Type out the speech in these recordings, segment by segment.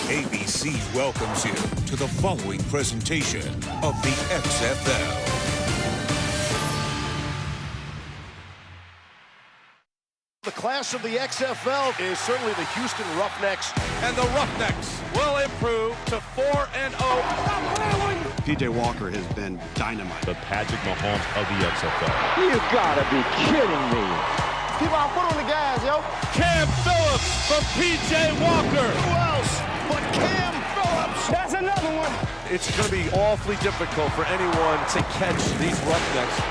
ABC welcomes you to the following presentation of the XFL. The class of the XFL is certainly the Houston Roughnecks. And the Roughnecks will improve to 4-0. P.J. Walker has been dynamite. The Patrick Mahomes of the XFL. You gotta be kidding me. Keep our foot on the gas, yo. Cam Phillips from P.J. Walker. Who else but Cam Phillips? That's another one. It's going to be awfully difficult for anyone to catch these Roughnecks.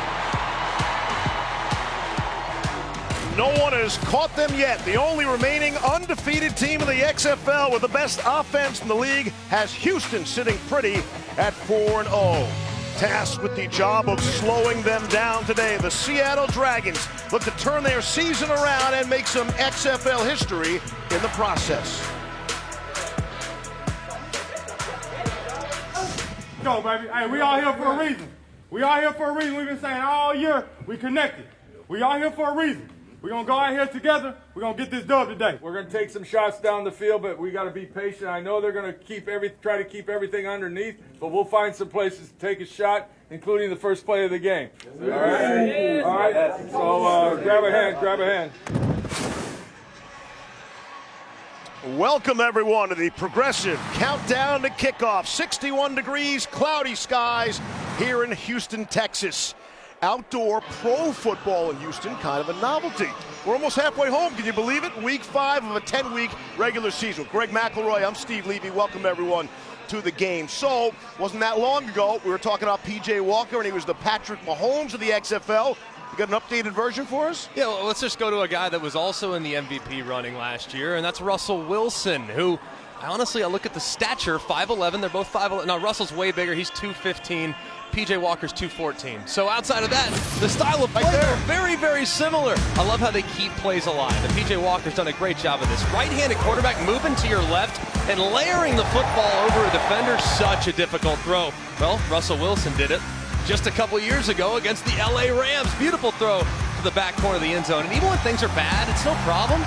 No one has caught them yet. The only remaining undefeated team in the XFL with the best offense in the league has Houston sitting pretty at 4-0. Tasked with the job of slowing them down today, the Seattle Dragons look to turn their season around and make some XFL history in the process. Go, baby. Hey, we all here for a reason. We all here for a reason. We've been saying all year we connected. We all here for a reason. We're going to go out here together. We're going to get this dub today. We're going to take some shots down the field, but we got to be patient. I know they're going to try to keep everything underneath, but we'll find some places to take a shot, including the first play of the game. All right? All right? So grab a hand. Welcome, everyone, to the progressive countdown to kickoff. 61 degrees, cloudy skies here in Houston, Texas. Outdoor pro football in Houston, kind of a novelty. We're almost halfway home, can you believe it? Week 5 of a 10-week regular season. Greg McElroy, I'm Steve Levy. Welcome, everyone, to the game. So, wasn't that long ago, we were talking about P.J. Walker, and he was the Patrick Mahomes of the XFL. You got an updated version for us? Yeah, well, let's just go to a guy that was also in the MVP running last year, and that's Russell Wilson, who, honestly, I look at the stature, 5'11", they're both 5'11". Now, Russell's way bigger, he's 215. P.J. Walker's 214. So outside of that, the style of play are very, very similar. I love how they keep plays alive. And P.J. Walker's done a great job of this. Right-handed quarterback moving to your left and layering the football over a defender, such a difficult throw. Well, Russell Wilson did it just a couple years ago against the L.A. Rams. Beautiful throw to the back corner of the end zone. And even when things are bad, it's no problem.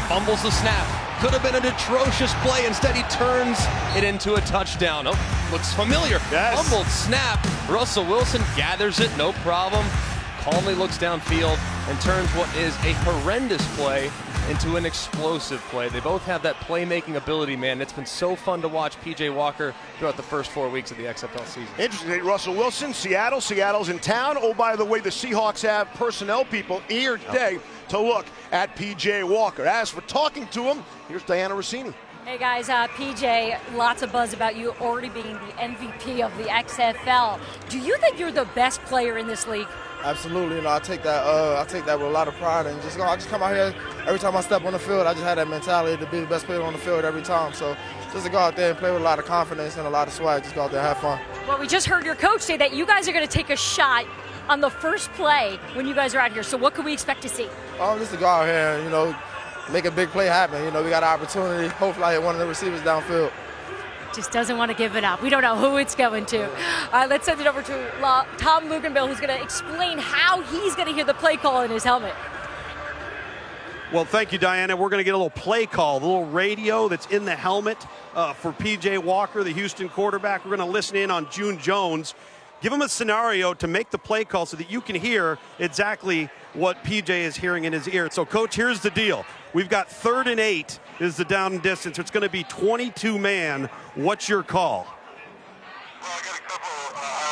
Fumbles the snap. Could have been an atrocious play. Instead, he turns it into a touchdown. Oh, looks familiar. Yes. Fumbled snap. Russell Wilson gathers it, no problem. Calmly looks downfield and turns what is a horrendous play into an explosive play. They both have that playmaking ability, man. It's been so fun to watch P.J. Walker throughout the first 4 weeks of the XFL season. Interesting. Russell Wilson, Seattle. Seattle's in town. Oh, by the way, the Seahawks have personnel people here today to look at P.J. Walker. As for talking to him, here's Diana Rossini. Hey guys, PJ, lots of buzz about you already being the MVP of the XFL. Do you think you're the best player in this league? Absolutely, I take that with a lot of pride, and I just come out here every time I step on the field. I just have that mentality to be the best player on the field every time. So just to go out there and play with a lot of confidence and a lot of swag, just go out there and have fun. Well, we just heard your coach say that you guys are going to take a shot on the first play when you guys are out here. So what can we expect to see? Just to go out here and make a big play happen. We got an opportunity. Hopefully, I hit one of the receivers downfield. Just doesn't want to give it up. We don't know who it's going to. All right, let's send it over to Tom Luganbill, who's going to explain how he's going to hear the play call in his helmet. Well, thank you, Diana. We're going to get a little play call, the little radio that's in the helmet for P.J. Walker, the Houston quarterback. We're going to listen in on June Jones. Give him a scenario to make the play call so that you can hear exactly what P.J. is hearing in his ear. So, Coach, here's the deal. We've got 3rd and 8 is the down and distance. It's going to be 22-man. What's your call? Well, I got a couple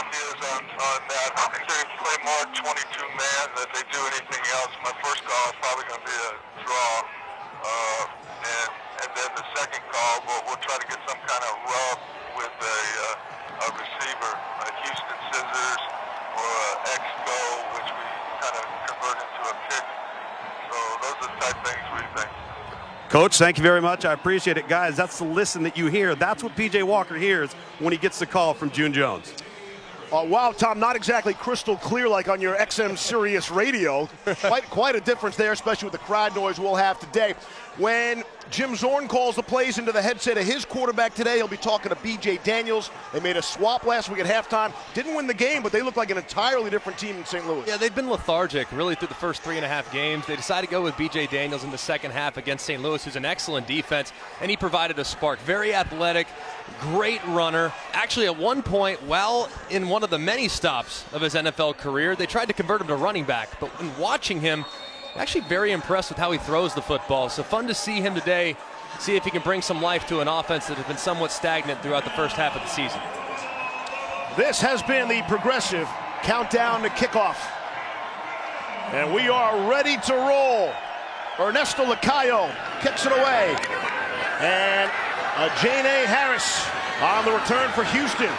ideas on that. If they play more 22-man than they do anything else, my first call is probably going to be a draw. And then the second call, we'll try to get some kind of rub with a receiver, a Houston scissors or a X-go, which we kind of convert into a pick. So those are the type of things we think. Coach, thank you very much. I appreciate it. Guys, that's the listen that you hear. That's what P.J. Walker hears when he gets the call from June Jones. Wow, Tom, not exactly crystal clear like on your XM Sirius radio. Quite a difference there, especially with the crowd noise we'll have today. When Jim Zorn calls the plays into the headset of his quarterback today, he'll be talking to B.J. Daniels. They made a swap last week at halftime. Didn't win the game, but they look like an entirely different team in St. Louis. Yeah, they've been lethargic really through the first 3.5 games. They decided to go with B.J. Daniels in the second half against St. Louis, who's an excellent defense, and he provided a spark. Very athletic, great runner. Actually, at one point, well, in one of the many stops of his NFL career, they tried to convert him to running back. But in watching him, actually very impressed with how he throws the football. So fun to see him today, see if he can bring some life to an offense that has been somewhat stagnant throughout the first half of the season. This has been the Progressive Countdown to Kickoff. And we are ready to roll. Ernesto Lacayo kicks it away. And Jane A. Harris on the return for Houston.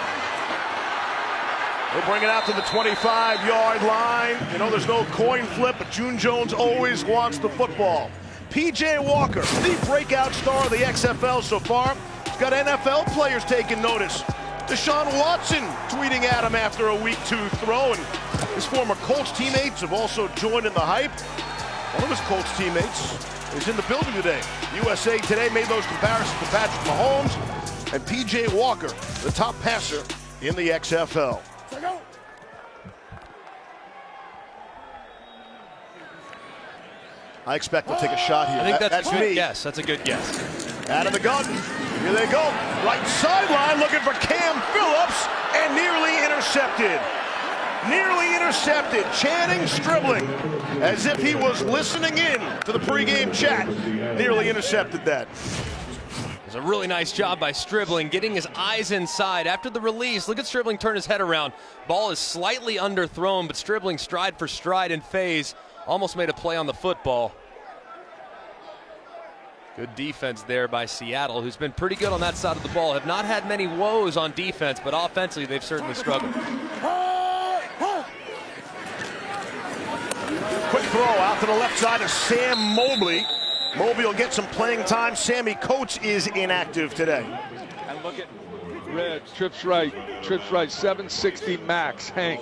We'll bring it out to the 25-yard line. You know, there's no coin flip, but June Jones always wants the football. P.J. Walker, the breakout star of the XFL so far. He's got NFL players taking notice. Deshaun Watson tweeting at him after a Week 2 throw, and his former Colts teammates have also joined in the hype. One of his Colts teammates is in the building today. USA Today made those comparisons to Patrick Mahomes and P.J. Walker, the top passer in the XFL. I expect they'll take a shot here. I think that's a good me. guess. That's a good guess. Out of the gun. Here they go. Right sideline looking for Cam Phillips and nearly intercepted. Nearly intercepted. Channing Stribling, as if he was listening in to the pregame chat. Nearly intercepted that. It was a really nice job by Stribling, getting his eyes inside. After the release, look at Stribling turn his head around. Ball is slightly underthrown, but Stribling stride for stride and phase. Almost made a play on the football. Good defense there by Seattle, who's been pretty good on that side of the ball. Have not had many woes on defense, but offensively they've certainly struggled. Quick throw out to the left side of Sam Mobley. Mobley will get some playing time. Sammy Coates is inactive today. And look at Red, trips right, 760 max, Hank.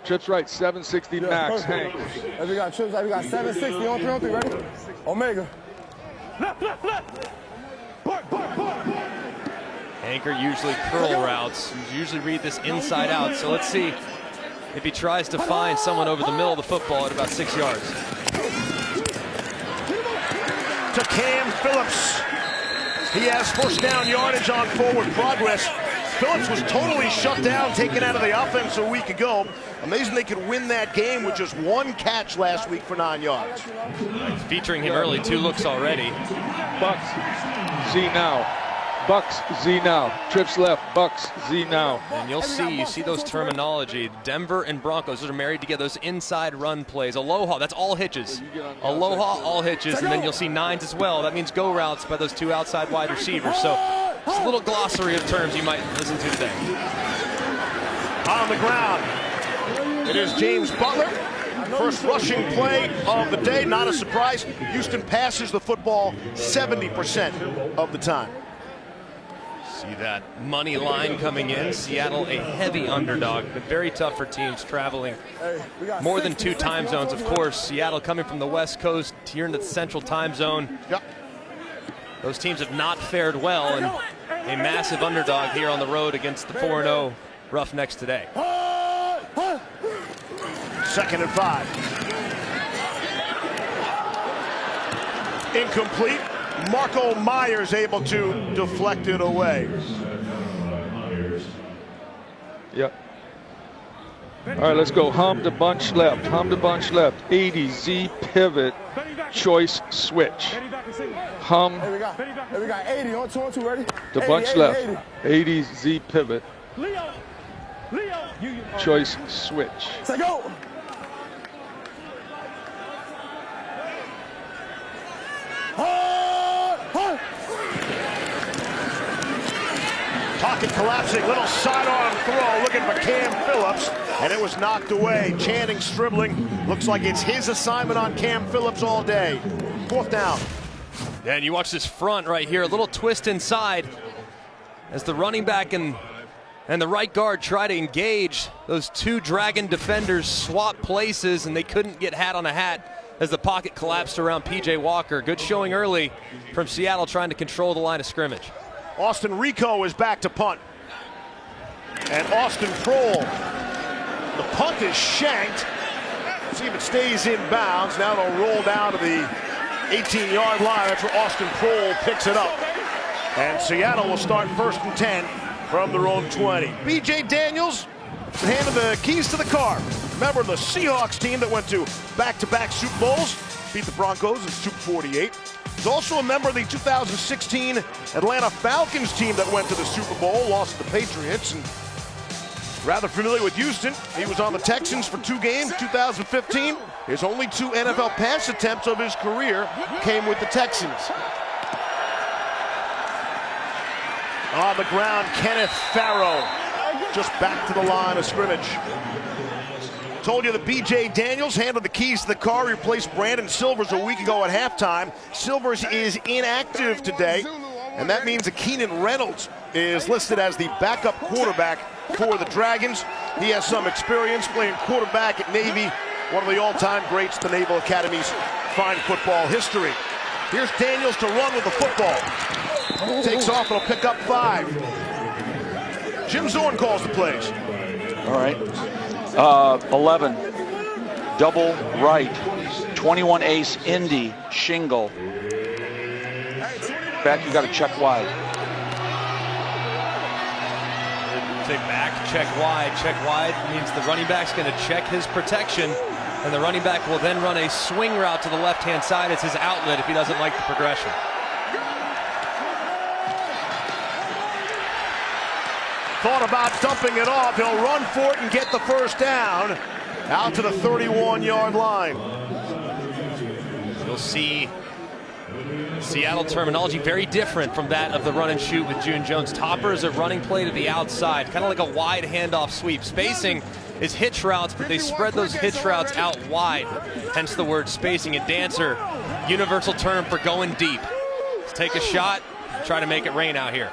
Trips right, 760 max, Hank. We got trips right, we got 760 on 3, ready? Omega. Anchor usually curl routes. You usually read this inside out, so let's see if he tries to find someone over the middle of the football at about 6 yards. To Cam Phillips. He has first down yardage on forward progress. Phillips was totally shut down, taken out of the offense a week ago. Amazing they could win that game with just one catch last week for 9 yards. Featuring him early, 2 looks already. Bucks, Z now. Bucks, Z now. Trips left, Bucks, Z now. And you see those terminology. Denver and Broncos, those are married together, those inside run plays. Aloha, that's all hitches. Aloha, all hitches, and then you'll see 9s as well. That means go routes by those 2 outside wide receivers. So it's a little glossary of terms you might listen to today. On the ground, it is James Butler. First rushing play of the day, not a surprise. Houston passes the football 70% of the time. See that money line coming in. Seattle, a heavy underdog, but very tough for teams traveling more than 2 time zones. Of course, Seattle coming from the West Coast here into the Central Time Zone. Yep. Those teams have not fared well, and a massive underdog here on the road against the 4-0 Roughnecks today. 2nd and 5. Incomplete. Marco Myers able to deflect it away. Yep. All right, let's go. Hum to bunch left. Hum to bunch left. 80 Z pivot. Choice switch. Hum. Hey, we got 80 on 2, ready? To bunch left. 80 Z pivot. Choice switch. Say go. Pocket collapsing, little sidearm throw, looking for Cam Phillips, and it was knocked away. Channing Stribling, looks like it's his assignment on Cam Phillips all day. 4th down. And you watch this front right here, a little twist inside as the running back and And the right guard tried to engage. Those two Dragon defenders swap places, and they couldn't get hat on a hat as the pocket collapsed around P.J. Walker. Good showing early from Seattle trying to control the line of scrimmage. Austin Rico is back to punt. And Austin Prohl. The punt is shanked. See if it stays in bounds. Now it'll roll down to the 18-yard line. That's where Austin Prohl picks it up. And Seattle will start 1st and 10 from their own 20. B.J. Daniels handed the keys to the car. Remember the Seahawks team that went to back-to-back Super Bowls, beat the Broncos in Super 48. He's also a member of the 2016 Atlanta Falcons team that went to the Super Bowl, lost to the Patriots, and rather familiar with Houston. He was on the Texans for 2 games, 2015. His only 2 NFL pass attempts of his career came with the Texans. On the ground, Kenneth Farrow, just back to the line of scrimmage. Told you that B.J. Daniels handled the keys to the car. He replaced Brandon Silvers a week ago at halftime. Silvers is inactive today, and that means that Keenan Reynolds is listed as the backup quarterback for the Dragons. He has some experience playing quarterback at Navy, one of the all-time greats in the Naval Academy's fine football history. Here's Daniels to run with the football. Takes off and will pick up 5. Jim Zorn calls the plays. All right. 11, double right, 21 ace, Indy, shingle. Back, you got to check wide. Take back, check wide. Check wide means the running back's going to check his protection, and the running back will then run a swing route to the left-hand side. It's his outlet if he doesn't like the progression. Thought about dumping it off. He'll run for it and get the first down. Out to the 31-yard line. You'll see Seattle terminology very different from that of the run and shoot with June Jones. Topper is a running play to the outside, kind of like a wide handoff sweep. Spacing is hitch routes, but they spread those hitch routes out wide, hence the word spacing. And Dancer, universal term for going deep. Let's take a shot, try to make it rain out here.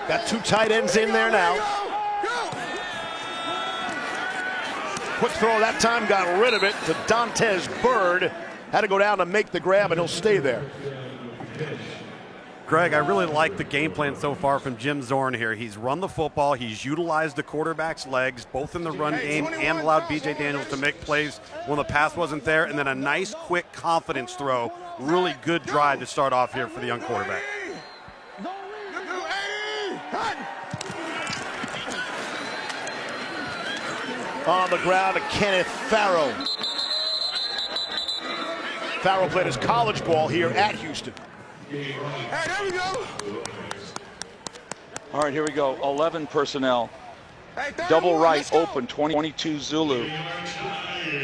Got 2 tight ends in there now. Quick throw that time, got rid of it to Dantes Bird. Had to go down to make the grab, and he'll stay there. Greg, I really like the game plan so far from Jim Zorn here. He's run the football. He's utilized the quarterback's legs, both in the run game and allowed B.J. Daniels to make plays when the pass wasn't there. And then a nice, quick confidence throw. Really good drive to start off here for the young quarterback. On the ground to Kenneth Farrow. Farrow played his college ball here at Houston. Hey, there we go. All right, here we go. 11 personnel. Double right, open, 22 Zulu.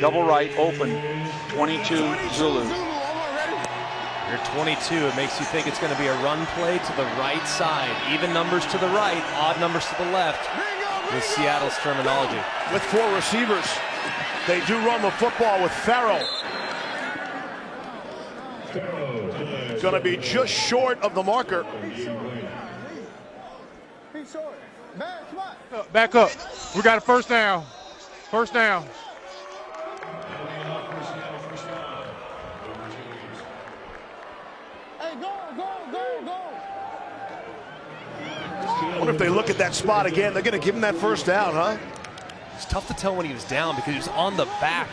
Double right, open, 22 Zulu. You're 22, it makes you think it's going to be a run play to the right side. Even numbers to the right, odd numbers to the left with Seattle's terminology. With 4 receivers, they do run the football with Farrow. Going to be just short of the marker. Back up. We got a first down. First down. I wonder if they look at that spot again. They're going to give him that first down, huh? It's tough to tell when he was down because he was on the back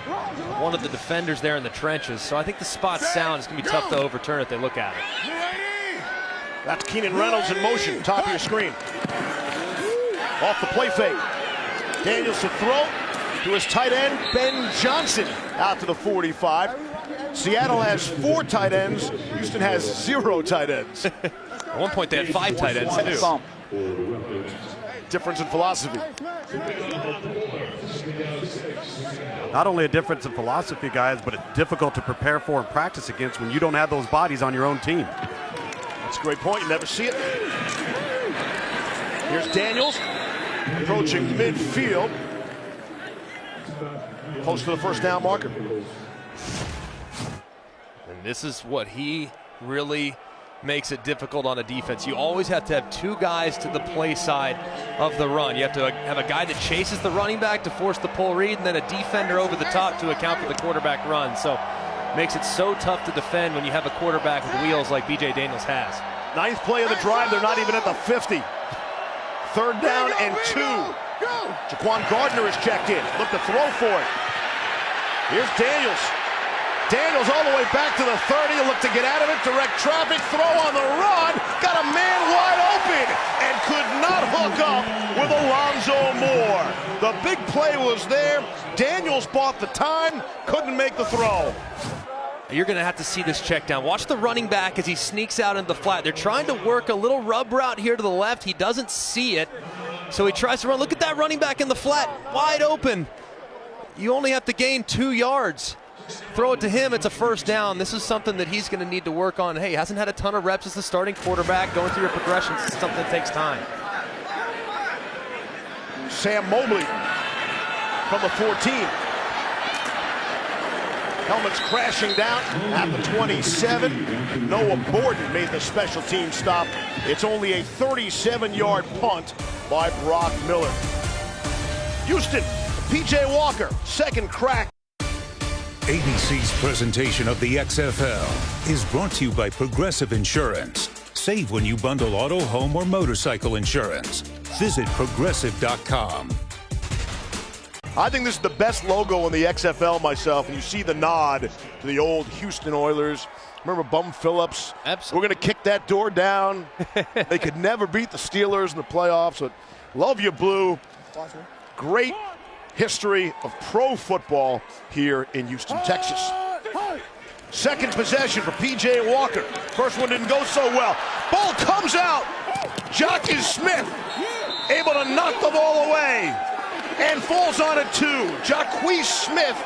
of one of the defenders there in the trenches. So I think the spot's sound. It's going to be tough to overturn if they look at it. That's Keenan Reynolds in motion, top of your screen. Off the play fake. Daniels to throw to his tight end, Ben Johnson, out to the 45. Seattle has 4 tight ends. Houston has 0 tight ends. At one point, they had 5 tight ends, too. Difference in philosophy. Not only a difference in philosophy, guys, but it's difficult to prepare for and practice against when you don't have those bodies on your own team. That's a great point. You never see it. Here's Daniels approaching midfield. Close to the first down marker. And this is what he really makes it difficult on a defense. You always have to have two guys to the play side of the run. You have to have a guy that chases the running back to force the pull read, and then a defender over the top to account for the quarterback run. So makes it so tough to defend when you have a quarterback with wheels like B.J. Daniels has. Ninth play of the drive, they're not even at the 50. Third down and 2. Jaquan Gardner is checked in. Look to throw for it. Here's Daniels. Daniels all the way back to the 30. Look to get out of it. Direct traffic. Throw on the run. Got a man wide open and could not hook up with Alonzo Moore. The big play was there. Daniels bought the time. Couldn't make the throw. You're going to have to see this check down. Watch the running back as he sneaks out into the flat. They're trying to work a little rub route here to the left. He doesn't see it, so he tries to run. Look at that running back in the flat, wide open. You only have to gain 2 yards. Throw it to him, it's a first down. This is something that he's going to need to work on. Hey, hasn't had a ton of reps as the starting quarterback. Going through your progressions is something that takes time. Sam Mobley from the 14. Helmets crashing down at the 27. Noah Borden made the special team stop. It's only a 37-yard punt by Brock Miller. Houston, P.J. Walker, second crack. ABC's presentation of the XFL is brought to you by Progressive Insurance. Save when you bundle auto, home, or motorcycle insurance. Visit Progressive.com. I think this is the best logo in the XFL myself, and you see the nod to the old Houston Oilers. Remember Bum Phillips? Absolutely. We're going to kick that door down. They could never beat the Steelers in the playoffs. But love you, Blue. Great history of pro football here in Houston, Texas. Second possession for P.J. Walker. First one didn't go so well. Ball comes out. Jockey Smith able to knock the ball away and falls on it too. Jacquez Smith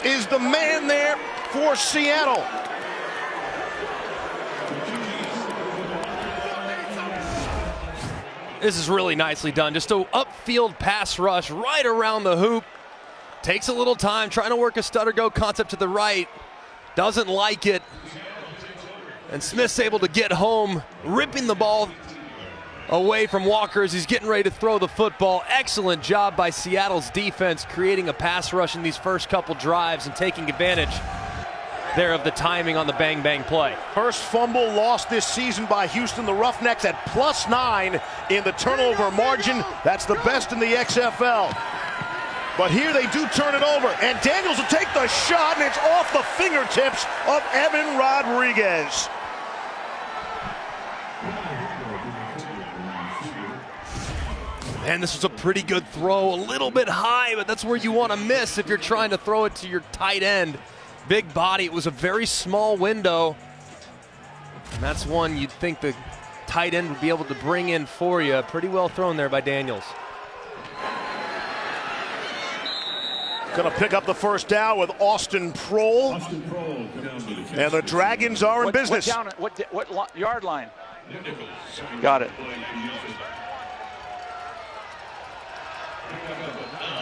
is the man there for Seattle. This is really nicely done. Just an upfield pass rush right around the hoop. Takes a little time, trying to work a stutter go concept to the right. Doesn't like it. And Smith's able to get home, ripping the ball away from Walker as he's getting ready to throw the football. Excellent job by Seattle's defense creating a pass rush in these first couple drives and taking advantage there of the timing on the bang-bang play. First fumble lost this season by Houston. The Roughnecks at +9 in the turnover margin. That's the best in the XFL. But here they do turn it over, and Daniels will take the shot, and it's off the fingertips of Evan Rodriguez. And this was a pretty good throw, a little bit high, but that's where you want to miss if you're trying to throw it to your tight end. Big body, it was a very small window. And that's one you'd think the tight end would be able to bring in for you. Pretty well thrown there by Daniels. Going to pick up the first down with Austin Prohl. And the Dragons are in business. What yard line? Got it.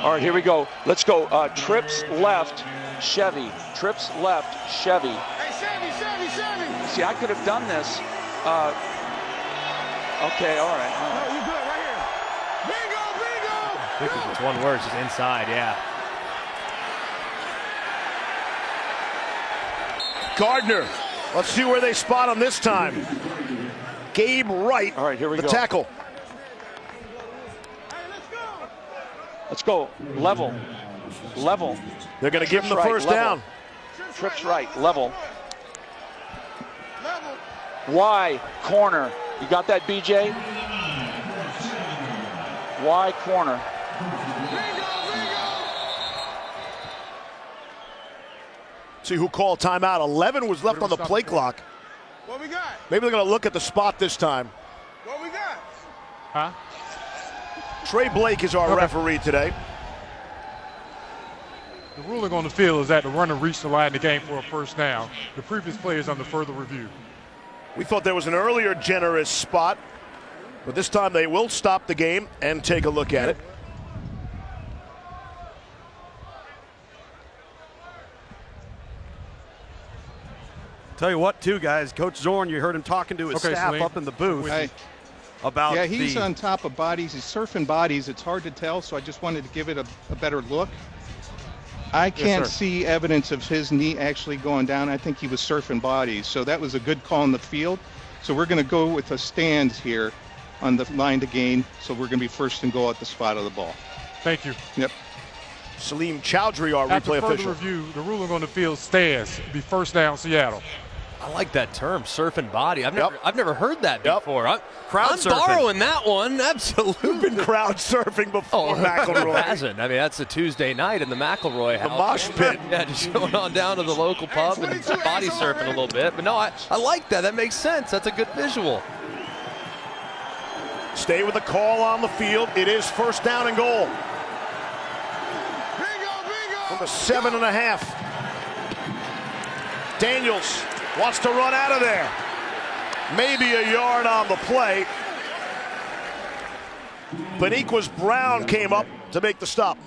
All right, here we go. Let's go. Trips left, Chevy. Trips left, Chevy. Hey, Chevy. See, I could have done this. Okay, all right. No, you good right here. Bingo. I think it's one word, just inside, yeah. Gardner. Let's see where they spot him this time. Gabe Wright, all right, here we the go. tackle. Let's go. Level. They're going to give him the first down. Trips right. Level. Y corner. You got that, BJ? Y corner. See who called timeout. 11 was left on the play clock. What we got? Maybe they're going to look at the spot this time. What we got? Huh? Trey Blake is our referee today. The ruling on the field is that the runner reached the line of the game for a first down. The previous play is under further review. We thought there was an earlier generous spot, but this time they will stop the game and take a look at it. Tell you what, too, guys, Coach Zorn, you heard him talking to his staff Salim. up in the booth Hey. about Yeah, he's on top of bodies. He's surfing bodies. It's hard to tell, so I just wanted to give it a better look. I can't see evidence of his knee actually going down. I think he was surfing bodies, so that was a good call in the field. So we're going to go with a stand here on the line to gain, so we're going to be first and goal at the spot of the ball. Thank you. Yep. Salim Chowdhury, our After replay further official. review, the ruling on the field stands. Be first down, Seattle. I like that term, surfing body. I've never heard that before. I'm surfing. borrowing that one, absolutely. You've been crowd surfing before, Who McElroy. hasn't? I mean, that's a Tuesday night in the McElroy house. mosh pit. Yeah, just going on down to the local pub and body surfing a little bit. But no, I like that. That makes sense. That's a good visual. Stay with the call on the field. It is first down and goal. From the 7.5. Daniels wants to run out of there. Maybe a yard on the play. Beniquez Brown came up to make the stop.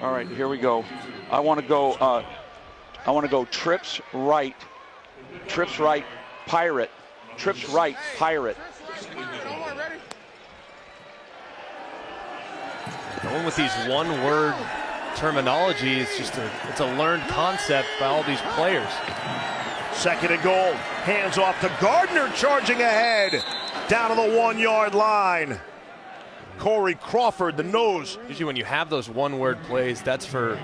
All right, here we go. I want to go trips right, pirate, trips right, pirate. Going with these one-word terminology, it's a learned concept by all these players. Second and goal. Hands off to Gardner, charging ahead. Down to the 1 yard line. Corey Crawford, the nose. Usually when you have those one-word plays, that's for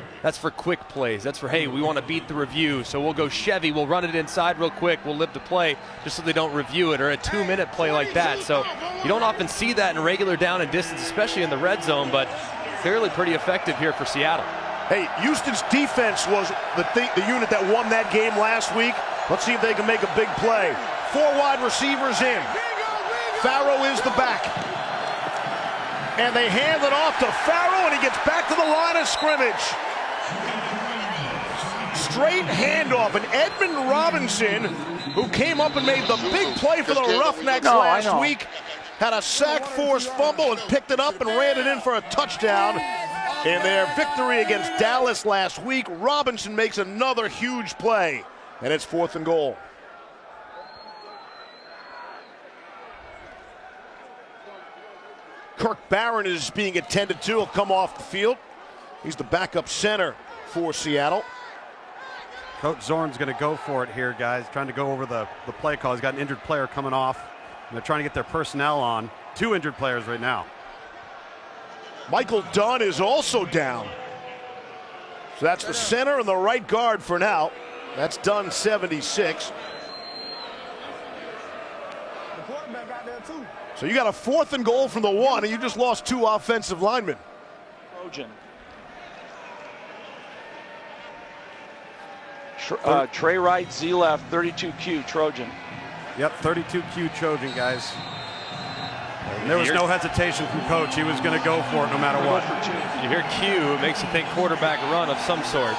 quick plays. That's for, hey, we want to beat the review, so we'll go Chevy, we'll run it inside real quick, we'll live the play just so they don't review it, or a 2-minute play like that. So you don't often see that in regular down and distance, especially in the red zone, but clearly pretty effective here for Seattle. Hey, Houston's defense was the unit that won that game last week. Let's see if they can make a big play. 4 wide receivers in. Farrow is the back. And they hand it off to Farrow, and he gets back to the line of scrimmage. Straight handoff, and Edmund Robinson, who came up and made the big play for the Roughnecks last week, had a sack, forced fumble, and picked it up and ran it in for a touchdown. In their victory against Dallas last week, Robinson makes another huge play, and it's 4th and goal. Kirk Barron is being attended to. He'll come off the field. He's the backup center for Seattle. Coach Zorn's going to go for it here, guys. Trying to go over the play call. He's got an injured player coming off. And they're trying to get their personnel on. 2 injured players right now. Michael Dunn is also down. So that's the center and the right guard for now. That's Dunn, 76. So you got a 4th and goal from the 1, and you just lost 2 offensive linemen. Trojan. Trey right, Z left, 32Q Trojan. Yep, 32Q Trojan, guys. And there was no hesitation from Coach. He was going to go for it no matter what. You hear Q, it makes you think quarterback run of some sort.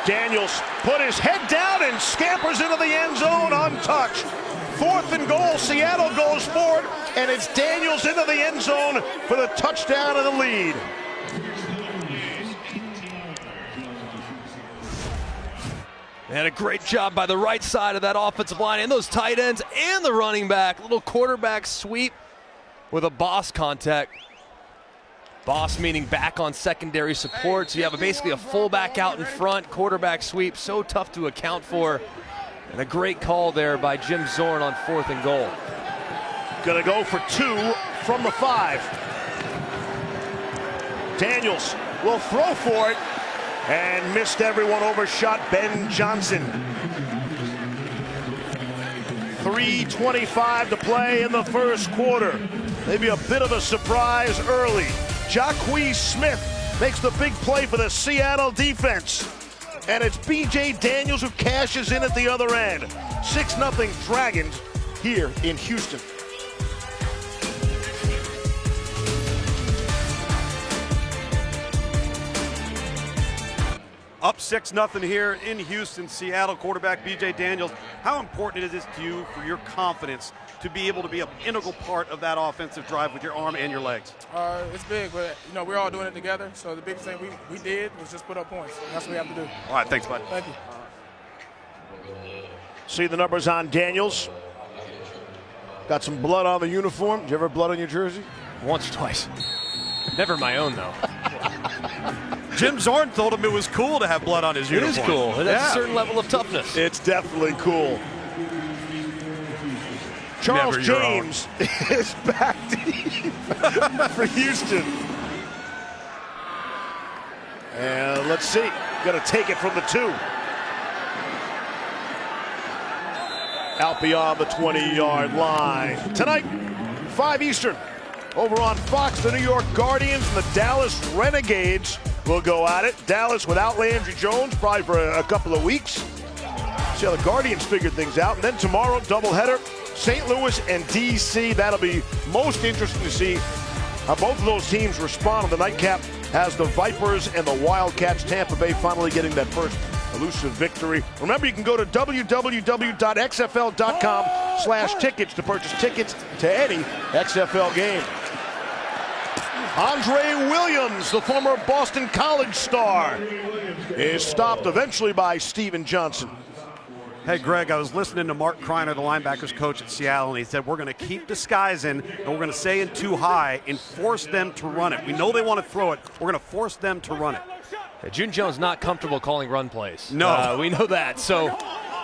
Daniels put his head down and scampers into the end zone untouched. 4th and goal, Seattle goes for it, and it's Daniels into the end zone for the touchdown and the lead. And a great job by the right side of that offensive line and those tight ends and the running back. Little quarterback sweep with a boss contact. Boss meaning back on secondary support. So you have basically a fullback out in front, quarterback sweep. So tough to account for. And a great call there by Jim Zorn on 4th and goal. Gonna go for 2 from the 5. Daniels will throw for it. And missed everyone, overshot Ben Johnson. 3:25 to play in the first quarter. Maybe a bit of a surprise early. Jacquez Smith makes the big play for the Seattle defense. And it's B.J. Daniels who cashes in at the other end. 6-0 Dragons here in Houston. Up 6-0 here in Houston. Seattle quarterback B.J. Daniels. How important is this to you for your confidence to be able to be an integral part of that offensive drive with your arm and your legs? It's big, but we're all doing it together. So the biggest thing we did was just put up points. That's what we have to do. All right, thanks, bud. Thank you. See the numbers on Daniels. Got some blood on the uniform. Did you ever have blood on your jersey? Once or twice. Never my own, though. Jim Zorn told him it was cool to have blood on his uniform. It is cool. It has a certain level of toughness. It's definitely cool. Charles James is back deep for Houston. And let's see. Going to take it from the 2. Out beyond the 20-yard line. Tonight, 5 Eastern. Over on Fox, the New York Guardians and the Dallas Renegades will go at it. Dallas without Landry Jones, probably for a couple of weeks. See how the Guardians figured things out. And then tomorrow, doubleheader, St. Louis and D.C. That'll be most interesting to see how both of those teams respond. The nightcap has the Vipers and the Wildcats. Tampa Bay finally getting that first elusive victory. Remember, you can go to www.xfl.com/tickets to purchase tickets to any XFL game. Andre Williams, the former Boston College star, is stopped eventually by Steven Johnson. Hey, Greg, I was listening to Mark Kreiner, the linebackers coach at Seattle, and he said, we're going to keep disguising, and we're going to stay in too high and force them to run it. We know they want to throw it. We're going to force them to run it. June Jones not comfortable calling run plays. No. We know that. So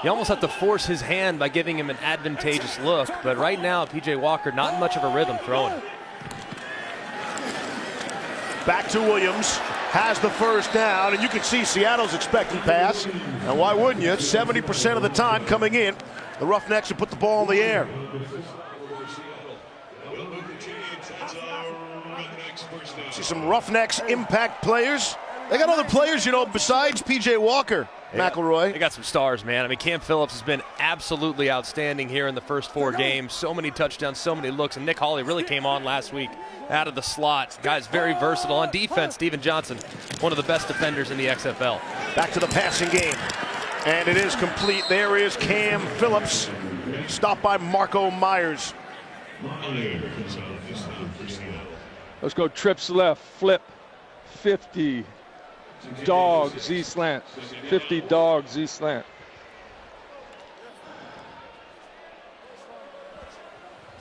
you almost have to force his hand by giving him an advantageous look. But right now, P.J. Walker not in much of a rhythm throwing. Back to Williams, has the first down, and you can see Seattle's expecting pass. And why wouldn't you? 70% of the time coming in, the Roughnecks have put the ball in the air. See some Roughnecks impact players. They got other players, besides P.J. Walker, McElroy. They got some stars, man. I mean, Cam Phillips has been absolutely outstanding here in the first 4 games. So many touchdowns, so many looks, and Nick Hawley really came on last week out of the slot. Guy's very versatile. On defense, Steven Johnson, one of the best defenders in the XFL. Back to the passing game, and it is complete. There is Cam Phillips, stopped by Marco Myers. Let's go trips left, flip, 50. Dog, Z slant. 50 dog, Z slant.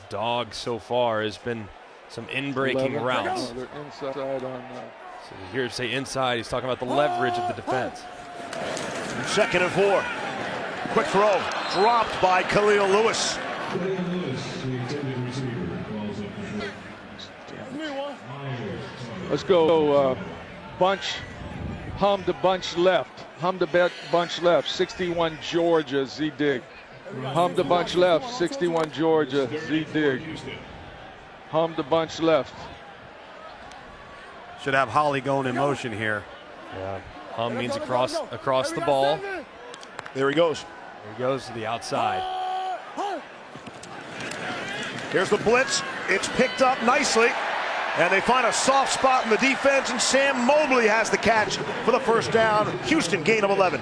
Dog so far has been some in-breaking routes. They're inside on So you hear him say inside. He's talking about the leverage of the defense. 2nd and 4. Quick throw, dropped by Khalil Lewis. Let's go bunch. Hum to bunch left. Hum to bunch left. 61 Georgia, Z dig. Hum to bunch left. 61 Georgia, Z dig. Hum to bunch left. Should have Holly going in motion here. Yeah. Hum means across the ball. There he goes. There he goes to the outside. Here's the blitz. It's picked up nicely. And they find a soft spot in the defense, and Sam Mobley has the catch for the first down. Houston, gain of 11.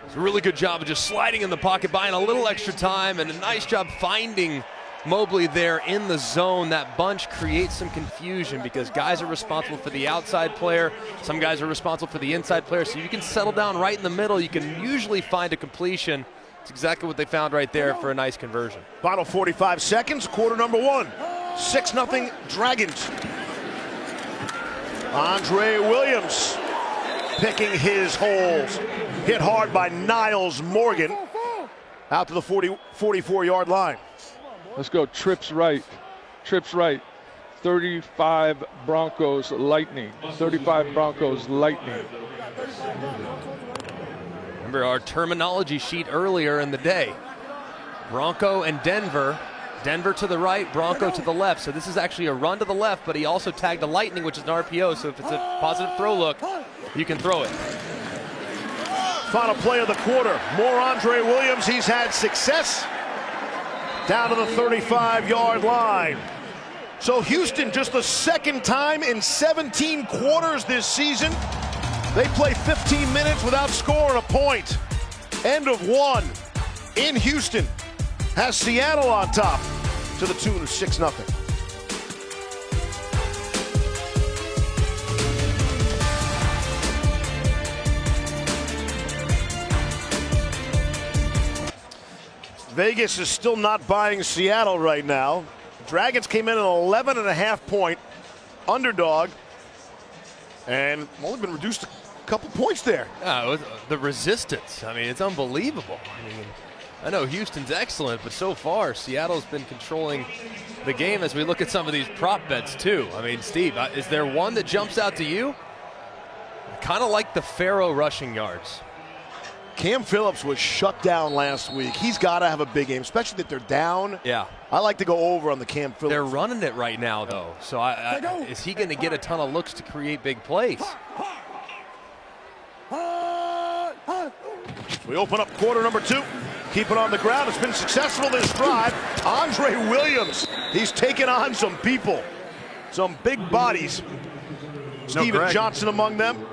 It's a really good job of just sliding in the pocket, buying a little extra time, and a nice job finding Mobley there in the zone. That bunch creates some confusion because guys are responsible for the outside player. Some guys are responsible for the inside player. So you can settle down right in the middle. You can usually find a completion. It's exactly what they found right there for a nice conversion. Final 45 seconds, quarter number 1. 6-0 Dragons. Andre Williams picking his holes. Hit hard by Niles Morgan out to the 44-yard line. Let's go trips right. Trips right. 35 Broncos Lightning. 35 Broncos Lightning. Remember our terminology sheet earlier in the day. Bronco and Denver. Denver to the right, Bronco to the left. So this is actually a run to the left, but he also tagged a Lightning, which is an RPO. So if it's a positive throw look, you can throw it. Final play of the quarter. More Andre Williams. He's had success down to the 35-yard line. So Houston, just the second time in 17 quarters this season, They play 15 minutes without scoring a point. End of one in Houston. Has Seattle on top to the tune of 6-0. Vegas is still not buying Seattle right now. Dragons came in an 11.5-point underdog and only been reduced a couple points there. The resistance, I mean, it's unbelievable. I know Houston's excellent, but so far Seattle's been controlling the game as we look at some of these prop bets too. I mean, Steve, is there one that jumps out to you? Kind of like the Pharaoh rushing yards. Cam Phillips was shut down last week. He's got to have a big game, especially that they're down. Yeah. I like to go over on the Cam Phillips. They're running it right now, though. So is he going to get a ton of looks to create big plays? We open up quarter number 2. Keep it on the ground. It's been successful this drive. Andre Williams. He's taken on some people. Some big bodies. Steven Johnson among them.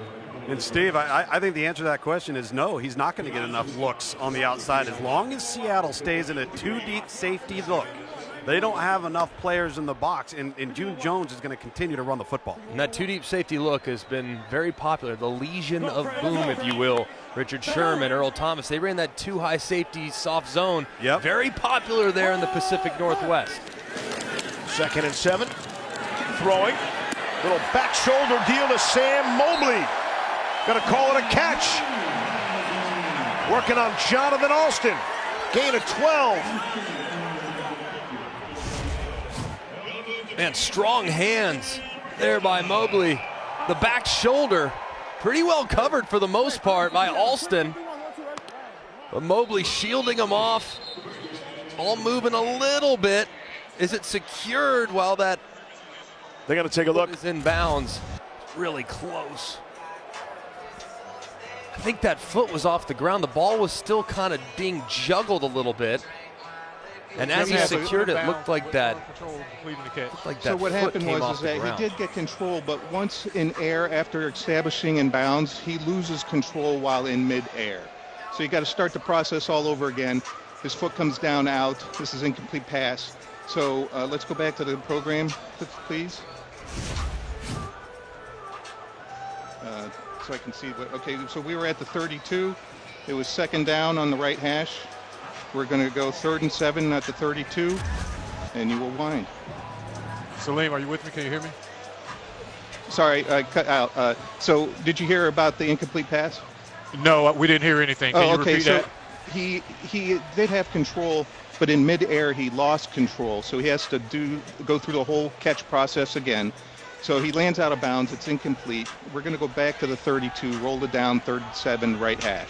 And Steve, I think the answer to that question is no. He's not going to get enough looks on the outside as long as Seattle stays in a 2-deep safety look. They don't have enough players in the box, and June Jones is going to continue to run the football. And that 2-deep safety look has been very popular. The Legion of Boom, if you will. Richard Sherman, Earl Thomas, they ran that 2-high safety soft zone. Yep. Very popular there in the Pacific Northwest. 2nd and 7. Throwing. Little back shoulder deal to Sam Mobley. Gonna call it a catch. Working on Jonathan Alston. Gain of 12. Man, strong hands there by Mobley. The back shoulder pretty well covered for the most part by Alston. But Mobley shielding him off. All moving a little bit. Is it secured while that They got to take a look. Is in bounds. Really close. I think that foot was off the ground. The ball was still kind of being juggled a little bit. And as he secured it, looked like that. So what happened was that he did get control, but once in air, after establishing in bounds, he loses control while in mid-air. So you got to start the process all over again. His foot comes down out. This is incomplete pass. So let's go back to the program, please. So I can see what. Okay, so we were at the 32. It was 2nd down on the right hash. We're going to go 3rd and 7 at the 32, and you will wind. Salim, are you with me? Can you hear me? Sorry, I cut out. So did you hear about the incomplete pass? No, we didn't hear anything. Can you repeat that? He did have control, but in midair he lost control, so he has to go through the whole catch process again. So he lands out of bounds. It's incomplete. We're going to go back to the 32, roll it down, 3rd and 7, right hash.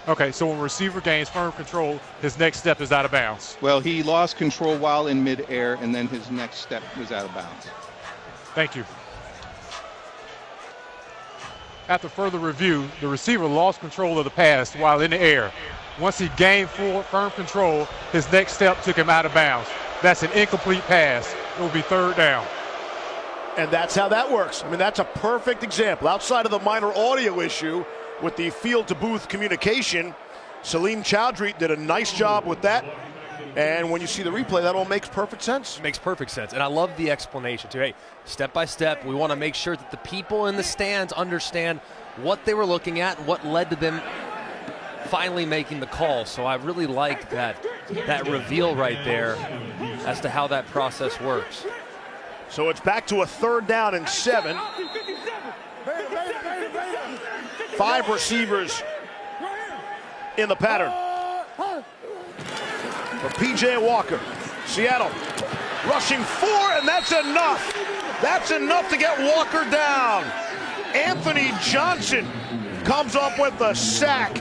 Okay, so when receiver gains firm control, his next step is out of bounds. Well, he lost control while in midair, and then his next step was out of bounds. Thank you. After further review, the receiver lost control of the pass while in the air. Once he gained firm control, his next step took him out of bounds. That's an incomplete pass. It will be 3rd down. And that's how that works. I mean, that's a perfect example. Outside of the minor audio issue with the field-to-booth communication, Salim Chowdhury did a nice job with that. And when you see the replay, that all makes perfect sense. It makes perfect sense. And I love the explanation, too. Hey, step by step, we want to make sure that the people in the stands understand what they were looking at, what led to them finally making the call. So I really like that reveal right there as to how that process works. So it's back to a 3rd down and 7. 5 receivers in the pattern. For P.J. Walker, Seattle rushing 4, and that's enough. That's enough to get Walker down. Anthony Johnson comes up with a sack,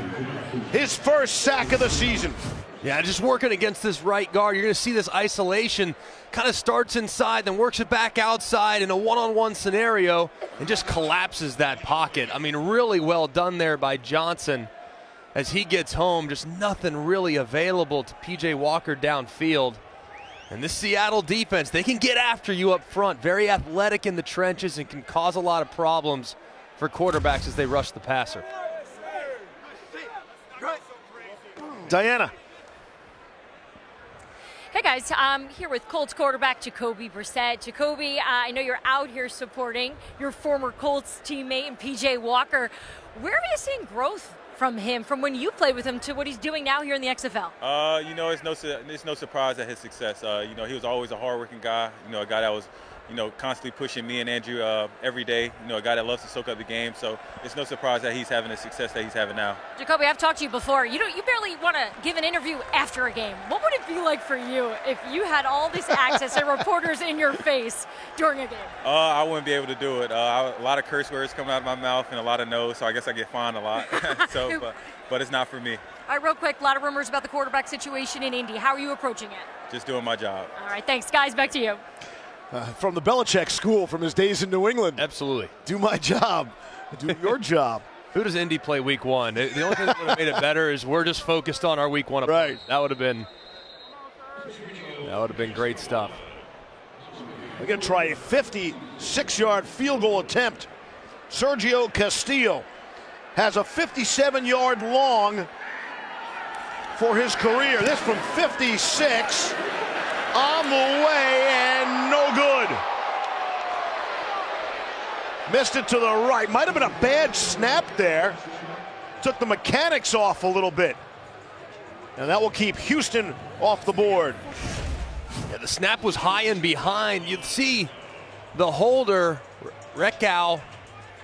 his first sack of the season. Yeah, just working against this right guard. You're going to see this isolation kind of starts inside, then works it back outside in a one-on-one scenario and just collapses that pocket. I mean, really well done there by Johnson. As he gets home, just nothing really available to P.J. Walker downfield. And this Seattle defense, they can get after you up front. Very athletic in the trenches and can cause a lot of problems for quarterbacks as they rush the passer. Diana. Hey guys, I'm here with Colts quarterback Jacoby Brissett. Jacoby, I know you're out here supporting your former Colts teammate and PJ Walker. Where are you seeing growth from him, from when you played with him to what he's doing now here in the XFL? It's no surprise at his success. He was always a hardworking guy. A guy that was, constantly pushing me and Andrew every day. A guy that loves to soak up the game. So it's no surprise that he's having the success that he's having now. Jacoby, I've talked to you before. You barely want to give an interview after a game. What would it be like for you if you had all this access and reporters in your face during a game? I wouldn't be able to do it. A lot of curse words come out of my mouth and a lot of no's. So I guess I get fined a lot. But it's not for me. All right, real quick, a lot of rumors about the quarterback situation in Indy. How are you approaching it? Just doing my job. All right, thanks, guys. Back to you. From the Belichick school from his days in New England. Absolutely. Do my job. Do your job. Who does Indy play week 1? The only thing that would have made it better is we're just focused on our week 1 opponent. Right. That would have been great stuff. We're going to try a 56-yard field goal attempt. Sergio Castillo has a 57-yard long for his career. This from 56. On the way and no good. Missed it to the right. Might have been a bad snap there. Took the mechanics off a little bit. And that will keep Houston off the board. Yeah, the snap was high and behind. You'd see the holder, Reckow,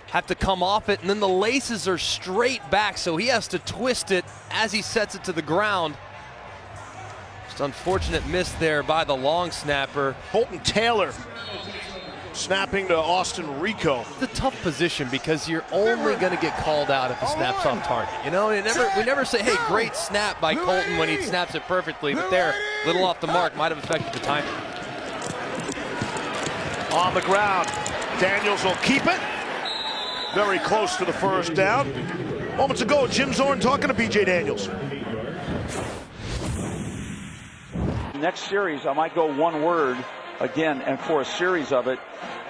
have to come off it, and then the laces are straight back, so he has to twist it as he sets it to the ground. Just unfortunate miss there by the long snapper. Holton Taylor snapping to Austin Rico. It's a tough position because you're only going to get called out if the snap's off target. We never say, hey, great snap by Colton when he snaps it perfectly, but there, little off the mark, might have affected the timing. On the ground, Daniels will keep it. Very close to the first down. Moments ago, Jim Zorn talking to B.J. Daniels. Next series, I might go one word again, and for a series of it,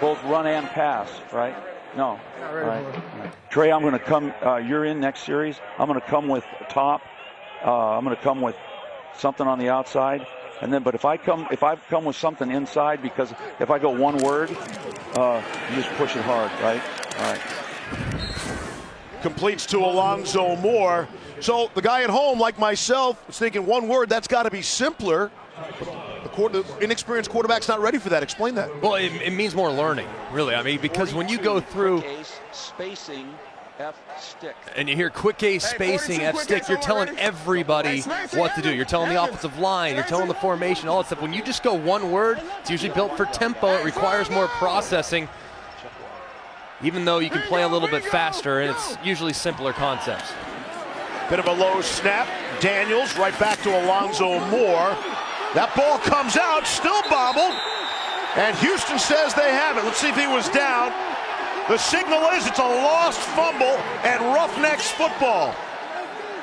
both run and pass, right? No. All right. Trey, I'm going to come. You're in next series. I'm going to come with top. I'm going to come with something on the outside, and then. But if I come with something inside, because if I go one word, you just push it hard, right? All right. Completes to Alonzo Moore. So the guy at home, like myself, is thinking one word. That's got to be simpler. The inexperienced quarterback's not ready for that. Explain that. Well, it means more learning, really. I mean, because when you go through spacing, F stick, and you hear quick case spacing, F stick, you're telling everybody what to do. You're telling the offensive line, you're telling the formation, all that stuff. When you just go one word, it's usually built for tempo. It requires more processing, even though you can play a little bit faster, and it's usually simpler concepts. Bit of a low snap. Daniels right back to Alonzo Moore. That ball comes out, still bobbled, and Houston says they have it. Let's see if he was down. The signal is it's a lost fumble and Roughnecks football.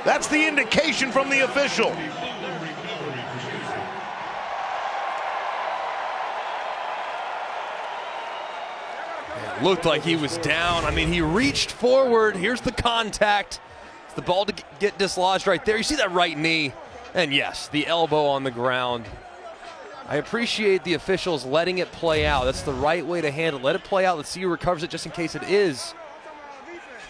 That's the indication from the official. It looked like he was down. I mean, he reached forward. Here's the contact. It's the ball to get dislodged right there. You see that right knee. And yes, the elbow on the ground. I appreciate the officials letting it play out. That's the right way to handle it. Let it play out. Let's see who recovers it just in case it is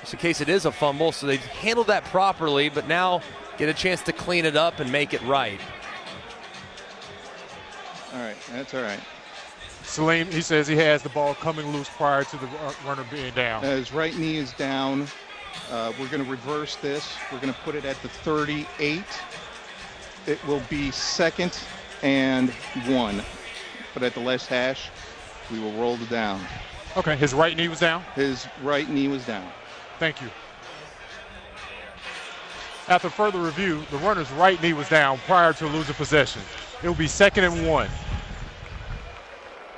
a fumble. So they handled that properly, but now get a chance to clean it up and make it right. All right, that's all right. Salim, he says he has the ball coming loose prior to the runner being down. His right knee is down. We're going to reverse this. We're going to put it at the 38. It will be 2nd and 1. But at the last hash, we will roll it down. Okay, his right knee was down? His right knee was down. Thank you. After further review, the runner's right knee was down prior to losing possession. It will be 2nd and 1.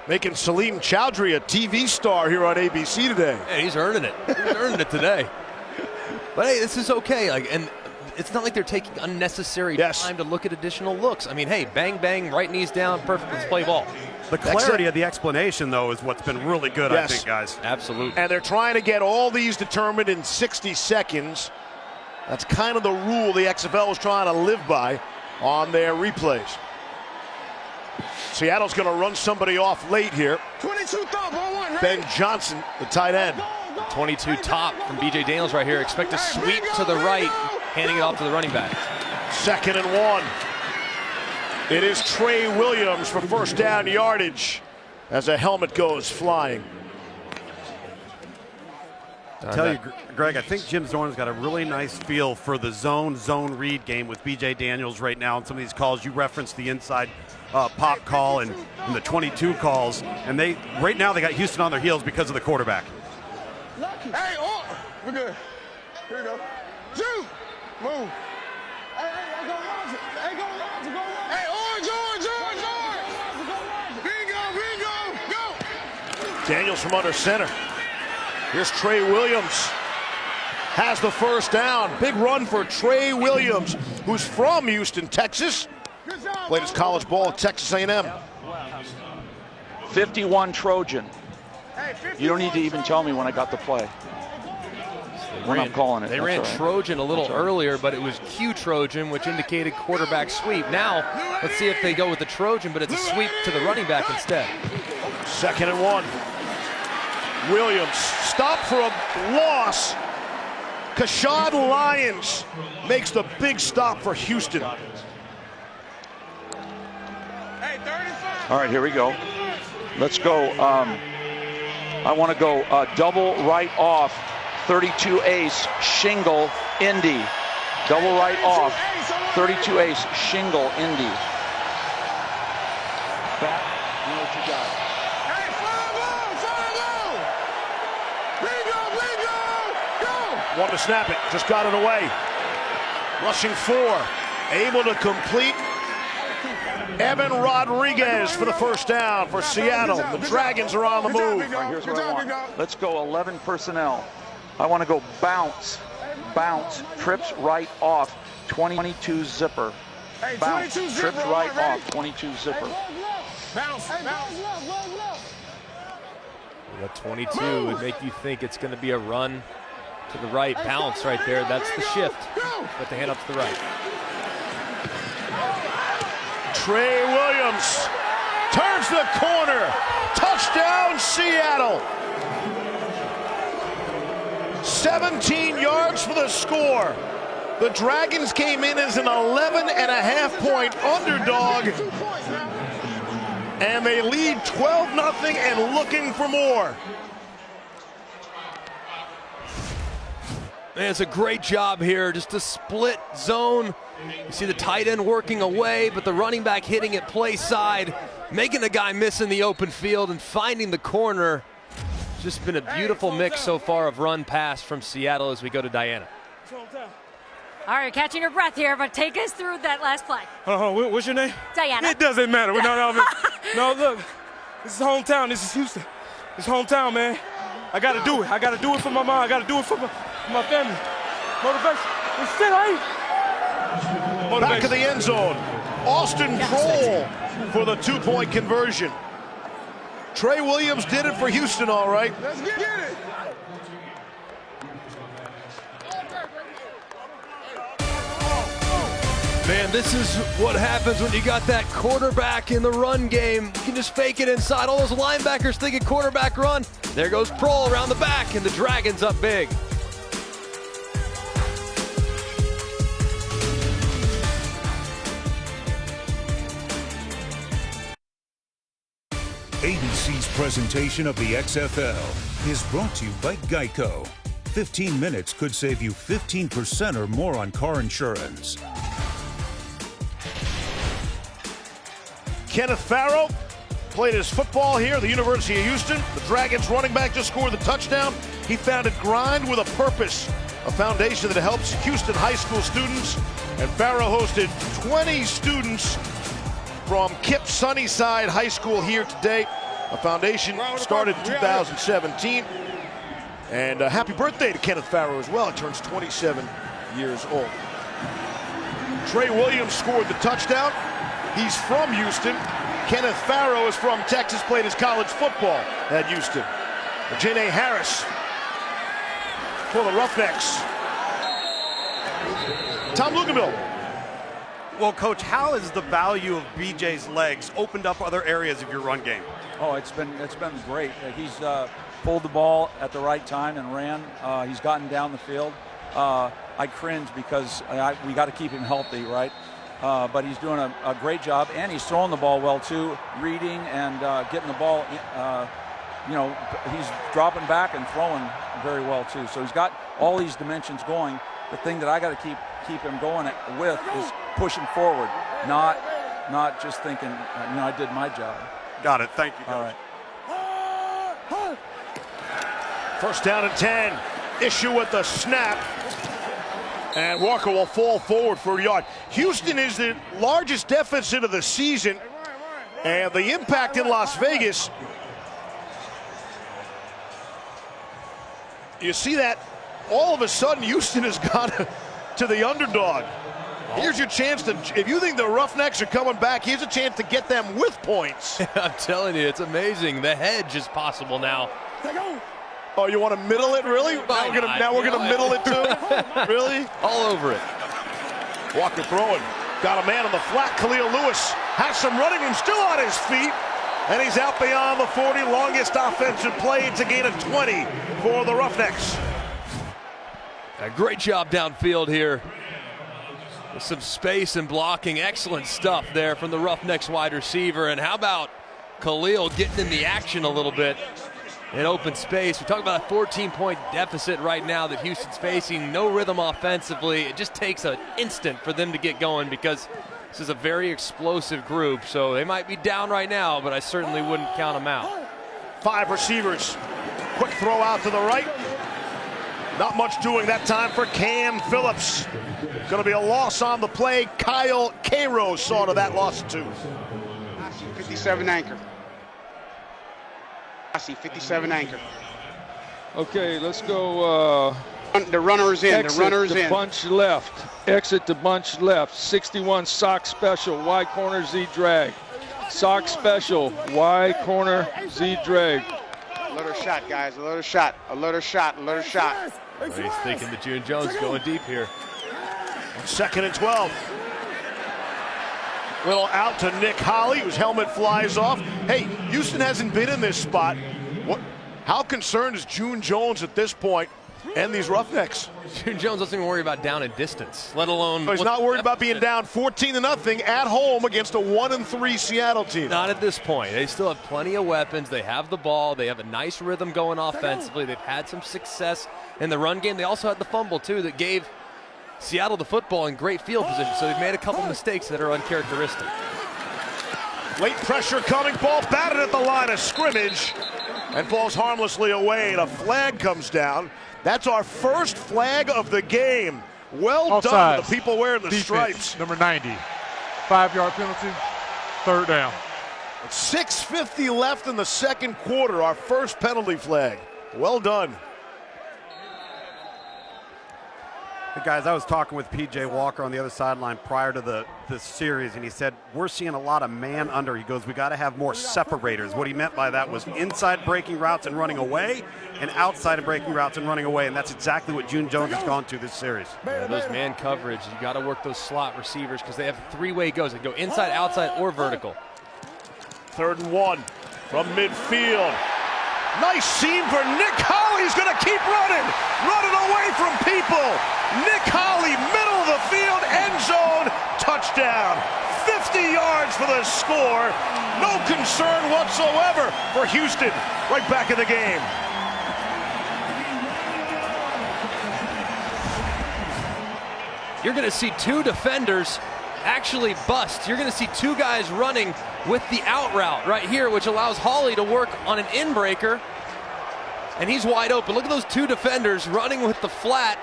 Making Salim Chowdhury a TV star here on ABC today. Yeah, he's earning it. He's earning it today. But hey, this is okay. And it's not like they're taking unnecessary time to look at additional looks. I mean, hey, bang, bang, right knee's down, perfect, let's play ball. The clarity of the explanation, though, is what's been really good, Yes. I think, guys. Absolutely. And they're trying to get all these determined in 60 seconds. That's kind of the rule the XFL is trying to live by on their replays. Seattle's going to run somebody off late here. 22 thump on one. Ben Johnson, the tight end. 22 top from B.J. Daniels right here. Expect a sweep to the right, handing it off to the running back. 2nd and 1. It is Trey Williams for first down yardage as a helmet goes flying. I tell you, Greg, I think Jim Zorn's got a really nice feel for the zone read game with B.J. Daniels right now. And some of these calls, you referenced the inside pop call and the 22 calls. And right now they got Houston on their heels because of the quarterback. Hey, oh, we're good. Here we go. Shoot. Move. Hey, orange. Bingo, go. Daniels from under center. Here's Trey Williams. Has the first down. Big run for Trey Williams, who's from Houston, Texas. Played his college ball at Texas A&M. 51 Trojan. You don't need to even tell me when I got the play. When I'm calling it. They ran Trojan a little earlier, but it was Q Trojan, which indicated quarterback sweep. Now, let's see if they go with the Trojan, but it's a sweep to the running back instead. 2nd and 1. Williams stopped for a loss. Kashad Lyons makes the big stop for Houston. All right, here we go. Let's go. I want to go double right off, 32 ace, shingle, Indy. Double right off, 32 ace, shingle, Indy. Back, you know what you got. Want to snap it, just got it away. Rushing 4, able to complete. Evan Rodriguez for the first down for Seattle. The Dragons are on the move. All right, here's what I want. Let's go 11 personnel. I want to go bounce, trips right off, 22 zipper. Bounce, trips right off, 22 zipper. Bounce. That 22 would make you think it's going to be a run to the right, bounce right there. That's the shift. Put the hand up to the right. Trey Williams turns the corner. Touchdown, Seattle. 17 yards for the score. The Dragons came in as an 11.5-point underdog. And they lead 12-0 and looking for more. Man, it's a great job here, just a split zone. You see the tight end working away, but the running back hitting it play side, making a guy miss in the open field and finding the corner. It's just been a beautiful mix so far of run pass from Seattle as we go to Diana. All right, catching your breath here, but take us through that last play. What's your name? Diana. It doesn't matter. No, look, this is hometown. This is Houston. It's hometown, man. I got to do it. I got to do it for my mom. I got to do it for my family. Motivation. It's still right. Back of the end zone. Austin Kroll for the 2-point conversion. Trey Williams did it for Houston, all right. Let's get it. Man, this is what happens when you got that quarterback in the run game. You can just fake it inside. All those linebackers thinking quarterback run. There goes Prohl around the back, and the Dragons up big. ABC's presentation of the XFL is brought to you by Geico. 15 minutes could save you 15% or more on car insurance. Kenneth Farrow played his football here at the University of Houston. The Dragons running back just scored the touchdown. He founded Grind with a Purpose, a foundation that helps Houston high school students. And Farrow hosted 20 students from KIPP Sunnyside High School here today. A foundation started in 2017. And happy birthday to Kenneth Farrow as well. He turns 27 years old. Trey Williams scored the touchdown. He's from Houston. Kenneth Farrow is from Texas, played his college football at Houston. Janae Harris for the Roughnecks. Tom Luganville. Well, Coach, how has the value of BJ's legs opened up other areas of your run game? Oh, it's been great. He's pulled the ball at the right time and ran. He's gotten down the field. I cringe because we got to keep him healthy, right? But he's doing a great job, and he's throwing the ball well too, reading and getting the ball. He's dropping back and throwing very well too. So he's got all these dimensions going. The thing that I got to keep him going with is pushing forward, not just thinking, I did my job. Got it. Thank you, Coach. All right. First down and 10. Issue with the snap. And Walker will fall forward for a yard. Houston is the largest deficit of the season. And the impact in Las Vegas. You see that all of a sudden Houston has gone to the underdog. Here's your chance to, if you think the Roughnecks are coming back, here's a chance to get them with points. I'm telling you, it's amazing. The hedge is possible now. Oh, you want to middle it, really? Now we're gonna middle it too? Really? All over it. Walker throwing. Got a man on the flat. Khalil Lewis has some running room, still on his feet. And he's out beyond the 40. Longest offensive play. It's a gain of 20 for the Roughnecks. A great job downfield here. With some space and blocking. Excellent stuff there from the Roughnecks wide receiver. And how about Khalil getting in the action a little bit in open space? We talk about a 14-point deficit right now that Houston's facing. No rhythm offensively. It just takes an instant for them to get going because this is a very explosive group. So they might be down right now, but I certainly wouldn't count them out. 5 receivers. Quick throw out to the right. Not much doing that time for Cam Phillips. Going to be a loss on the play. Kyle Cairo saw to that loss too. 57 anchor. I see 57 anchor. Okay, let's go. The runner's in. Exit the runner's the in. bunch left. Exit the bunch left. 61 sock special. Y corner Z drag. Sock special. Y corner Z drag. Alert her shot, guys. Alert her shot. Alert her shot. Alert her shot. He's thinking that June Jones going deep here. 2nd and 12. Little out to Nick Holley, whose helmet flies off. Hey, Houston hasn't been in this spot. How concerned is June Jones at this point and these Roughnecks? June Jones doesn't even worry about down in distance, let alone. He's not worried about being down 14-0 at home against a 1-3 Seattle team. Not at this point. They still have plenty of weapons. They have the ball. They have a nice rhythm going offensively. They've had some success in the run game. They also had the fumble, too, that gave Seattle the football in great field position. So they've made a couple mistakes that are uncharacteristic. Late pressure coming. Ball batted at the line of scrimmage and falls harmlessly away. And a flag comes down. That's our first flag of the game. Well done to the people wearing the stripes. Number 90. 5-yard penalty. 3rd down. 6:50 left in the second quarter. Our first penalty flag. Well done. Hey guys, I was talking with PJ Walker on the other sideline prior to this series, and he said, we're seeing a lot of man under. He goes, we got to have more separators. What he meant by that was inside breaking routes and running away, and outside of breaking routes and running away, and that's exactly what June Jones has gone to this series. Yeah, those man coverage, you got to work those slot receivers because they have 3-way goes. They go inside, outside, or vertical. 3rd and 1 from midfield. Nice seam for Nick Holley. He's going to keep running away from people. Nick Holley, middle of the field, end zone, touchdown. 50 yards for the score. No concern whatsoever for Houston. Right back in the game. You're going to see 2 defenders actually bust. You're going to see 2 guys running with the out route right here, which allows Holley to work on an in-breaker, and he's wide open. Look at those 2 defenders running with the flat.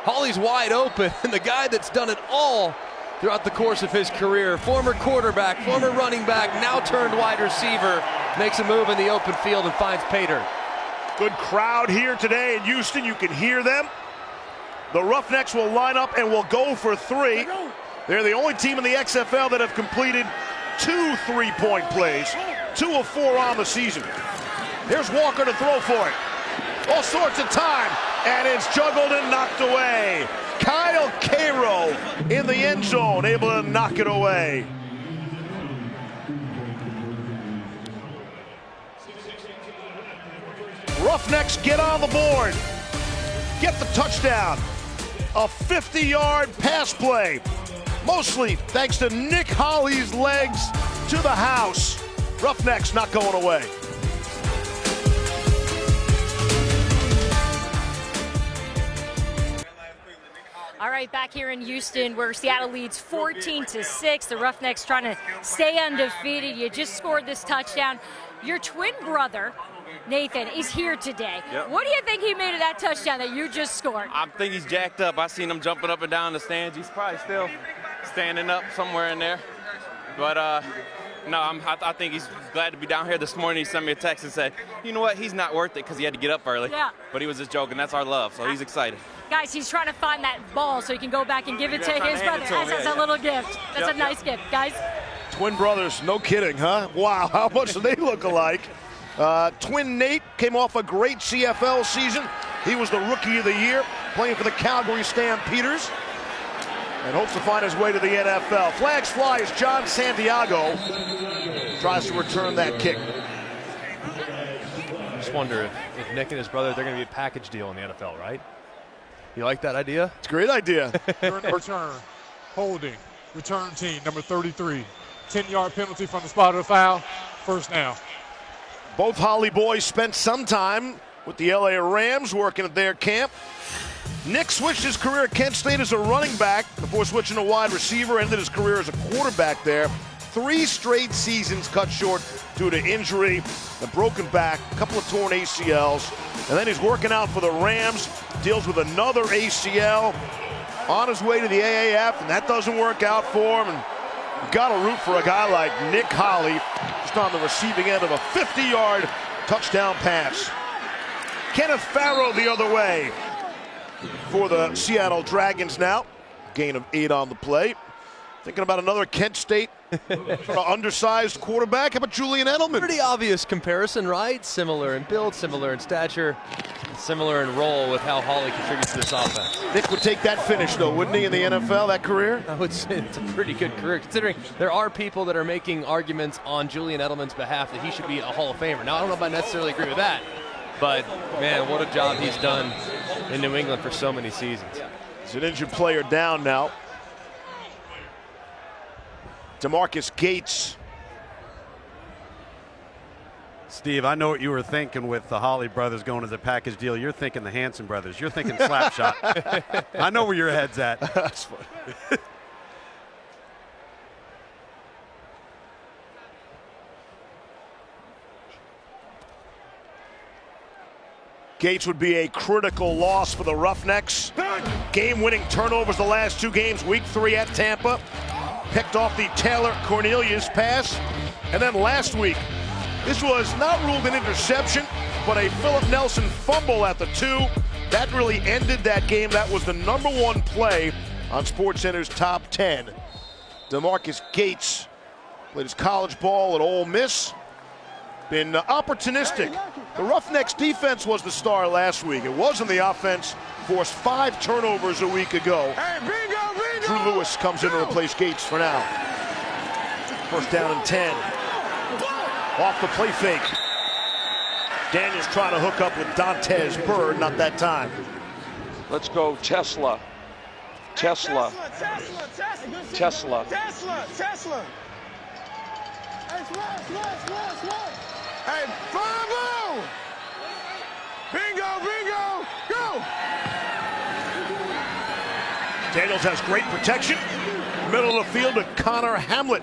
Holley's wide open, and the guy that's done it all throughout the course of his career, former quarterback, former running back, now turned wide receiver, makes a move in the open field and finds pay dirt. Good crowd here today in Houston. You can hear them. The Roughnecks will line up and will go for 3. They're the only team in the XFL that have completed 2 3-point plays, 2 of 4 on the season. Here's Walker to throw for it. All sorts of time, and it's juggled and knocked away. Kyle Cairo in the end zone, able to knock it away. Roughnecks get on the board, get the touchdown. A 50-yard pass play, mostly thanks to Nick Holly's legs to the house. Roughnecks not going away. All right, back here in Houston, where Seattle leads 14-6. The Roughnecks trying to stay undefeated. You just scored this touchdown. Your twin brother, Nathan, is here today. Yep. What do you think he made of that touchdown that you just scored? I think he's jacked up. I seen him jumping up and down the stands. He's probably still standing up somewhere in there. But no, I think he's glad to be down here this morning. He sent me a text and said, you know what, he's not worth it because he had to get up early. Yeah. But he was just joking. That's our love, so he's excited. Guys, he's trying to find that ball so he can go back and give it to his brother as a little gift. That's a nice gift, guys. Twin brothers, no kidding, huh? Wow, how much do they look alike? Twin Nate came off a great CFL season. He was the Rookie of the Year, playing for the Calgary Stampeders, and hopes to find his way to the NFL. Flags fly as John Santiago tries to return that kick. I just wonder if Nick and his brother, they're going to be a package deal in the NFL, right? You like that idea? It's a great idea. Return, holding, return team, number 33. 10-yard penalty from the spot of the foul, first down. Both Holly boys spent some time with the LA Rams working at their camp. Nick switched his career at Kent State as a running back before switching to wide receiver, ended his career as a quarterback there. 3 straight seasons cut short due to injury, a broken back, a couple of torn ACLs, and then he's working out for the Rams, deals with another ACL, on his way to the AAF, and that doesn't work out for him. And you got to root for a guy like Nick Holly, just on the receiving end of a 50-yard touchdown pass. Kenneth Farrow the other way for the Seattle Dragons now. Gain of 8 on the play. Thinking about another Kent State sort of undersized quarterback. How about Julian Edelman? Pretty obvious comparison, right? Similar in build, similar in stature, similar in role with how Holly contributes to this offense. Nick would take that finish, though, wouldn't he, in the NFL, that career? I would say it's a pretty good career, considering there are people that are making arguments on Julian Edelman's behalf that he should be a Hall of Famer. Now, I don't know if I necessarily agree with that, but, man, what a job he's done in New England for so many seasons. He's an injured player down now. DeMarcus Gates. Steve, I know what you were thinking with the Holly brothers going as a package deal. You're thinking the Hanson brothers. You're thinking Slapshot. I know where your head's at. That's funny. Gates would be a critical loss for the Roughnecks. Game-winning turnovers the last 2 games. Week 3 at Tampa. Picked off the Taylor Cornelius pass. And then last week, this was not ruled an interception, but a Philip Nelson fumble at the 2. That really ended that game. That was the #1 play on SportsCenter's top 10. DeMarcus Gates played his college ball at Ole Miss. Been opportunistic. The Roughnecks defense was the star last week. It wasn't the offense. Forced 5 turnovers a week ago. Drew Lewis comes in to replace Gates for now. First down and 10. Off the play fake. Daniels trying to hook up with Dantes Bird, not that time. Let's go Tesla. Tesla. Tesla. Tesla. Hey, Bravo! Bingo, go! Daniels has great protection. Middle of the field to Connor Hamlet.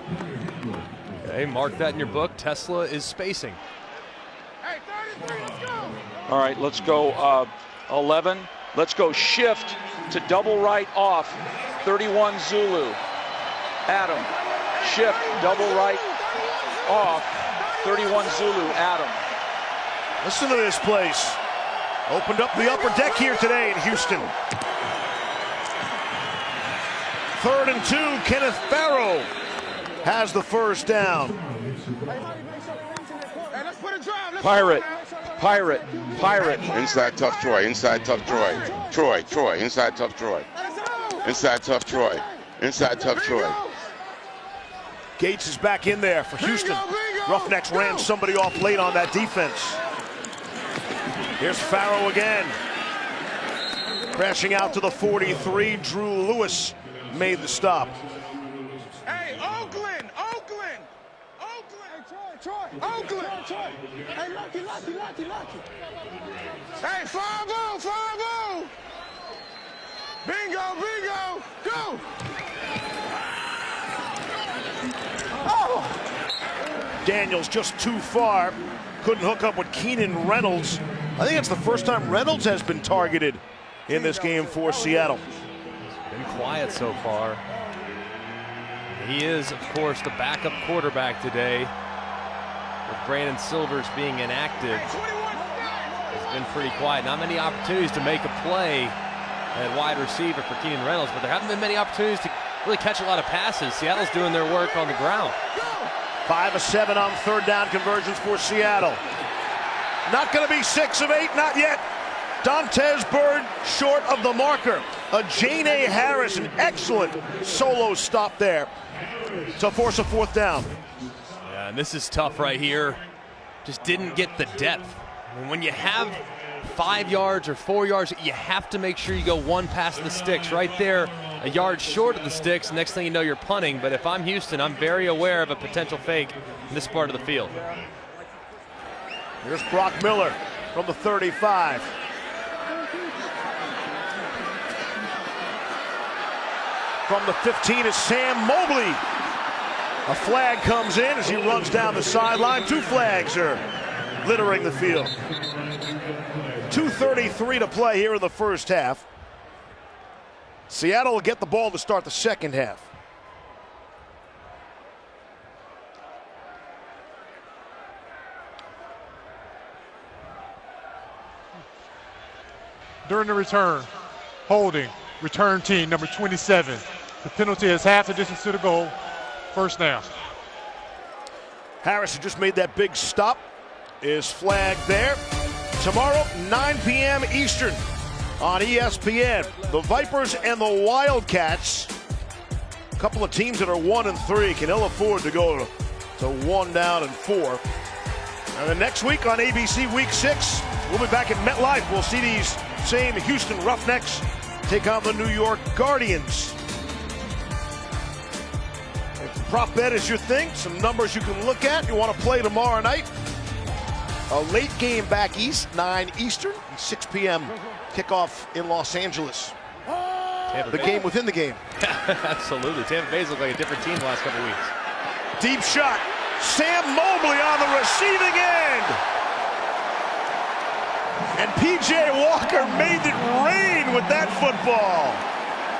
Okay, mark that in your book. Tesla is spacing. Hey, 33, let's go! All right, let's go 11. Let's go shift to double right off. 31 Zulu. Adam. Shift, double right off. 31 Zulu, Adam. Listen to this place. Opened up the upper deck here today in Houston. 3rd and 2, Kenneth Farrow has the first down. Pirate. Inside tough Troy. Inside tough Troy. Troy. Inside tough Troy. Inside tough Troy. Inside tough Troy. Gates is back in there for Houston. Roughnecks ran somebody off late on that defense. Here's Farrow again. Crashing out to the 43. Drew Lewis made the stop. Hey, Oakland! Troy! Hey, Lucky! Hey, 5-0! Bingo! Go! Oh! Daniels just too far. Couldn't hook up with Keenan Reynolds. I think it's the first time Reynolds has been targeted in this game for Seattle. Been quiet so far. He is, of course, the backup quarterback today. With Brandon Silvers being inactive, it's been pretty quiet. Not many opportunities to make a play at wide receiver for Keenan Reynolds, but there haven't been many opportunities to really catch a lot of passes. Seattle's doing their work on the ground. 5 of 7 on third down conversions for Seattle. Not going to be 6 of 8, not yet. Dontez Bird short of the marker. A Jane A. Harris, an excellent solo stop there to force a fourth down. Yeah, and this is tough right here. Just didn't get the depth. I mean, when you have 5 yards or 4 yards, you have to make sure you go one past the sticks. Right there, a yard short of the sticks. Next thing you know, you're punting. But if I'm Houston, I'm very aware of a potential fake in this part of the field. Here's Brock Miller from the 35. From the 15 is Sam Mobley. A flag comes in as he runs down the sideline. 2 flags are littering the field. 2:33 to play here in the first half. Seattle will get the ball to start the second half. During the return, holding, return team number 27. The penalty is half the distance to the goal. First down. Harris, who just made that big stop, is flagged there. Tomorrow, 9 p.m. Eastern on ESPN. The Vipers and the Wildcats, a couple of teams that are 1-3, can ill afford to go to 1 down and 4. And then next week on ABC Week 6, we'll be back at MetLife. We'll see these same Houston Roughnecks take on the New York Guardians. If prop bet is your thing, some numbers you can look at. You want to play tomorrow night. A late game back east, 9 Eastern, 6 p.m. kickoff in Los Angeles. The game within the game. Absolutely. Tampa Bay's looked like a different team the last couple weeks. Deep shot. Sam Mobley on the receiving end. And P.J. Walker made it rain with that football.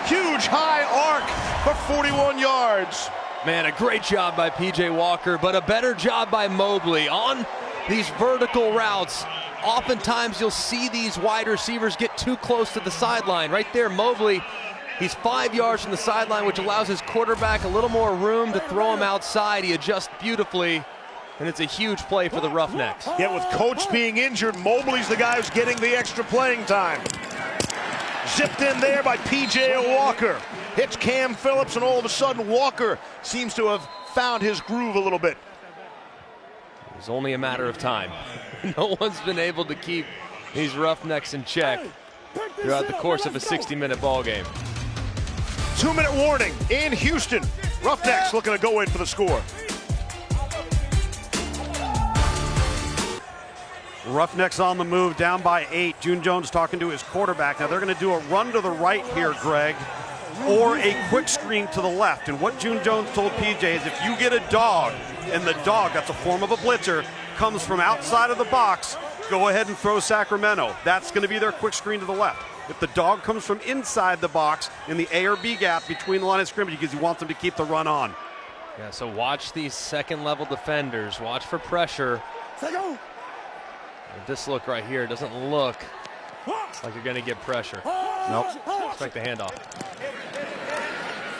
Huge high arc for 41 yards. Man, a great job by P.J. Walker, but a better job by Mobley on these vertical routes. Oftentimes you'll see these wide receivers get too close to the sideline. Right there, Mobley, he's 5 yards from the sideline, which allows his quarterback a little more room to throw him outside. He adjusts beautifully, and it's a huge play for the Roughnecks. Yeah, with Coach being injured, Mobley's the guy who's getting the extra playing time. Zipped in there by P.J. Walker. Hits Cam Phillips, and all of a sudden Walker seems to have found his groove a little bit. It's only a matter of time. No one's been able to keep these Roughnecks in check throughout the course of a 60-minute ball game. 2-minute warning in Houston. Roughnecks looking to go in for the score. Roughnecks on the move, down by 8. June Jones talking to his quarterback. Now they're going to do a run to the right here, Greg, or a quick screen to the left. And what June Jones told PJ is if you get a dog, and the dog, that's a form of a blitzer, comes from outside of the box, go ahead and throw Sacramento. That's going to be their quick screen to the left. If the dog comes from inside the box in the A or B gap between the line of scrimmage, because he wants them to keep the run on. Yeah, so watch these second-level defenders. Watch for pressure. This look right here doesn't look like you're going to get pressure. Nope. Expect the handoff.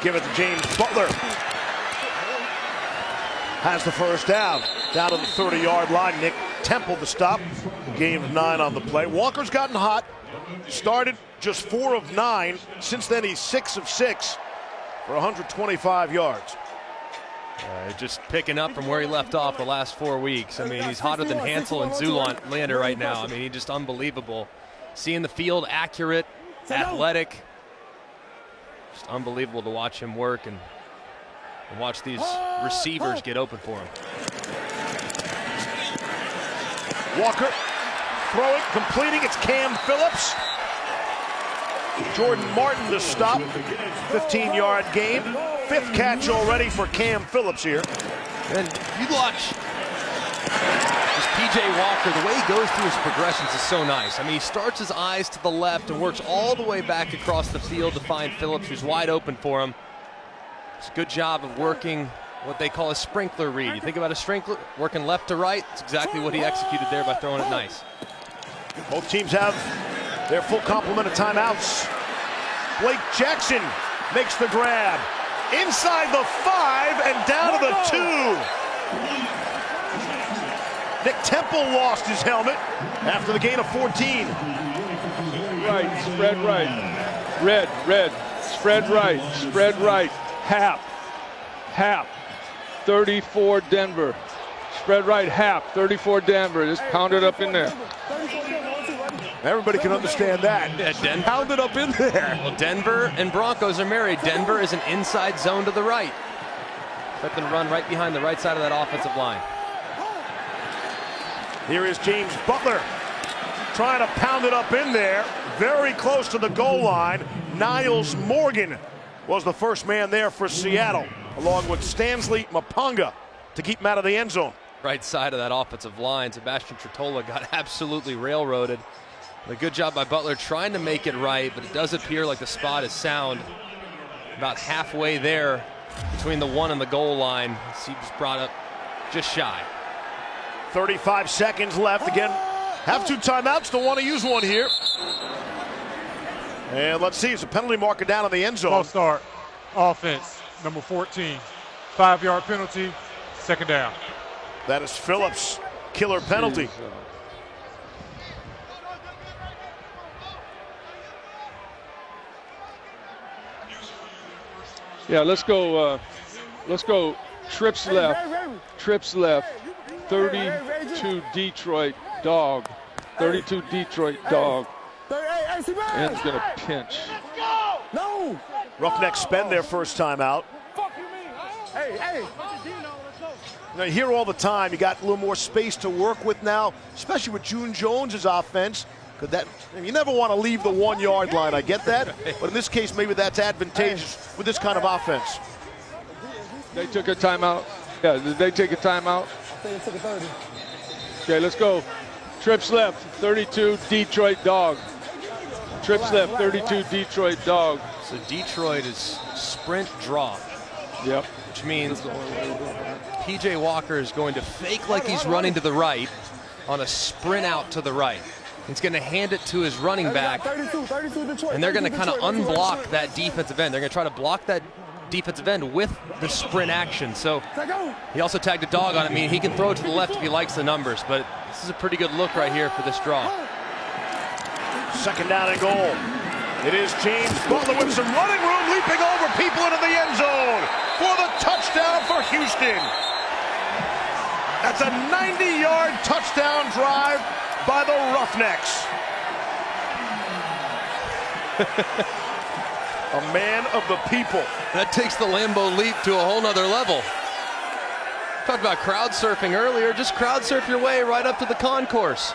Give it to James Butler. has the first down. Down to the 30-yard line. Nick Temple to stop. Gain of 9 on the play. Walker's gotten hot. Started just 4 of 9. Since then, he's 6 of 6 for 125 yards. Just picking up from where he left off the last 4 weeks. I mean, he's hotter than Hansel and Zoolander right now. I mean, he's just unbelievable. Seeing the field accurate, athletic. Just unbelievable to watch him work and watch these receivers get open for him. Walker throwing, completing. It's Cam Phillips. Jordan Martin to stop. 15-yard gain. 5th catch already for Cam Phillips here. And you watch just P.J. Walker, the way he goes through his progressions is so nice. I mean, he starts his eyes to the left and works all the way back across the field to find Phillips, who's wide open for him. It's a good job of working what they call a sprinkler read. You think about a sprinkler, working left to right, it's exactly what he executed there by throwing it nice. Both teams have their full complement of timeouts. Blake Jackson makes the grab. Inside the 5 and down to the 2. Nick Temple lost his helmet after the gain of 14. Right, spread right. Red, spread right. Hap. 34 Denver. Spread right, Hap. 34 Denver. Just pound it up in there. Everybody can understand that. Yeah, pound it up in there. Well, Denver and Broncos are married. Denver is an inside zone to the right. Let them run right behind the right side of that offensive line. Here is James Butler trying to pound it up in there. Very close to the goal line. Niles Morgan was the first man there for Seattle, along with Stanley Maponga to keep him out of the end zone. Right side of that offensive line, Sebastian Tretola got absolutely railroaded. A good job by Butler trying to make it right, but it does appear like the spot is sound. About halfway there between the 1 and the goal line. He was brought up just shy. 35 seconds left. Again, have 2 timeouts. Don't want to use one here. And let's see, it's a penalty marker down in the end zone. False start. Offense, number 14. 5-yard penalty, 2nd down. That is Phillips. Killer penalty. Yeah, let's go trips left. 32 Detroit dog. 32 Detroit dog. And he's gonna pinch. No. Roughnecks spend their first time out. Hey. You hear all the time, you got a little more space to work with now, especially with June Jones's offense. You never want to leave the 1-yard line, I get that. But in this case, maybe that's advantageous with this kind of offense. They took a timeout. Yeah, did they take a timeout? I think they took a 30. Okay, let's go. Trips left, 32 Detroit dog. Trips left, 32 Detroit dog. So Detroit is sprint draw. Yep. Which means P.J. Walker is going to fake like he's running to the right on a sprint out to the right. He's going to hand it to his running back, and they're going to kind of unblock that defensive end. They're going to try to block that defensive end with the sprint action. So he also tagged a dog on it, meaning he can throw it to the left if he likes the numbers, but this is a pretty good look right here for this draw. 2nd down and goal. It is James Butler with some running room, leaping over people into the end zone for the touchdown for Houston. That's a 90-yard touchdown drive by the Roughnecks. A man of the people. That takes the Lambeau leap to a whole nother level. Talked about crowd surfing earlier. Just crowd surf your way right up to the concourse.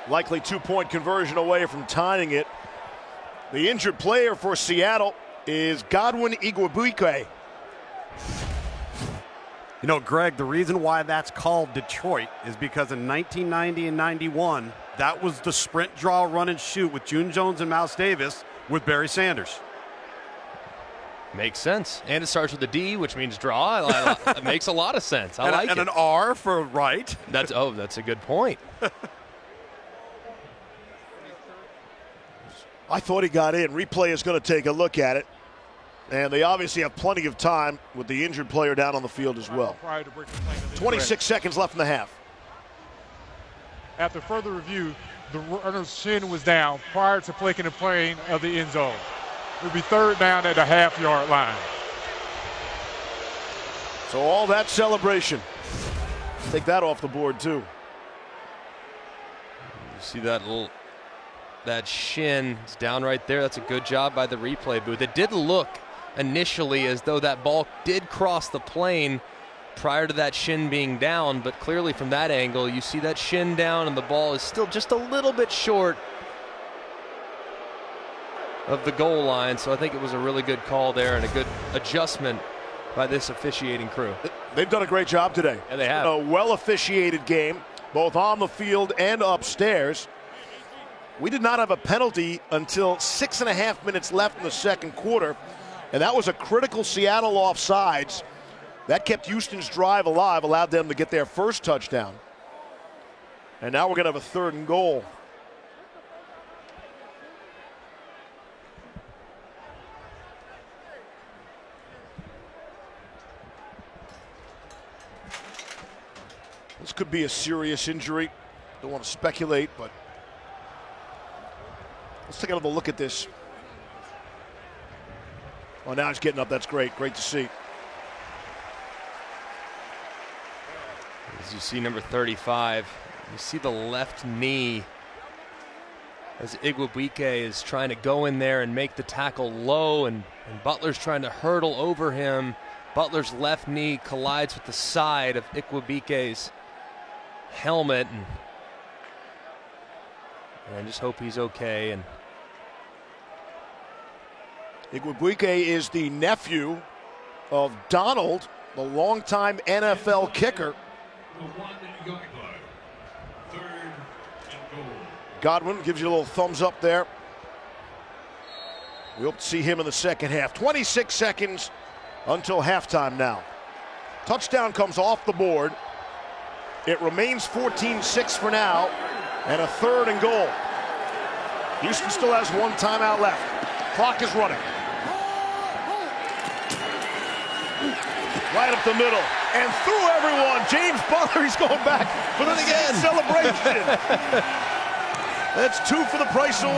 Likely 2-point conversion away from tying it. The injured player for Seattle is Godwin Igwebuike. You know, Greg, the reason why that's called Detroit is because in 1990 and 91, that was the sprint, draw, run, and shoot with June Jones and Mouse Davis with Barry Sanders. Makes sense. And it starts with a D, which means draw. It makes a lot of sense. I like it. And an R for right. That's a good point. I thought he got in. Replay is going to take a look at it. And they obviously have plenty of time with the injured player down on the field as well. 26 seconds left in the half. After further review, the runner's shin was down prior to flicking the plane of the end zone. It would be third down at the half-yard line. So all that celebration. Take that off the board, too. You see that shin is down right there. That's a good job by the replay booth. It did look initially as though that ball did cross the plane prior to that shin being down, but clearly from that angle you see that shin down and the ball is still just a little bit short of the goal line. So I think it was a really good call there and a good adjustment by this officiating crew. They've done a great job today. Yeah, they have. A well-officiated game, both on the field and upstairs. We did not have a penalty until 6.5 minutes left in the second quarter, and that was a critical Seattle offsides. That kept Houston's drive alive, allowed them to get their first touchdown. And now we're going to have a 3rd and goal. This could be a serious injury. Don't want to speculate, but let's take another look at this. Oh, now he's getting up. That's great. Great to see. As you see number 35, you see the left knee as Igwebuike is trying to go in there and make the tackle low, and Butler's trying to hurdle over him. Butler's left knee collides with the side of Igwebuike's helmet, and I just hope he's okay. And Igwebuike is the nephew of Donald, the longtime NFL kicker. Godwin gives you a little thumbs up there. We hope to see him in the second half. 26 seconds until halftime now. Touchdown comes off the board. It remains 14-6 for now, and a 3rd and goal. Houston still has 1 timeout left. Clock is running. Right up the middle and through everyone. James Butler, he's going back for the same celebration. That's 2 for the price of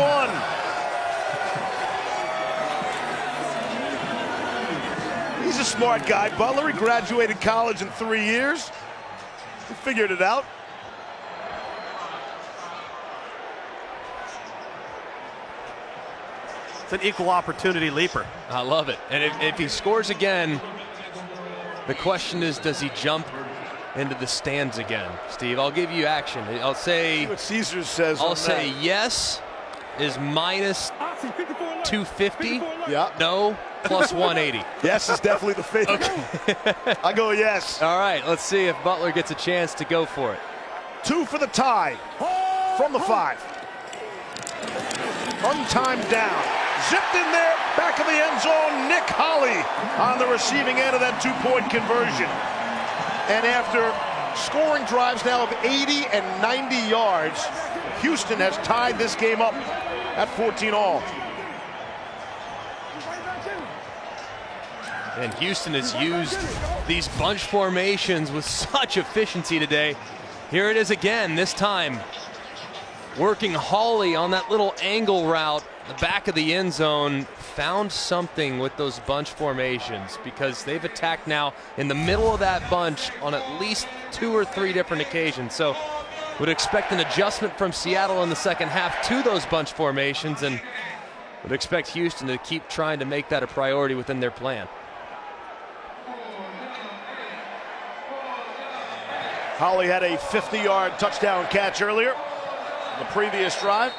1. He's a smart guy, Butler. He graduated college in 3 years. He figured it out. It's an equal opportunity leaper. I love it. And if he scores again, the question is, does he jump into the stands again? Steve, I'll give you action. I'll say see what Caesar says. I'll say yes is minus 250. Yeah. No, plus 180. Yes is definitely the favorite. Okay. I go yes. All right, let's see if Butler gets a chance to go for it. 2 for the tie from the 5. Untimed down. Zipped in there, back of the end zone. Nick Holley on the receiving end of that 2-point conversion. And after scoring drives now of 80 and 90 yards, Houston has tied this game up at 14-all. And Houston has used these bunch formations with such efficiency today. Here it is again, this time working Hawley on that little angle route, the back of the end zone. Found something with those bunch formations because they've attacked now in the middle of that bunch on at least 2 or 3 different occasions. So would expect an adjustment from Seattle in the second half to those bunch formations, and would expect Houston to keep trying to make that a priority within their plan. Holley had a 50-yard touchdown catch earlier on the previous drive.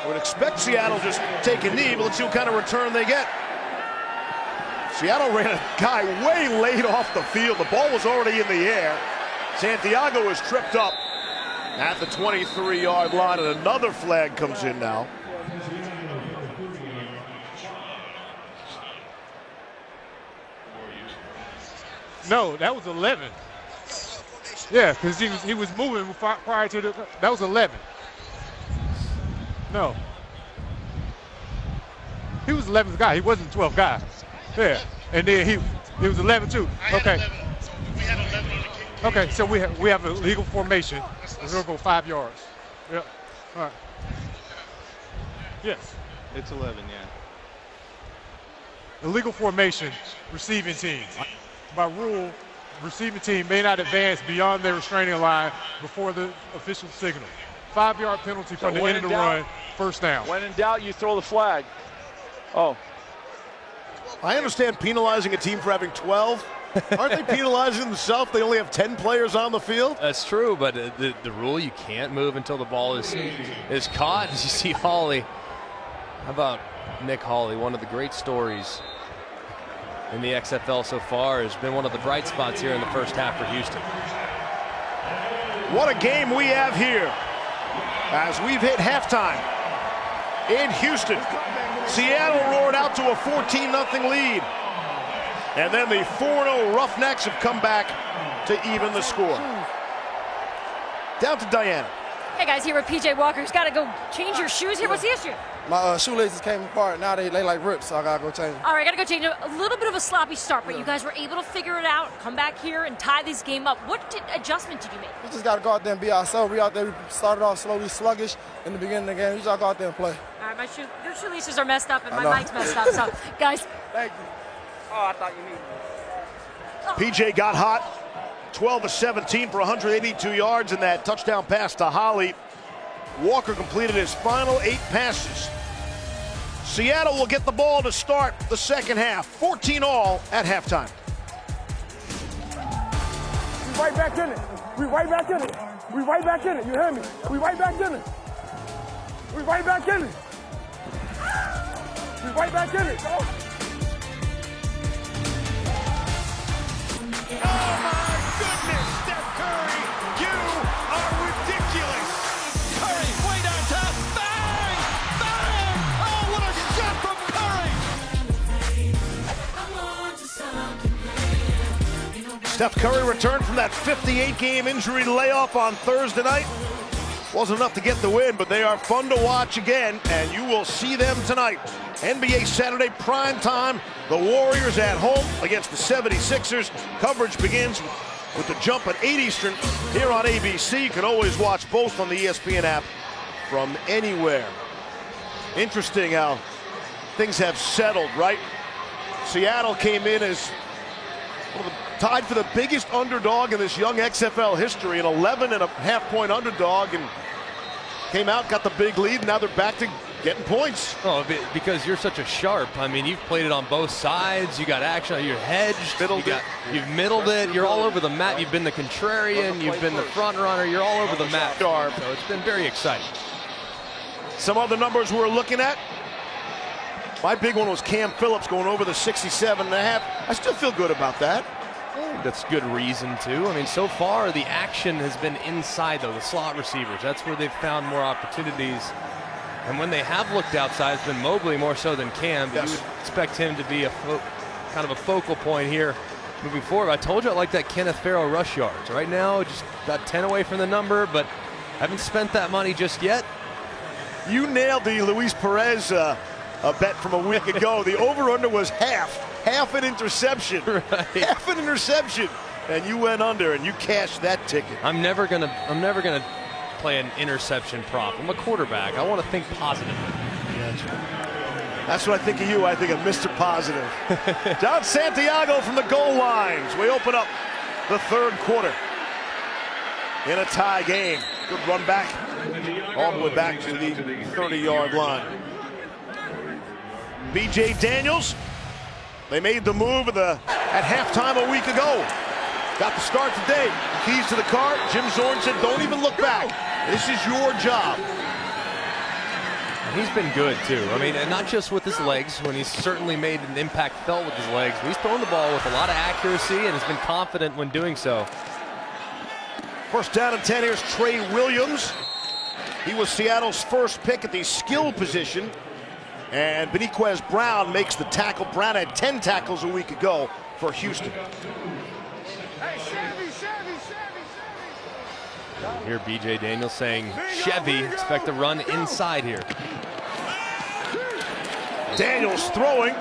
I would expect Seattle just take a knee, but let's see what kind of return they get. Seattle ran a guy way late off the field. The ball was already in the air. Santiago is tripped up at the 23-yard line, and another flag comes in now. No, that was 11. Yeah, because he was moving prior to the. That was 11. No. He was 11th guy. He wasn't 12th guy. Yeah. And then he was 11 too. Okay. Okay, so we have a legal formation. We're gonna go 5 yards. Yep. All right. Yes. It's 11, yeah. Illegal formation, receiving team. By rule, receiving team may not advance beyond their restraining line before the official signal. 5-yard penalty from the end of the run, first down. When in doubt, you throw the flag. Oh. I understand penalizing a team for having 12. Aren't they penalizing themselves? They only have 10 players on the field? That's true, but the rule, you can't move until the ball is caught. As you see Hawley. How about Nick Hawley, one of the great stories in the XFL so far, has been one of the bright spots here in the first half for Houston. What a game we have here as we've hit halftime in Houston. Seattle roared out to a 14-0 lead. And then the 4-0 Roughnecks have come back to even the score. Down to Diana. Hey guys, here with PJ Walker. He's got to go change your shoes here. What's the issue? My shoelaces came apart. Now they like ripped, so I gotta go change them. All right, got to go change them. A little bit of a sloppy start, but you guys were able to figure it out, come back here and tie this game up. What adjustment did you make? We just gotta go out there and be ourselves. We out there, we started off slowly sluggish in the beginning of the game. We just gotta go out there and play. All right, your shoelaces are messed up and my mic's messed up. So, guys. Thank you. Oh, I thought you needed. PJ got hot. 12 of 17 for 182 yards in that touchdown pass to Holly. Walker completed his final 8 passes. Seattle will get the ball to start the second half. 14 all at halftime. We right back in it. We right back in it. We right back in it. You hear me? We right back in it. We right back in it. We right back in it. Go. Oh my goodness, Steph Curry, you are ridiculous. Curry way down top, bang, bang! Oh, what a shot from Curry! Steph Curry returned from that 58-game injury layoff on Thursday night. Wasn't enough to get the win, but they are fun to watch again, and you will see them tonight. NBA Saturday prime time. The Warriors at home against the 76ers. Coverage begins with the jump at 8 Eastern here on ABC. You can always watch both on the ESPN app from anywhere. Interesting how things have settled, right? Seattle came in as tied for the biggest underdog in this young XFL history, an 11.5-point underdog, and came out, got the big lead, and now they're back to getting points. Oh, because you're such a sharp. I mean, you've played it on both sides. You got action. You're hedged. You've middled it. You're all over the map. You've been the contrarian. You've been the front runner. You're all over the map. So it's been very exciting. Some other numbers we're looking at. My big one was Cam Phillips going over the 67.5. I still feel good about that. That's good reason to. I mean, so far the action has been inside, though, the slot receivers. That's where they've found more opportunities. And when they have looked outside, it's been Mobley more so than Cam. But you would expect him to be kind of a focal point here moving forward. I told you I like that Kenneth Farrow rush yards. Right now, just about 10 away from the number, but haven't spent that money just yet. You nailed the Luis Perez a bet from a week ago. The over-under was half an interception, right. Half an interception, and you went under and you cashed that ticket. I'm never gonna play an interception prop. I'm a quarterback. I want to think positively. That's what I think of you. I think of Mr. Positive. John Santiago from the goal lines. We open up the third quarter in a tie game. Good run back, all the way back to the 30-yard line. B.J. Daniels, they made the move at halftime a week ago. Got the start today. Keys to the car. Jim Zorn said, don't even look back. This is your job. He's been good, too. I mean, and not just with his legs, when he's certainly made an impact felt with his legs, but he's thrown the ball with a lot of accuracy and has been confident when doing so. First down and 10. Here's Trey Williams. He was Seattle's first pick at the skill position. And Beniquez Brown makes the tackle. Brown had 10 tackles a week ago for Houston. Here B.J. Daniels saying Chevy, expect to run inside here. Daniels throwing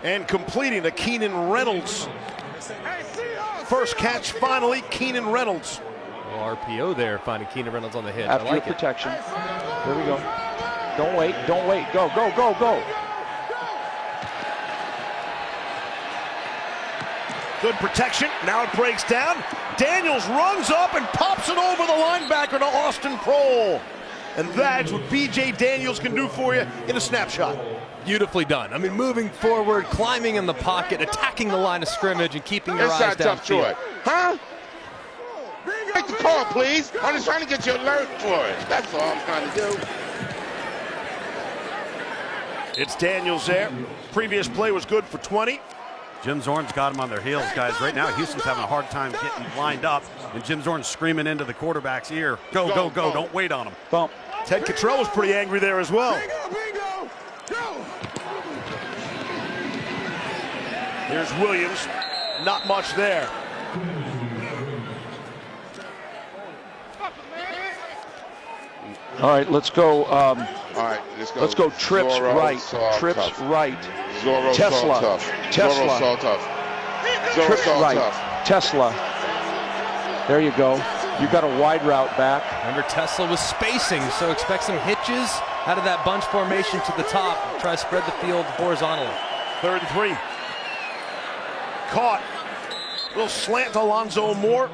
and completing to Keenan Reynolds. First catch finally, Keenan Reynolds. RPO there, finding Keenan Reynolds on the hit. After I like protection. Here we go. Don't wait, don't wait. Go, go, go, go. Good protection. Now it breaks down. Daniels runs up and pops it over the linebacker to Austin Kroll. And that's what B.J. Daniels can do for you in a snapshot. Beautifully done. I mean, moving forward, climbing in the pocket, attacking the line of scrimmage, and keeping your eyes downfield. Huh? Make the call, please. I'm just trying to get you alert for it. That's all I'm trying to do. It's Daniels there. Previous play was good for 20. Jim Zorn's got him on their heels, guys. Right now, Houston's having a hard time getting lined up, and Jim Zorn's screaming into the quarterback's ear, go, go, go, don't wait on him. Bump. Ted Cottrell was pretty angry there as well. Bingo, go. Here's Williams. Not much there. All right, let's go. All right, let's go. Let's go trips Zorro, right. Trips tough. Right. Zorro, Tesla. tough. Tesla. Zorro, so tough. Zorro, Trips so right. tough. Tesla. There you go. You got a wide route back. Remember, Tesla was spacing, so expect some hitches out of that bunch formation to the top. Try to spread the field horizontally. 3rd and 3. Caught. Little slant to Alonzo Moore.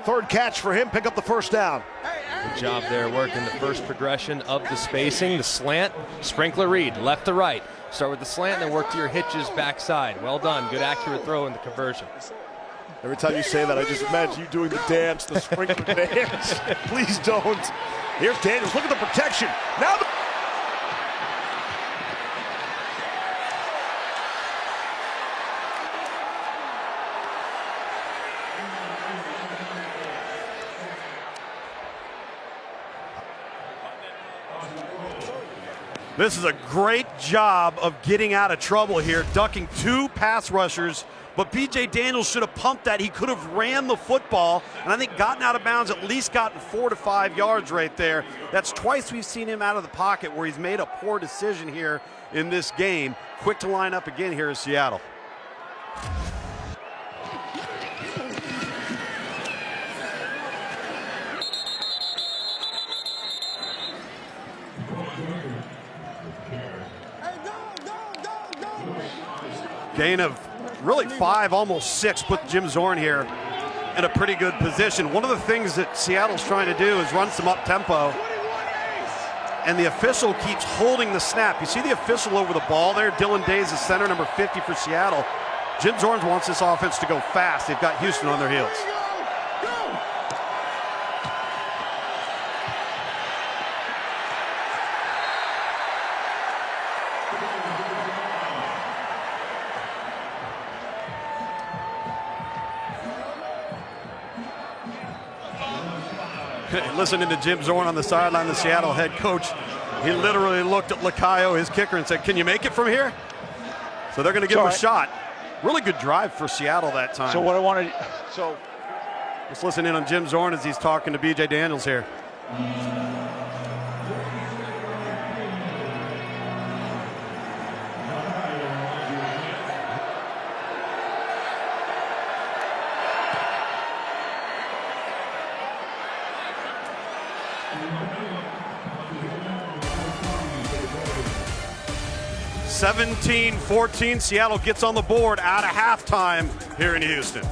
3rd catch for him. Pick up the first down. Good job there working the first progression of the spacing, the slant, sprinkler read, left to right. Start with the slant, then work to your hitches backside. Well done. Good accurate throw in the conversion. Every time you say that, I just imagine you doing the dance, the sprinkler dance. Please don't. Here's Daniels. Look at the protection. Now the This is a great job of getting out of trouble here, ducking 2 pass rushers, but B.J. Daniels should have pumped that. He could have ran the football, and I think gotten out of bounds, at least gotten 4 to 5 yards right there. That's twice we've seen him out of the pocket where he's made a poor decision here in this game. Quick to line up again here in Seattle. Gain of really 5, almost 6, put Jim Zorn here in a pretty good position. One of the things that Seattle's trying to do is run some up tempo, and the official keeps holding the snap. You see the official over the ball there? Dylan Days is center, number 50 for Seattle. Jim Zorn wants this offense to go fast. They've got Houston on their heels. Listening to Jim Zorn on the sideline, the Seattle head coach, he literally looked at Lacayo, his kicker, and said, "Can you make it from here?" So they're going to give him a shot. Really good drive for Seattle that time. So what I wanted, let's listen in on Jim Zorn as he's talking to B.J. Daniels here. (17-14), Seattle gets on the board out of halftime here in Houston.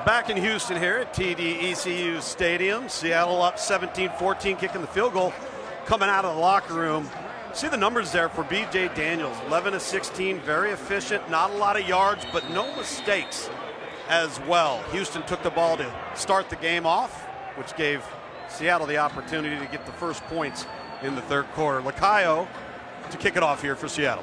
Back in Houston here at TD-ECU Stadium. Seattle up 17-14, kicking the field goal, coming out of the locker room. See the numbers there for B.J. Daniels, 11 of 16, very efficient, not a lot of yards, but no mistakes as well. Houston took the ball to start the game off, which gave Seattle the opportunity to get the first points in the 3rd quarter. Lacayo to kick it off here for Seattle.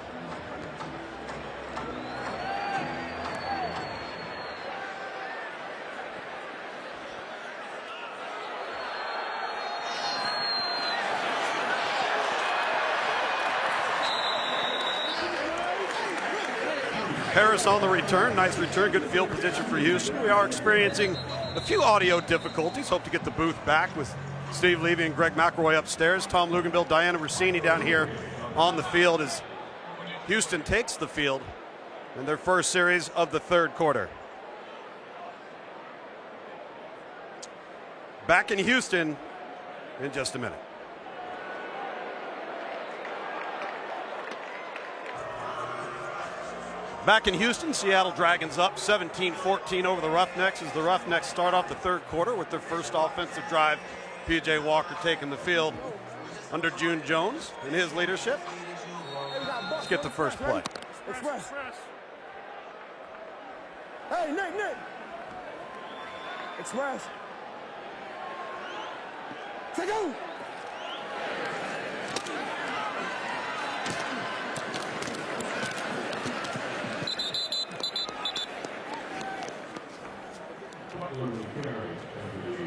Harris on the return. Nice return. Good field position for Houston. We are experiencing A few audio difficulties. Hope to get the booth back with Steve Levy and Greg McElroy upstairs. Tom Luganville, Diana Rossini down here on the field as Houston takes the field in their first series of the third quarter. Back in Houston in just a minute. Back in Houston, Seattle Dragons up 17-14 over the Roughnecks as the Roughnecks start off the third quarter with their first offensive drive. P.J. Walker taking the field under June Jones in his leadership. Let's get the first play. Express. Hey, Nick. Express. Take out.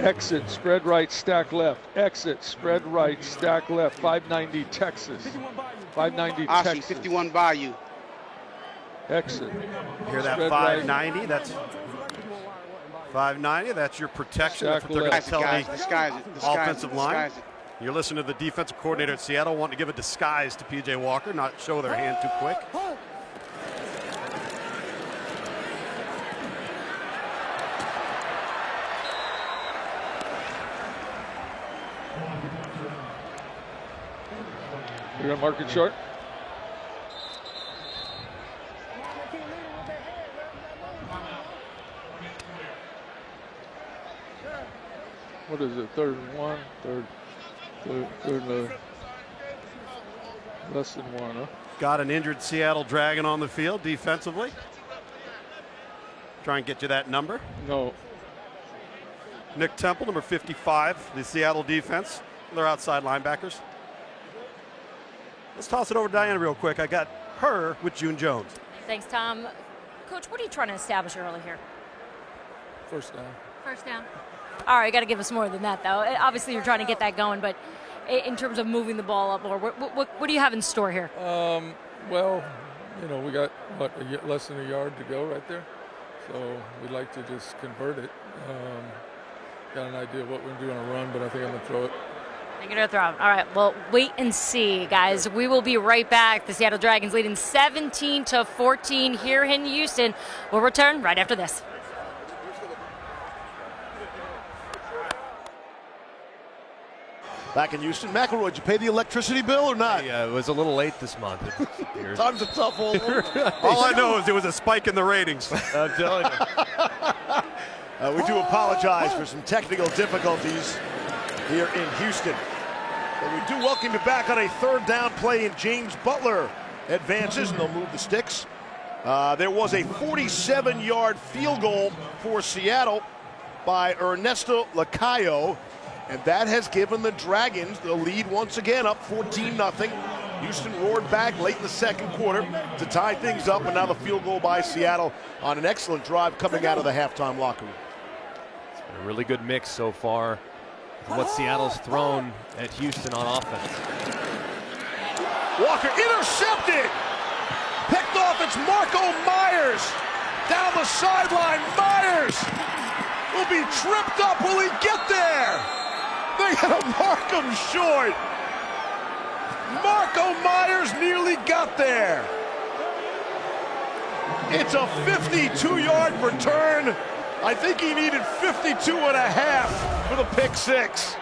Exit, spread right, stack left. Exit, spread right, stack left. 590 Texas. 590 Texas. 51 Bayou. Exit. Hear that? Spread 590. right. That's 590. That's your protection. That's what they're going to tell the offensive line. You're listening to the defensive coordinator at Seattle wanting to give a disguise to P.J. Walker, not show their hand too quick. You're going to mark it short? What is it? 3rd and 1? Third less than 1, huh? Got an injured Seattle Dragon on the field defensively. Try and get you that number. No. Nick Temple, number 55, the Seattle defense. They're outside linebackers. Let's toss it over to Diana real quick. I got her with June Jones. Thanks, Tom. Coach, what are you trying to establish early here? First down. First down. All right, you got to give us more than that, though. Obviously, you're trying to get that going, but in terms of moving the ball up more, what do you have in store here? Well, we got, less than a yard to go right there. So we'd like to just convert it. Got an idea of what we're going to do on a run, but I think I'm going to throw it. You're going to throw it. All right, well, wait and see, guys. We will be right back. The Seattle Dragons leading 17-14 here in Houston. We'll return right after this. Back in Houston, McElroy, did you pay the electricity bill or not? Yeah, it was a little late this month. Times are tough all over. All I know is there was a spike in the ratings. I'm telling you. We do apologize for some technical difficulties here in Houston. And we do welcome you back on a third down play, and James Butler advances, and they'll move the sticks. There was a 47-yard field goal for Seattle by Ernesto Lacayo, and that has given the Dragons the lead once again, up 14-0. Houston roared back late in the second quarter to tie things up, and now the field goal by Seattle on an excellent drive coming out of the halftime locker room. It's been a really good mix so far of what Seattle's thrown at Houston on offense. Walker intercepted! Picked off, it's Marco Myers! Down the sideline, Myers will be tripped up. Will he get there? They gotta mark him short. Marco Myers nearly got there. It's a 52-yard return. I think he needed 52 and a half for the pick six.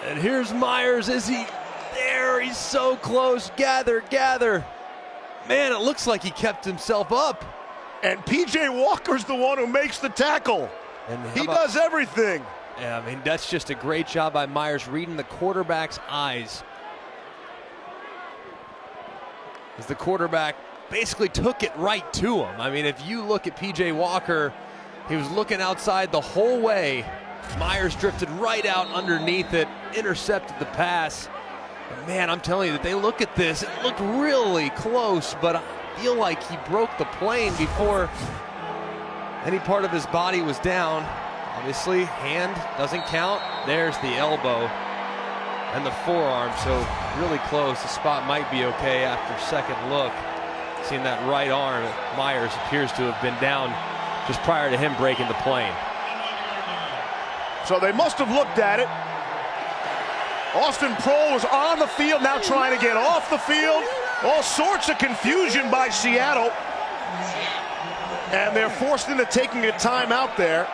And here's Myers. Is he there? He's so close. Gather. Man, it looks like he kept himself up. And P.J. Walker's the one who makes the tackle. And he does everything. Yeah, I mean, that's just a great job by Myers reading the quarterback's eyes. As the quarterback basically took it right to him. I mean, if you look at P.J. Walker, he was looking outside the whole way. Myers drifted right out underneath it, intercepted the pass. But man, I'm telling you that they look at this, it looked really close, but I feel like he broke the plane before any part of his body was down. Obviously, hand doesn't count. There's the elbow and the forearm, so really close. The spot might be okay after second look. Seeing that right arm, Myers appears to have been down just prior to him breaking the plane. So they must have looked at it. Austin Proehl was on the field, now trying to get off the field. All sorts of confusion by Seattle. And they're forced into taking a timeout there.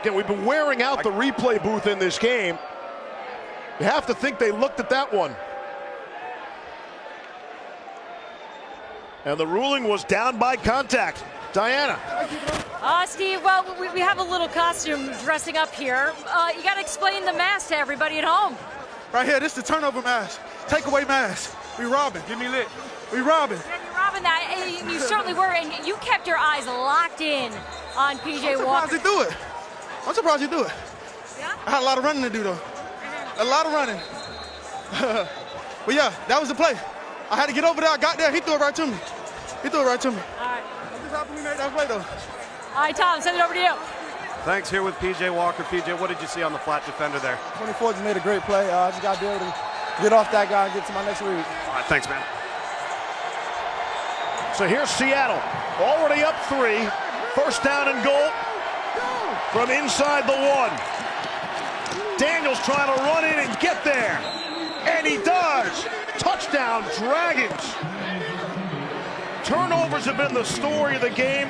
Again, we've been wearing out the replay booth in this game. You have to think they looked at that one. And the ruling was down by contact. Diana. Steve, well, we have a little costume dressing up here. You got to explain the mask to everybody at home. Right here, this is the turnover mask. Takeaway mask. We robbing. Give me lit. We robbing. Yeah, you're robbing that. You certainly were, and you kept your eyes locked in on PJ Walker. I'm surprised he do it. I'm surprised he do it. Yeah? I had a lot of running to do, though. A lot of running. But yeah, that was the play. I had to get over there. I got there. He threw it right to me. He threw it right to me. All right. I'm just happy we made that play, though. All right, Tom, send it over to you. Thanks. Here with PJ Walker. PJ, what did you see on the flat defender there? 24 just made a great play. I just got to be able to get off that guy and get to my next read. All right, thanks, man. So here's Seattle, already up 3. First down and goal from inside the 1. Daniels trying to run in and get there. And he does. Touchdown, Dragons. Turnovers have been the story of the game.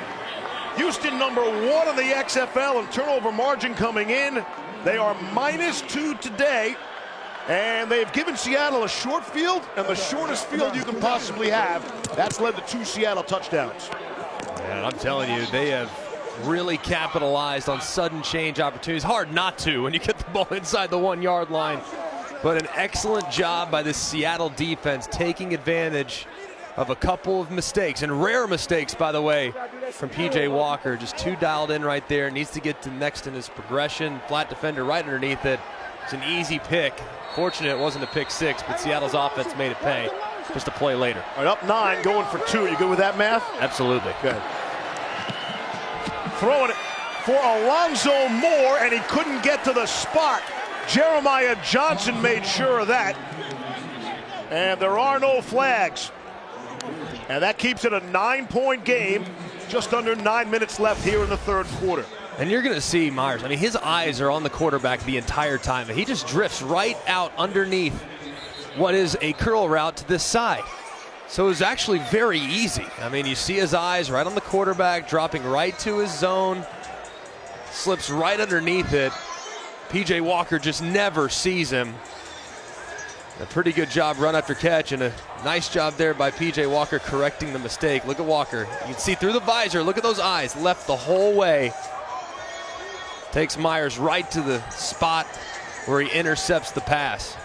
Houston number 1 in the XFL in turnover margin coming in. They are -2 today. And they've given Seattle a short field, and the shortest field you can possibly have. That's led to 2 Seattle touchdowns. And I'm telling you, they have really capitalized on sudden change opportunities. Hard not to when you get the ball inside the 1-yard line. But an excellent job by this Seattle defense taking advantage of a couple of mistakes, and rare mistakes, by the way, from PJ Walker. Just too dialed in right there. Needs to get to next in his progression. Flat defender right underneath it. It's an easy pick. Fortunate it wasn't a pick 6, but Seattle's offense made it pay. Just a play later. All right, up 9, going for 2. You good with that math? Absolutely. Good. Throwing it for Alonzo Moore, and he couldn't get to the spot. Jeremiah Johnson made sure of that. And there are no flags. And that keeps it a 9-point game. Just under 9 minutes left here in the third quarter. And you're going to see Myers. I mean, his eyes are on the quarterback the entire time. And he just drifts right out underneath what is a curl route to this side. So it was actually very easy. I mean, you see his eyes right on the quarterback, dropping right to his zone. Slips right underneath it. PJ Walker just never sees him. A pretty good job run after catch, and a nice job there by PJ Walker correcting the mistake. Look at Walker. You can see through the visor. Look at those eyes. Left the whole way. Takes Myers right to the spot where he intercepts the pass.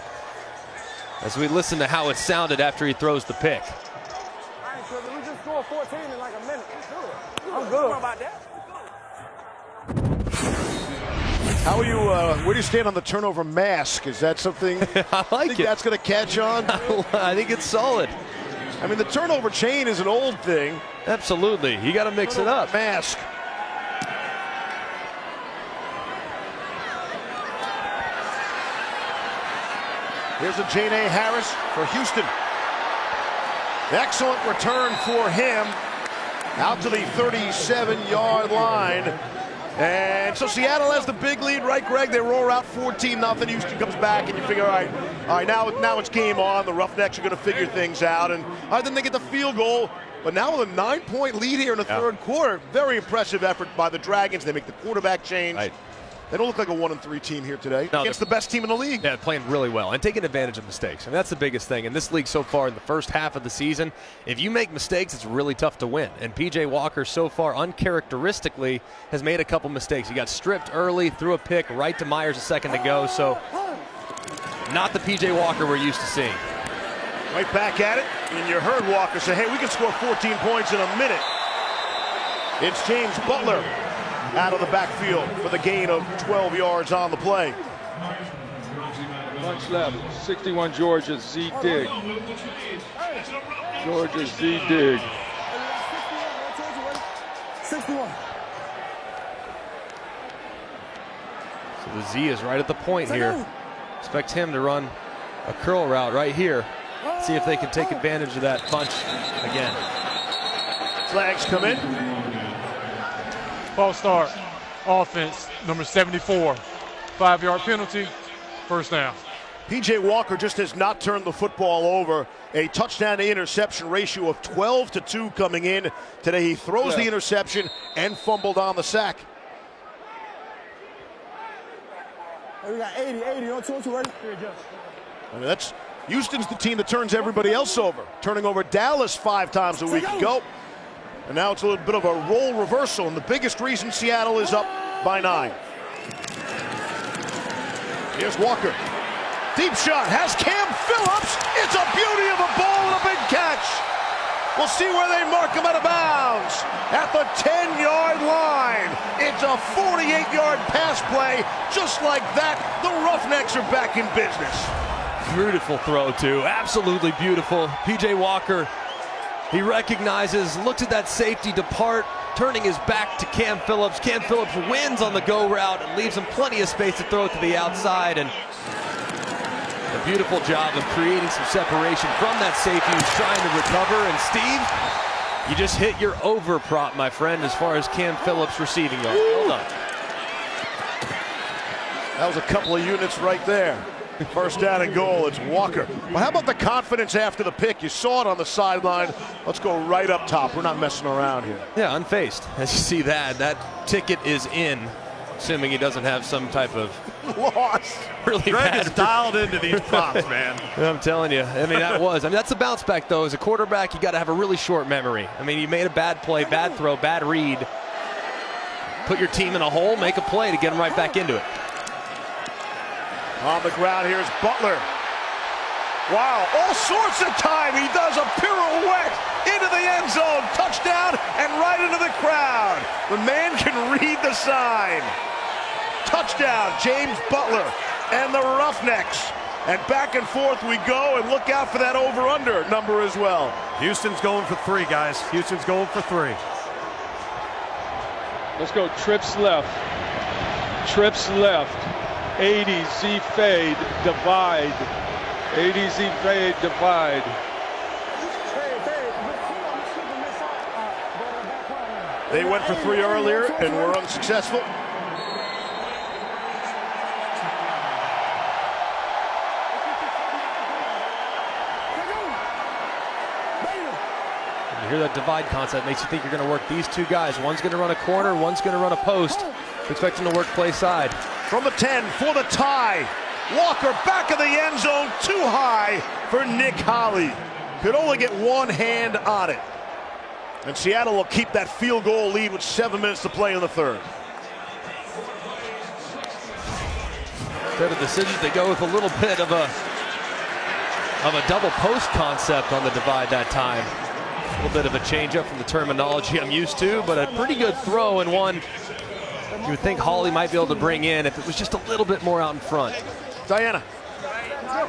As we listen to how it sounded after he throws the pick. We just scored 14 in like a minute. I'm good. About that. How are you, where do you stand on the turnover mask? Is that something I like think it. That's going to catch on? I think it's solid. I mean, the turnover chain is an old thing. Absolutely. You got to mix it up. Mask. Here's a Jane Harris for Houston. Excellent return for him. Out to the 37-yard line. And so Seattle has the big lead, right, Greg? They roll out 14-0. Houston comes back, and you figure, all right, now it's game on. The Roughnecks are going to figure things out. And then they get the field goal. But now with a 9-point lead here in the third quarter, very impressive effort by the Dragons. They make the quarterback change. Right. They don't look like a 1-3 team here today. No, against the best team in the league. Yeah, playing really well and taking advantage of mistakes. I mean, that's the biggest thing in this league so far in the first half of the season. If you make mistakes, it's really tough to win. And PJ Walker so far, uncharacteristically, has made a couple mistakes. He got stripped early, threw a pick right to Myers a second to go. So not the PJ Walker we're used to seeing. Right back at it, and you heard Walker say, hey, we can score 14 points in a minute. It's James Butler out of the backfield for the gain of 12 yards on the play. Bunch left, 61 Georgia, Z Dig. Georgia, Z Dig. 61. So the Z is right at the point here. Expect him to run a curl route right here. See if they can take advantage of that bunch again. Flags come in. False start. offense, number 74. 5-yard penalty, first down. P.J. Walker just has not turned the football over. A touchdown to interception ratio of 12-2 coming in. Today he throws the interception and fumbled on the sack. Hey, we got 80 on 2-2, ready? I mean, Houston's the team that turns everybody else over, turning over Dallas 5 times a week ago. And now it's a little bit of a role reversal, and the biggest reason Seattle is up by 9. Here's Walker. Deep shot, has Cam Phillips. It's a beauty of a ball and a big catch. We'll see where they mark him out of bounds. At the 10-yard line. It's a 48-yard pass play. Just like that, the Roughnecks are back in business. Beautiful throw, too. Absolutely beautiful. P.J. Walker, he recognizes, looks at that safety depart, turning his back to Cam Phillips. Cam Phillips wins on the go route and leaves him plenty of space to throw it to the outside. And a beautiful job of creating some separation from that safety who's trying to recover. And Steve, you just hit your over prop, my friend, as far as Cam Phillips receiving yard. Well done. That was a couple of units right there. First down and goal, it's Walker. But how about the confidence after the pick? You saw it on the sideline. Let's go right up top. We're not messing around here. Yeah, unfazed. As you see that ticket is in, assuming he doesn't have some type of loss. Really Greg bad. is dialed into these props, man. I'm telling you. I mean, that's a bounce back, though. As a quarterback, you got to have a really short memory. I mean, you made a bad play, bad throw, bad read. Put your team in a hole, make a play to get them right back into it. On the ground, here's Butler. Wow, all sorts of time. He does a pirouette into the end zone. Touchdown and right into the crowd. The man can read the sign. Touchdown, James Butler and the Roughnecks. And back and forth we go, and look out for that over-under number as well. Houston's going for 3, guys. Houston's going for 3. Let's go trips left. Trips left. 80 Z fade, divide. 80 Z fade, divide. They went for 3 earlier and were unsuccessful. You hear that divide concept, makes you think you're going to work these 2 guys. One's going to run a corner, one's going to run a post. Expect him to work play side. From the 10 for the tie. Walker back of the end zone, too high for Nick Holley. Could only get one hand on it. And Seattle will keep that field goal lead with 7 minutes to play in the third. Better decision to go with a little bit of a double post concept on the divide that time. A little bit of a change up from the terminology I'm used to, but a pretty good throw, and one you would think Holley might be able to bring in if it was just a little bit more out in front. Diana.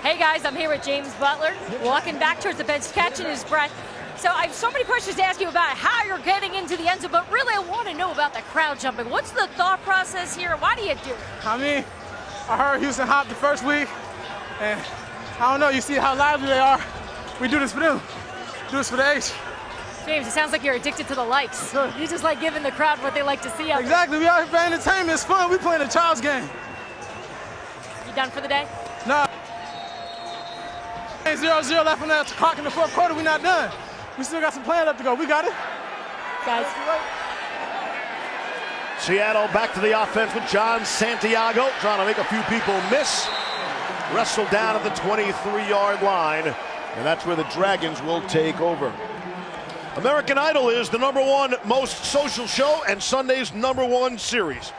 Hey guys, I'm here with James Butler, walking back towards the bench, catching his breath. So I have so many questions to ask you about how you're getting into the end zone, but really I want to know about the crowd jumping. What's the thought process here? Why do you do it? I mean, I heard Houston hopped the first week, and I don't know, you see how lively they are. We do this for them, do this for the H. James, it sounds like you're addicted to the likes. You just like giving the crowd what they like to see out Exactly, we out here for entertainment, it's fun, we playing a child's game. You done for the day? Nah. 0-0 left on that clock in the fourth quarter, we not done. We still got some playing left to go, we got it. Guys. Seattle back to the offense with John Santiago, trying to make a few people miss. Wrestled down at the 23-yard line, and that's where the Dragons will take over. American Idol is the #1 most social show and Sunday's #1 series.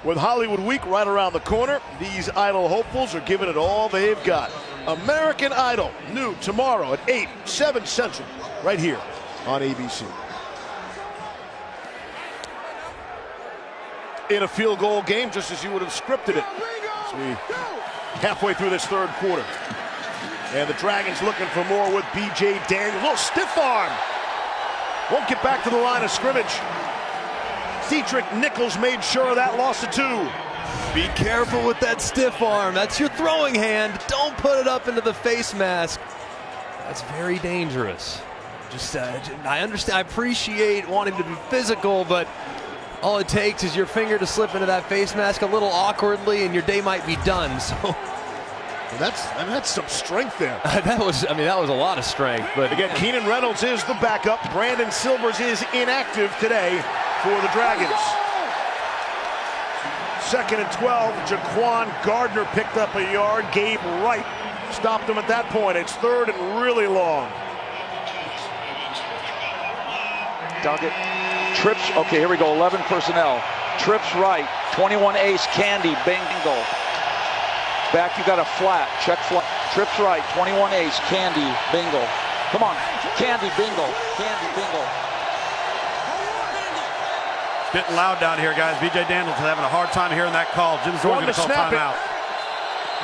With Hollywood Week right around the corner, these Idol hopefuls are giving it all they've got. American Idol, new tomorrow at 8, 7 Central, right here on ABC. In a field goal game, just as you would have scripted it. As we halfway through this third quarter. And the Dragons looking for more with B.J. Daniels. Little stiff arm. Won't get back to the line of scrimmage. Dietrich Nichols made sure of that, loss of 2. Be careful with that stiff arm. That's your throwing hand. Don't put it up into the face mask. That's very dangerous. I understand, I appreciate wanting to be physical, but all it takes is your finger to slip into that face mask a little awkwardly, and your day might be done. So that's some strength there. that was a lot of strength. But again, Keenan Reynolds is the backup. Brandon Silvers is inactive today for the Dragons. 2nd and 12. Jaquan Gardner picked up a yard. Gabe Wright stopped him at that point. It's 3rd and really long. Doggett trips. Okay, here we go. 11 personnel. Trips right. 21 ace. Candy bingo. Back, you got a flat. Check flat. Trips right. 21 ace. Candy bingo. Come on. Candy bingo. Candy bingo. It's getting loud down here, guys. B.J. Daniels is having a hard time hearing that call. Jim Zorn's going to call timeout.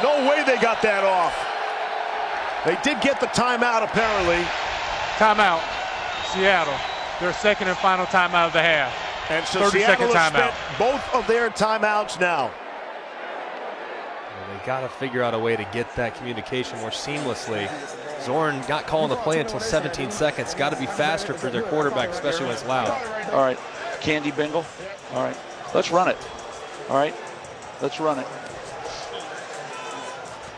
No way they got that off. They did get the timeout, apparently. Timeout. Seattle. Their 2nd and final timeout of the half. And so 30-second Seattle has timeout. spent both of their timeouts now. They got to figure out a way to get that communication more seamlessly. Zorn not calling the play until 17 seconds. Got to be faster for their quarterback, especially when it's loud. All right. Candy bingo. All right. Let's run it. All right. Let's run it.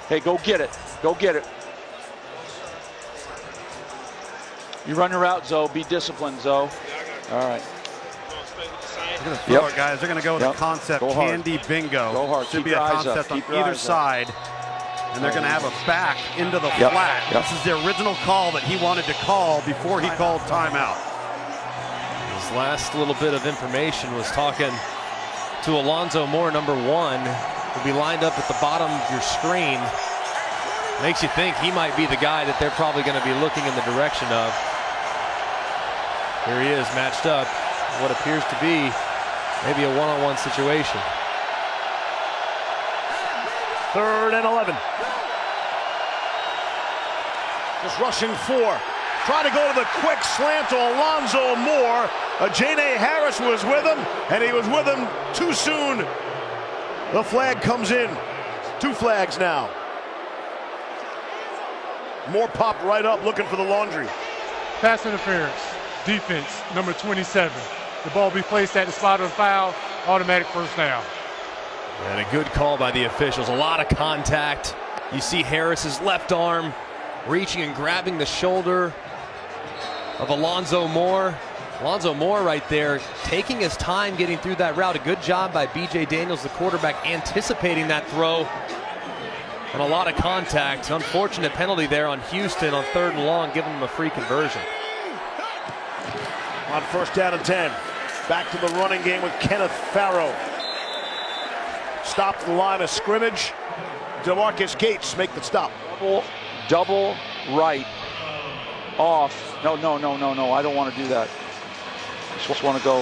Hey, go get it. Go get it. You run your route, Zoe. Be disciplined, Zoe. All right. They're going to throw it, guys. They're going to go with the concept Candy Bingo. Go hard. Should Keep be your a eyes concept up. on either side. And they're going to have a back into the flat. This is the original call that he wanted to call before he called timeout. His last little bit of information was talking to Alonzo Moore, number 1, who'll be lined up at the bottom of your screen. Makes you think he might be the guy that they're probably going to be looking in the direction of. Here he is, matched up. What appears to be maybe a one-on-one situation. 3rd and 11. Just rushing 4. Trying to go to the quick slant to Alonzo Moore. Ajane Harris was with him, and he was with him too soon. The flag comes in. 2 flags now. Moore popped right up looking for the laundry. Pass interference. Defense, number 27. The ball will be placed at the spot of the foul. Automatic first down. And a good call by the officials. A lot of contact. You see Harris's left arm reaching and grabbing the shoulder of Alonzo Moore. Alonzo Moore right there taking his time getting through that route. A good job by B.J. Daniels, the quarterback, anticipating that throw. And a lot of contact. Unfortunate penalty there on Houston on 3rd and long, giving them a free conversion. On 1st down and 10. Back to the running game with Kenneth Farrow. Stopped the line of scrimmage. DeMarcus Gates make the stop. Double right off. No. I don't want to do that. I just want to go.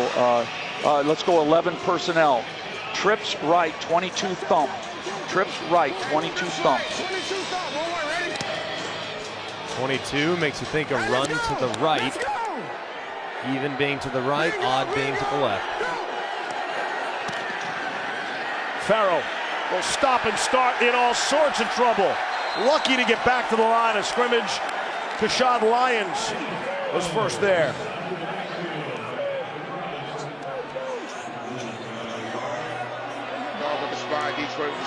Let's go 11 personnel. Trips right, 22 thump. Trips right, 22 thump. 22 makes you think a run to the right. Even being to the right, odd being to the left. Farrow will stop and start in all sorts of trouble. Lucky to get back to the line of scrimmage. Kashad Lyons was first there.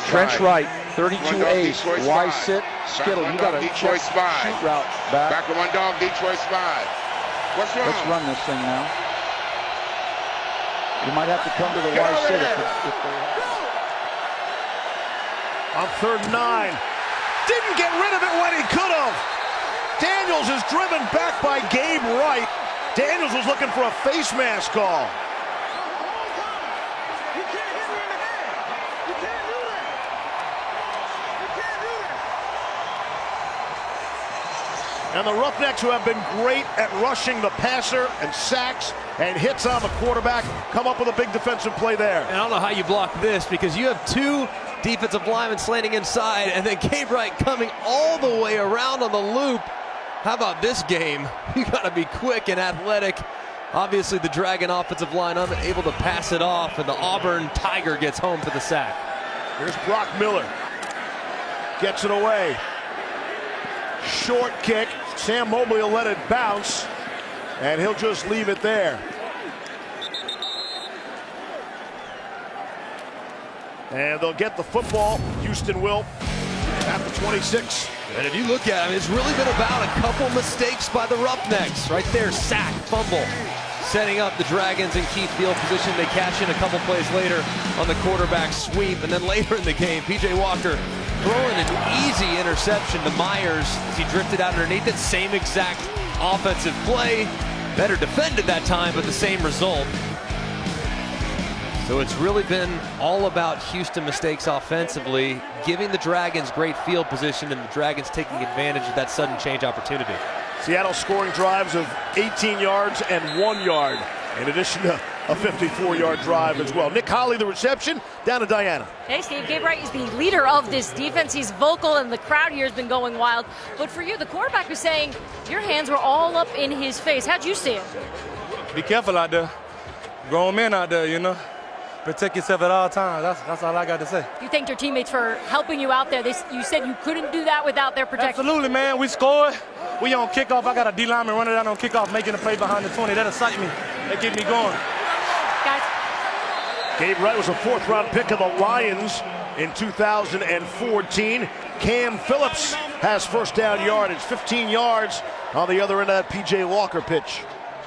Trench right, 32 ace, Y sit, Skittle. You got a Detroit spy. Shoot route back. Back to 1 dog, Detroit spy. What's wrong? Let's run this thing now. You might have to come to the Y sit if On 3rd and 9. Didn't get rid of it when he could have. Daniels is driven back by Gabe Wright. Daniels was looking for a face mask call. And the Roughnecks, who have been great at rushing the passer and sacks and hits on the quarterback, come up with a big defensive play there. And I don't know how you block this, because you have 2 defensive linemen slanting inside, and then Gabe Wright coming all the way around on the loop. How about this game? You got to be quick and athletic. Obviously, the Dragon offensive line unable to pass it off, and the Auburn Tiger gets home for the sack. Here's Brock Miller. Gets it away. Short kick. Sam Mobley will let it bounce, and he'll just leave it there. And they'll get the football. Houston will at the 26. And if you look at it, it's really been about a couple mistakes by the Roughnecks. Right there, sack, fumble, setting up the Dragons in key field position. They cash in a couple plays later on the quarterback sweep. And then later in the game, P.J. Walker throwing an easy interception to Myers as he drifted out underneath it. Same exact offensive play. Better defended that time, but the same result. So it's really been all about Houston mistakes offensively, giving the Dragons great field position and the Dragons taking advantage of that sudden change opportunity. Seattle scoring drives of 18 yards and 1 yard, in addition to a 54-yard drive as well. Nick Holley, the reception, down to Diana. Hey, Steve, Gabe Wright is the leader of this defense. He's vocal, and the crowd here has been going wild. But for you, the quarterback was saying your hands were all up in his face. How'd you see it? Be careful out there. Grown men out there, you know. Protect yourself at all times. That's all I got to say. You thanked your teammates for helping you out there. You said you couldn't do that without their protection. Absolutely, man. We scored. We on kickoff. I got a D lineman running down on kickoff, making a play behind the 20. That excite me. That get me going. Guys. Gabe Wright was a fourth-round pick of the Lions in 2014. Cam Phillips has first down yardage, 15 yards on the other end of that P.J. Walker pitch.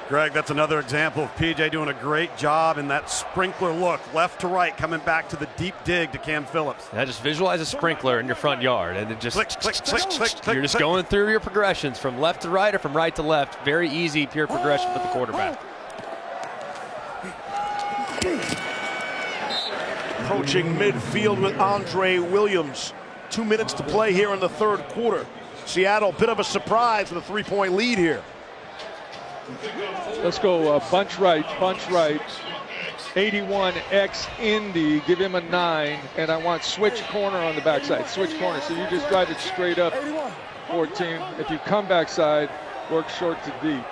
Greg, that's another example of PJ doing a great job in that sprinkler look, left to right, coming back to the deep dig to Cam Phillips. Yeah, just visualize a sprinkler in your front yard, and it just click, click, click, click. You're just going through your progressions from left to right or from right to left. Very easy, pure progression for the quarterback. Approaching midfield with Andre Williams. 2 minutes to play here in the third quarter. Seattle, bit of a surprise with a 3-point lead here. Let's go bunch right, 81X Indy, give him a 9, and I want switch corner on the backside, switch corner. So you just drive it straight up, 14. If you come backside, work short to deep.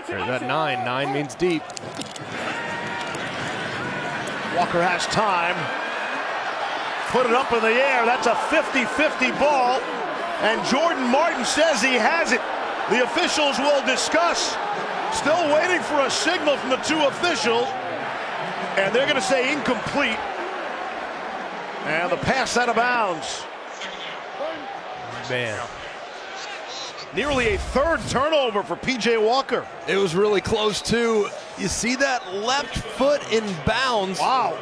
There's that 9. 9 means deep. Walker has time. Put it up in the air. That's a 50-50 ball. And Jordan Martin says he has it. The officials will discuss. Still waiting for a signal from the two officials. And they're going to say incomplete. And the pass out of bounds. Man. Nearly a third turnover for P.J. Walker. It was really close, too. You see that left foot in bounds. Wow.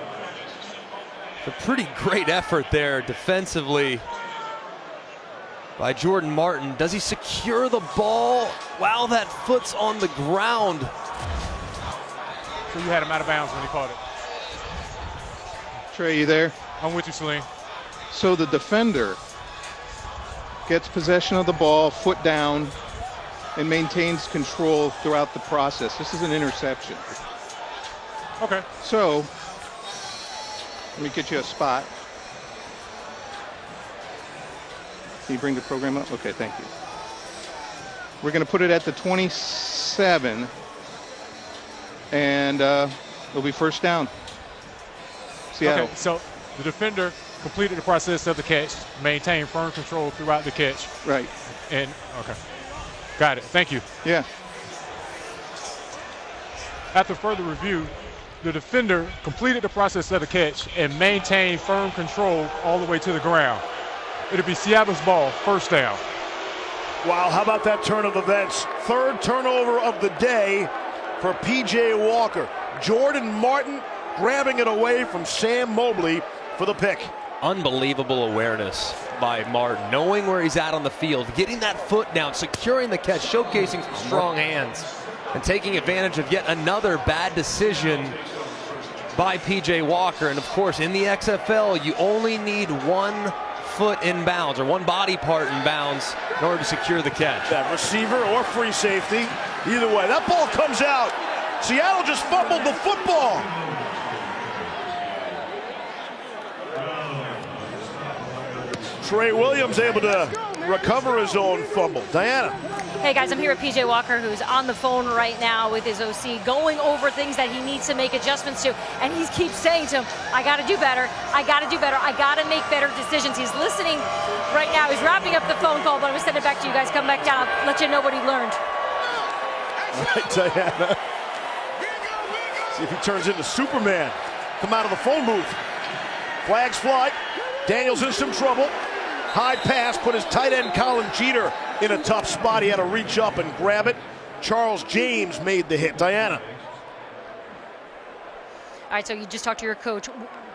A pretty great effort there defensively by Jordan Martin. Does he secure the ball while that foot's on the ground? So you had him out of bounds when he caught it. Trey, you there? I'm with you, Celine. So the defender gets possession of the ball, foot down, and maintains control throughout the process. This is an interception. Okay. So let me get you a spot. Can you bring the program up? Okay, thank you. We're going to put it at the 27, and it'll be first down. Seattle. Okay, so the defender completed the process of the catch, maintained firm control throughout the catch. Right. And, okay. Got it. Thank you. Yeah. After further review, the defender completed the process of the catch and maintained firm control all the way to the ground. It'll be Seattle's ball, first down. Wow, how about that turn of events? Third turnover of the day for P.J. Walker. Jordan Martin grabbing it away from Sam Mobley for the pick. Unbelievable awareness by Martin, knowing where he's at on the field, getting that foot down, securing the catch, showcasing some strong hands, and taking advantage of yet another bad decision by P.J. Walker. And of course, in the XFL, you only need one foot in bounds or one body part in bounds in order to secure the catch. That receiver or free safety, either way. That ball comes out. Seattle just fumbled the football. Trey Williams able to recover his own fumble. Diana. Hey guys, I'm here with P.J. Walker, who's on the phone right now with his OC, going over things that he needs to make adjustments to, and he keeps saying to him, I got to do better, I got to do better, I got to make better decisions. He's listening right now. He's wrapping up the phone call, but I'm going to send it back to you guys. Come back down, I'll let you know what he learned. All right, Diana. See if he turns into Superman. Come out of the phone booth. Flags fly. Daniels in some trouble. High pass, put his tight end Colin Jeter in a tough spot. He had to reach up and grab it. Charles James made the hit. Diana. All right, so you just talked to your coach.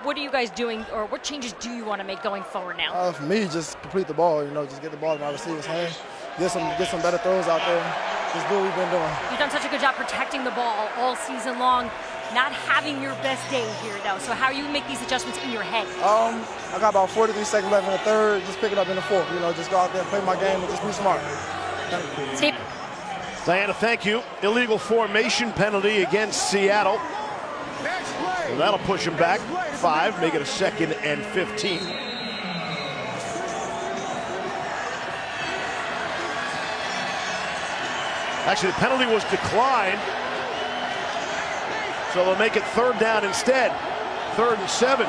What are you guys doing, or what changes do you want to make going forward now? For me, just complete the ball. Just get the ball in my receiver's hand. Get some better throws out there. Just do what we've been doing. You've done such a good job protecting the ball all season long. Not having your best day here, though. So how you make these adjustments in your head? I got about 43 seconds left in the third. Just pick it up in the fourth. Just go out there and play my game and just be smart. Steve. Diana, thank you. Illegal formation penalty against Seattle. So that'll push him back 5, make it a 2nd and 15. Actually, the penalty was declined. So they'll make it 3rd down instead. 3rd and 7.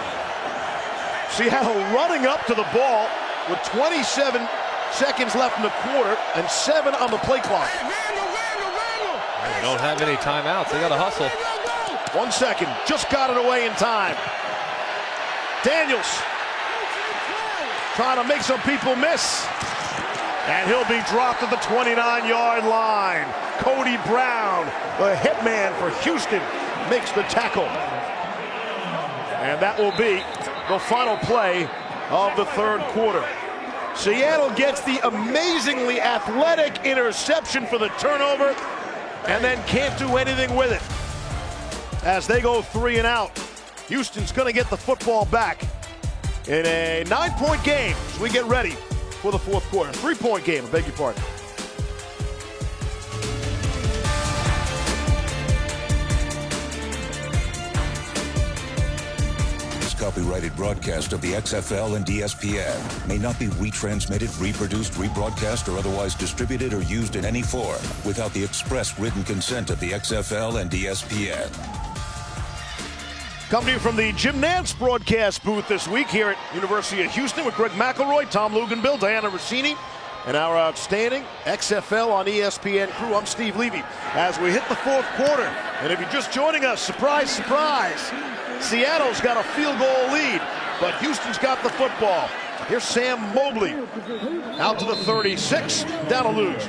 Seattle running up to the ball with 27 seconds left in the quarter and 7 on the play clock. They don't have any timeouts. They got to hustle. 1 second. Just got it away in time. Daniels trying to make some people miss. And he'll be dropped at the 29-yard line. Cody Brown, the hitman for Houston, makes the tackle. And that will be the final play of the 3rd quarter. Seattle gets the amazingly athletic interception for the turnover and then can't do anything with it. As they go 3 and out, Houston's going to get the football back in a 9-point game as we get ready for the 4th quarter. 3-point game, I beg your pardon. This copyrighted broadcast of the XFL and ESPN may not be retransmitted, reproduced, rebroadcast, or otherwise distributed or used in any form without the express written consent of the XFL and ESPN. Coming to you from the Jim Nantz broadcast booth this week here at University of Houston with Greg McElroy, Tom Luganbill, Diana Rossini, and our outstanding XFL on ESPN crew. I'm Steve Levy as we hit the 4th quarter. And if you're just joining us, surprise, surprise, Seattle's got a field goal lead, but Houston's got the football. Here's Sam Mobley out to the 36, down to lose.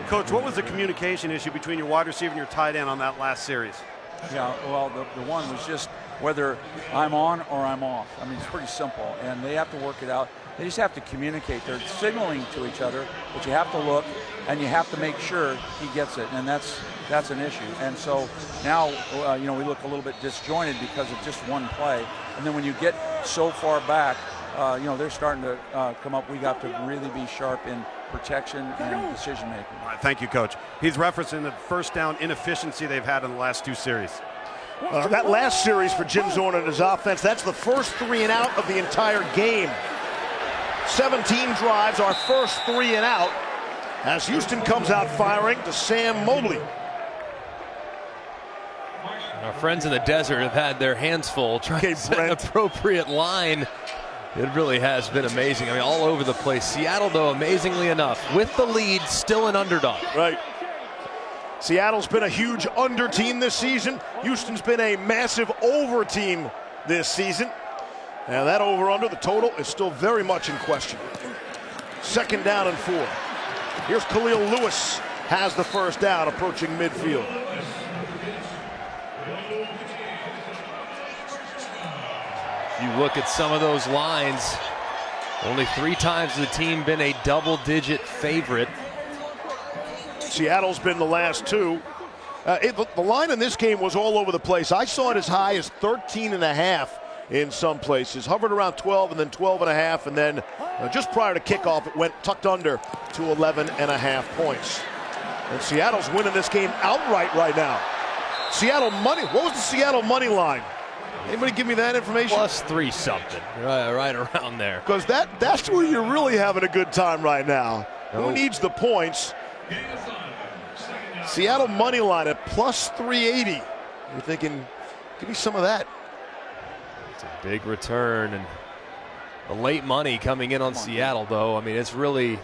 Coach, what was the communication issue between your wide receiver and your tight end on that last series? Yeah, well, the one was just whether I'm on or I'm off. I mean, it's pretty simple, and they have to work it out. They just have to communicate. They're signaling to each other, but you have to look, and you have to make sure he gets it, and that's an issue. And so now, we look a little bit disjointed because of just one play. And then when you get so far back, they're starting to come up. We got to really be sharp in protection and decision making. All right, thank you, Coach. He's referencing the first down inefficiency they've had in the last 2 series. That last series for Jim Zorn and his offense, that's the first 3 and out of the entire game. 17 drives, our first 3 and out, as Houston comes out firing to Sam Mobley. Our friends in the desert have had their hands full trying to set an appropriate line. It really has been amazing. I mean, all over the place. Seattle, though, amazingly enough, with the lead, still an underdog. Right. Seattle's been a huge under team this season. Houston's been a massive over team this season. And that over-under, the total, is still very much in question. 2nd down and 4. Here's Khalil Lewis, has the first down, approaching midfield. You look at some of those lines, only 3 times has the team been a double-digit favorite. Seattle's been the last 2. The line in this game was all over the place. I saw it as high as 13.5 in some places. Hovered around 12 and then 12.5, and then just prior to kickoff, it went tucked under to 11.5 points. And Seattle's winning this game outright right now. Seattle money, what was the Seattle money line? Anybody give me that information? +3 something, right around there. Because that's where you're really having a good time right now. Who needs the points? Seattle money line at +380. You're thinking, give me some of that. It's a big return, and the late money coming in on Seattle, though. I mean, it's really,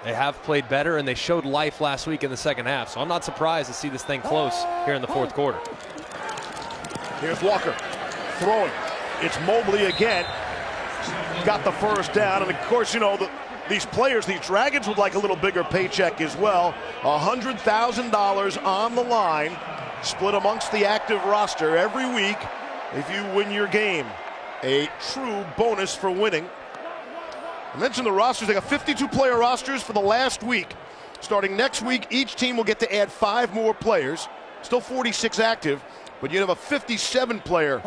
they have played better, and they showed life last week in the second half. So I'm not surprised to see this thing close here in the 4th quarter. Here's Walker throwing. It's Mobley again. Got the first down. And, of course, you know, these players, these Dragons would like a little bigger paycheck as well. $100,000 on the line, split amongst the active roster every week if you win your game. A true bonus for winning. I mentioned the rosters. They got 52-player rosters for the last week. Starting next week, each team will get to add 5 more players. Still 46 active, but you have a 57-player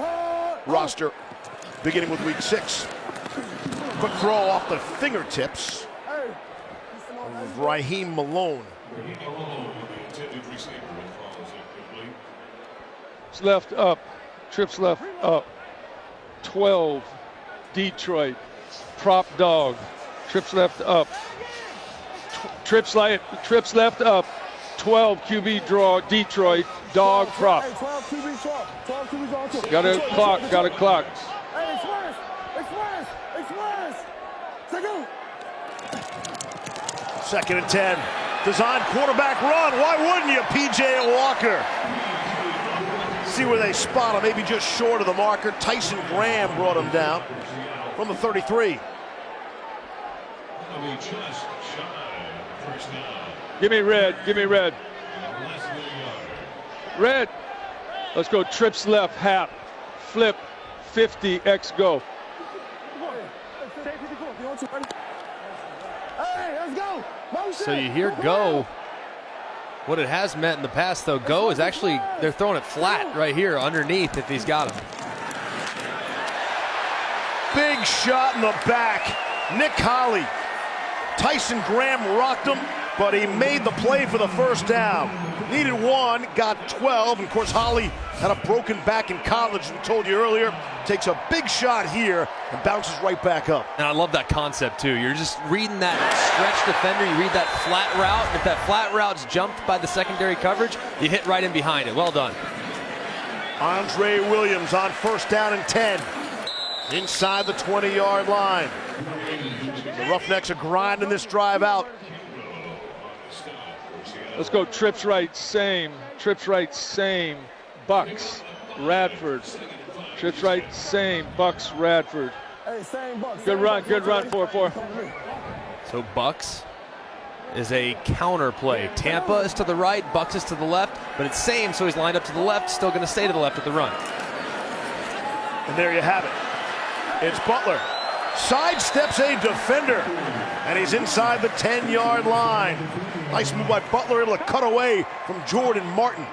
roster beginning with week 6. Quick throw off the fingertips of Raheem Malone. Left up, trips left up. 12, Detroit, prop dog, trips left up. Trips left up. 12 QB draw, Detroit, dog prop. 12 QB draw. 12 QB draw. Got a clock. Hey, express. Second and 10. Design quarterback run. Why wouldn't you, P.J. Walker? See where they spot him, maybe just short of the marker. Tyson Graham brought him down from the 33. Give me red. Red. Let's go. Trips left, hap, flip, 50, X go. Hey, let's go. So you hear go. What it has meant in the past, though, go is actually, they're throwing it flat right here underneath if he's got him. Big shot in the back. Nick Holley. Tyson Graham rocked him, but he made the play for the first down. Needed 1, got 12. And of course, Holley had a broken back in college, as we told you earlier. Takes a big shot here and bounces right back up. And I love that concept, too. You're just reading that stretch defender. You read that flat route. And if that flat route's jumped by the secondary coverage, you hit right in behind it. Well done. Andre Williams on first down and 10. Inside the 20-yard line. The Roughnecks are grinding this drive out. Let's go. Trips right, same. Bucks, Radford. Trips right, same. Bucks, Radford. Hey, same Bucks. Good run, 4-4. So Bucks is a counter play. Tampa is to the right, Bucks is to the left, but it's same, so he's lined up to the left, still going to stay to the left at the run. And there you have it. It's Butler. Sidesteps a defender, and he's inside the 10-yard line. Nice move by Butler, able to cut away from Jordan Martin.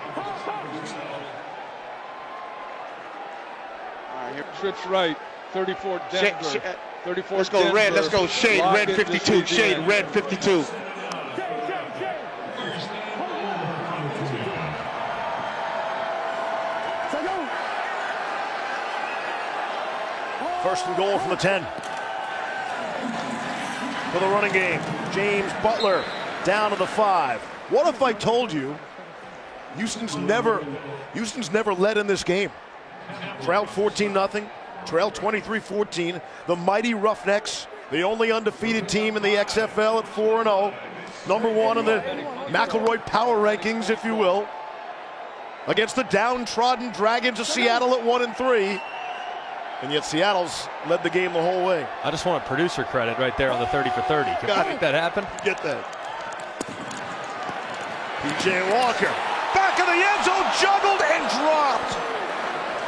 Trips right, 34 Denver. 34 Let's go Denver. red. Let's go shade red 52. Shade red 52. First and goal from the 10. For the running game, James Butler down to the 5. What if I told you Houston's never led in this game? Trailed 14-0, trailed 23-14. The mighty Roughnecks, the only undefeated team in the XFL at 4-0. Number 1 in the McElroy power rankings, if you will. Against the downtrodden Dragons of Seattle at 1-3. And yet Seattle's led the game the whole way. I just want a producer credit right there on the 30 for 30. Can we make that happen? Get that. P.J. Walker, back of the end zone, juggled and dropped.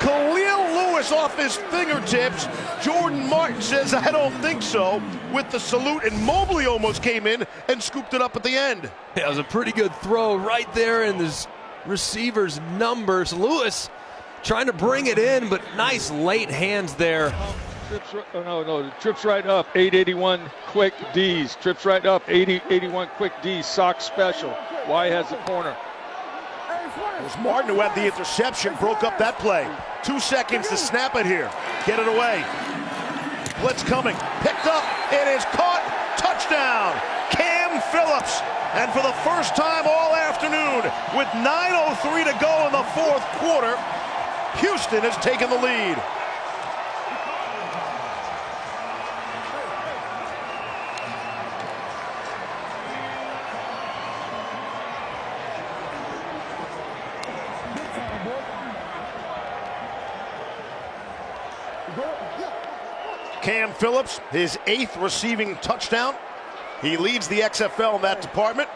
Khalil Lewis off his fingertips. Jordan Martin says, I don't think so, with the salute, and Mobley almost came in and scooped it up at the end. Yeah, it was a pretty good throw right there in this receiver's numbers. Lewis trying to bring it in, but nice late hands there. Trips right up, 881 quick D's. Trips right up, 81 quick D's. Sock special. Y has the corner. It was Martin who had the interception, broke up that play. 2 seconds to snap it here. Get it away. Blitz coming. Picked up. It is caught. Touchdown. Cam Phillips. And for the first time all afternoon, with 9:03 to go in the fourth quarter, Houston has taken the lead. Cam Phillips, his 8th receiving touchdown. He leads the XFL in that department.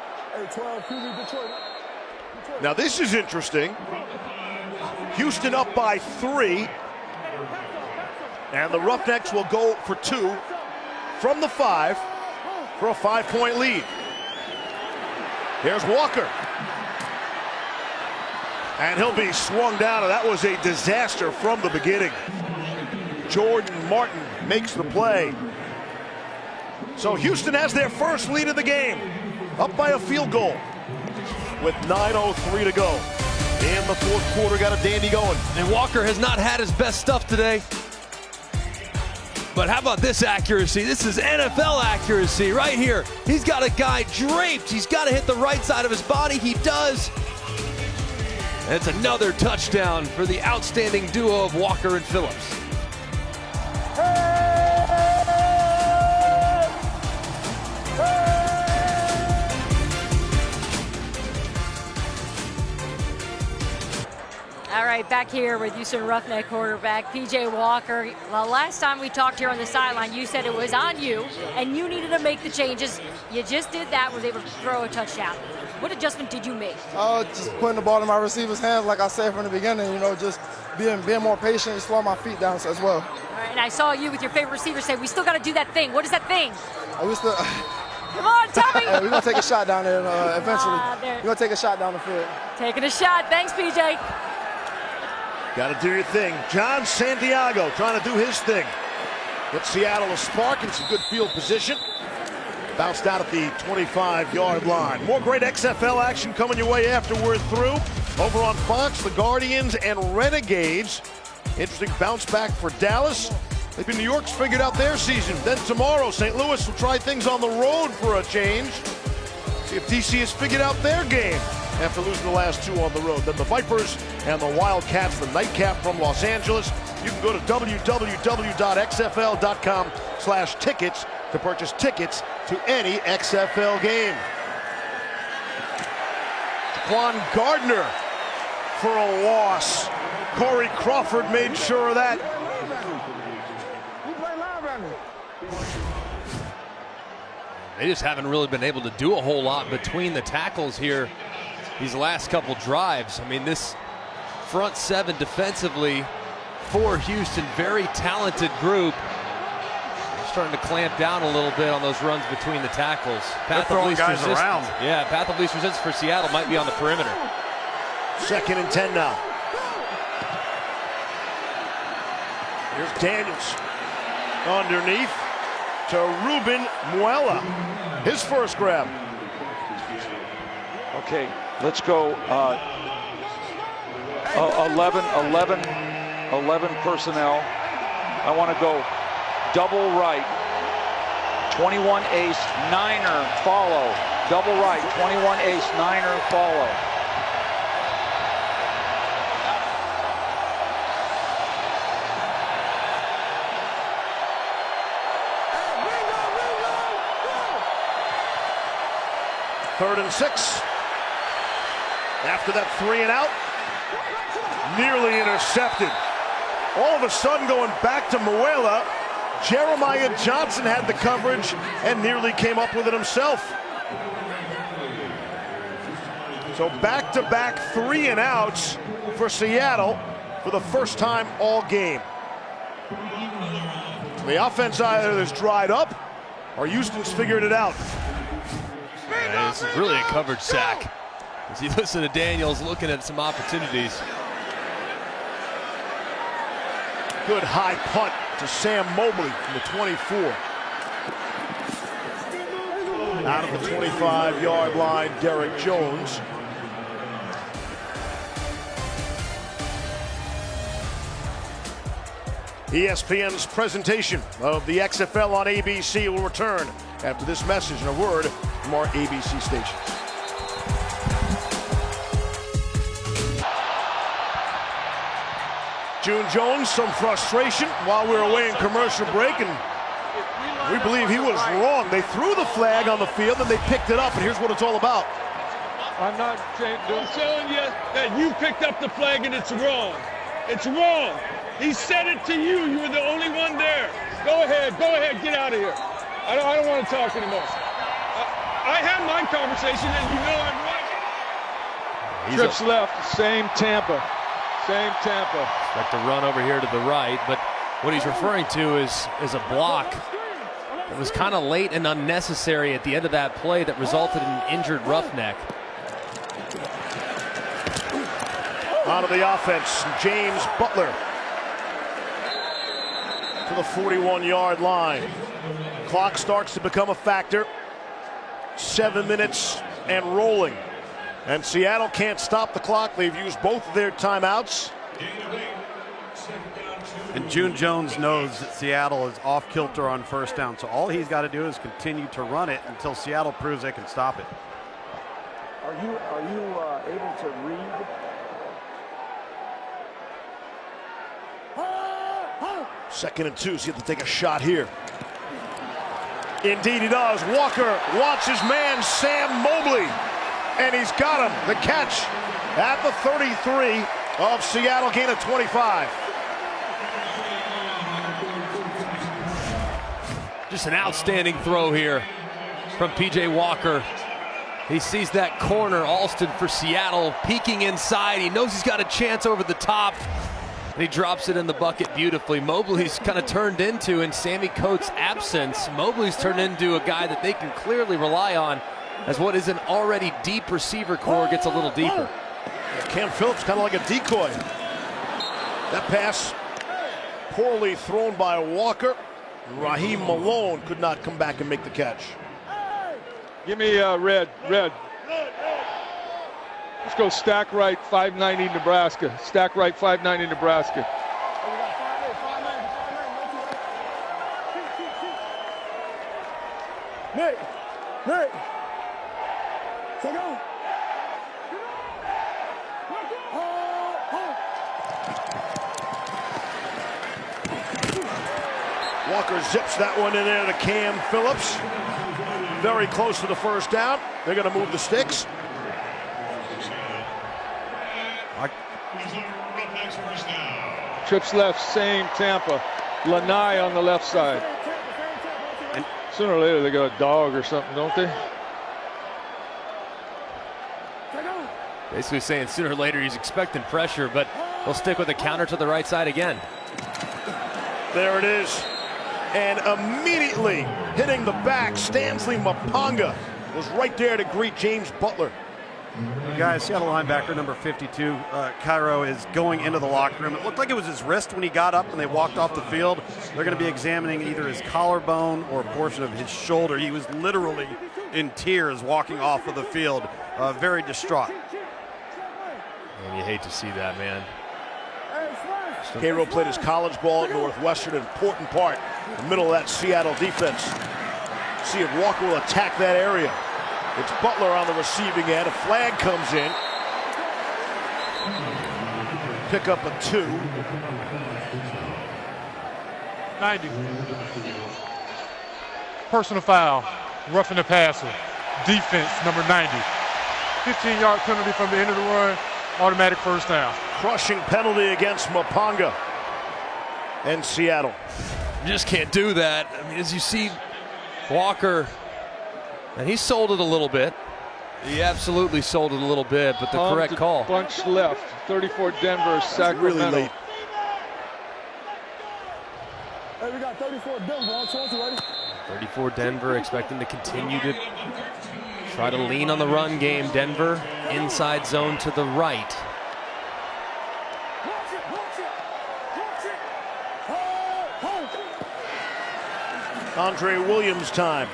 Now this is interesting. Houston up by 3. And the Roughnecks will go for 2 from the 5 for a 5-point lead. Here's Walker. And he'll be swung down, and that was a disaster from the beginning. Jordan Martin makes the play. So Houston has their first lead of the game, up by a field goal with 9:03 to go. In the fourth quarter, got a dandy going. And Walker has not had his best stuff today. But how about this accuracy? This is NFL accuracy right here. He's got a guy draped. He's got to hit the right side of his body. He does. And it's another touchdown for the outstanding duo of Walker and Phillips. All right, back here with Houston Roughneck quarterback P.J. Walker. Well, last time we talked here on the sideline, you said it was on you, and you needed to make the changes. You just did that, was able to throw a touchdown. What adjustment did you make? Just putting the ball in my receiver's hands, like I said from the beginning. You know, just being more patient and slowing my feet down as well. All right, and I saw you with your favorite receiver say, "We still got to do that thing." What is that thing? We still. Come on, tell me. We're gonna take a shot down there eventually. We're gonna take a shot down the field. Taking a shot. Thanks, PJ. Got to do your thing. John Santiago trying to do his thing. Get Seattle a spark and some good field position. Bounced out at the 25-yard line. More great XFL action coming your way after we're through. Over on Fox, the Guardians and Renegades. Interesting bounce back for Dallas. Maybe New York's figured out their season. Then tomorrow, St. Louis will try things on the road for a change. See if DC has figured out their game after losing the last 2 on the road. Then the Vipers and the Wildcats, the nightcap from Los Angeles. You can go to www.xfl.com/tickets to purchase tickets to any XFL game. Quan Gardner for a loss. Corey Crawford made sure of that. They just haven't really been able to do a whole lot between the tackles here these last couple drives. I mean, this front 7 defensively for Houston, very talented group. They're starting to clamp down a little bit on those runs between the tackles. They're throwing guys around. Yeah, path of least resistance for Seattle might be on the perimeter. 2nd and 10 now. Here's Daniels underneath to Ruben Muela. His first grab. Okay, let's go 11 personnel. I want to go double right, 21 ace, 9er, follow. Double right, 21 ace, 9er, follow. Third and 6. After that 3 and out, nearly intercepted. All of a sudden going back to Muela. Jeremiah Johnson had the coverage and nearly came up with it himself. So back-to-back 3 and outs for Seattle for the first time all game. The offense either has dried up or Houston's figured it out. Yeah, this is really a coverage sack. As you listen to Daniels looking at some opportunities. Good high punt to Sam Mobley from the 24. Out of the 25-yard line, Derek Jones. ESPN's presentation of the XFL on ABC will return after this message and a word from our ABC stations. June Jones, some frustration while we were away in commercial break, and we believe he was wrong. They threw the flag on the field and they picked it up, and here's what it's all about. I'm telling you that you picked up the flag and it's wrong. It's wrong. He said it to you. You were the only one there. Go ahead, get out of here. I don't want to talk anymore. I had my conversation, and you know I'm right. Trips left, same Tampa. Expect to run over here to the right, but what he's referring to is a block that was kind of late and unnecessary at the end of that play that resulted in an injured Roughneck. Out of the offense, James Butler to the 41-yard line. Clock starts to become a factor. 7 minutes and rolling. And Seattle can't stop the clock. They've used both of their timeouts. And June Jones knows that Seattle is off kilter on first down, so all he's got to do is continue to run it until Seattle proves they can stop it. Are you able to read? Second and 2, so you have to take a shot here. Indeed he does. Walker wants his man, Sam Mobley. And he's got him. The catch at the 33 of Seattle, gain of 25. Just an outstanding throw here from P.J. Walker. He sees that corner, Alston for Seattle, peeking inside. He knows he's got a chance over the top. And he drops it in the bucket beautifully. Mobley's kind of turned into, in Sammy Coates' absence, Mobley's turned into a guy that they can clearly rely on as what is an already deep receiver core gets a little deeper. Cam Phillips kind of like a decoy. That pass poorly thrown by Walker. Raheem Malone could not come back and make the catch. Give me red. Let's go stack right, 590 Nebraska. Stack right, 590 Nebraska. Nick. Take on. Walker zips that one in there to Cam Phillips. Very close to the first down. They're going to move the sticks. Trips left, same Tampa. Lanai on the left side. And sooner or later they got a dog or something, don't they? Basically saying sooner or later he's expecting pressure, but they'll stick with the counter to the right side again. There it is. And immediately hitting the back, Stanley Mapanga was right there to greet James Butler. Guys, Seattle linebacker number 52, Cairo, is going into the locker room. It looked like it was his wrist when he got up and they walked off the field. They're going to be examining either his collarbone or a portion of his shoulder. He was literally in tears walking off of the field, very distraught. And you hate to see that, man. Cairo played his college ball at Northwestern, an important part in the middle of that Seattle defense. See if Walker will attack that area. It's Butler on the receiving end. A flag comes in. Pick up a 2. 90. Personal foul. Roughing the passer. Defense, number 90. 15-yard penalty from the end of the run. Automatic first down. Crushing penalty against Mapanga and Seattle. You just can't do that. I mean, as you see Walker, and he sold it a little bit. He absolutely sold it a little bit, but the correct call. Bunch left, 34 Denver, Sacramento. Really late. Hey, we got 34 Denver on 20, ready? 34 Denver, expecting to continue to try to lean on the run game. Denver, inside zone to the right. Andre Williams time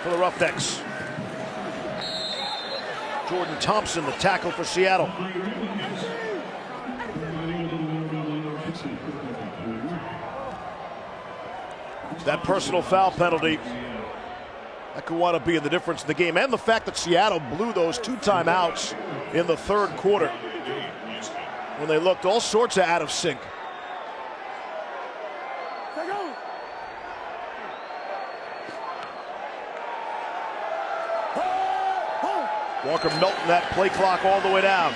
for the Roughnecks. Jordan Thompson, the tackle for Seattle. That personal foul penalty, that could want to be the difference in the game. And the fact that Seattle blew those 2 timeouts in the third quarter when they looked all sorts of out of sync. Walker melting that play clock all the way down.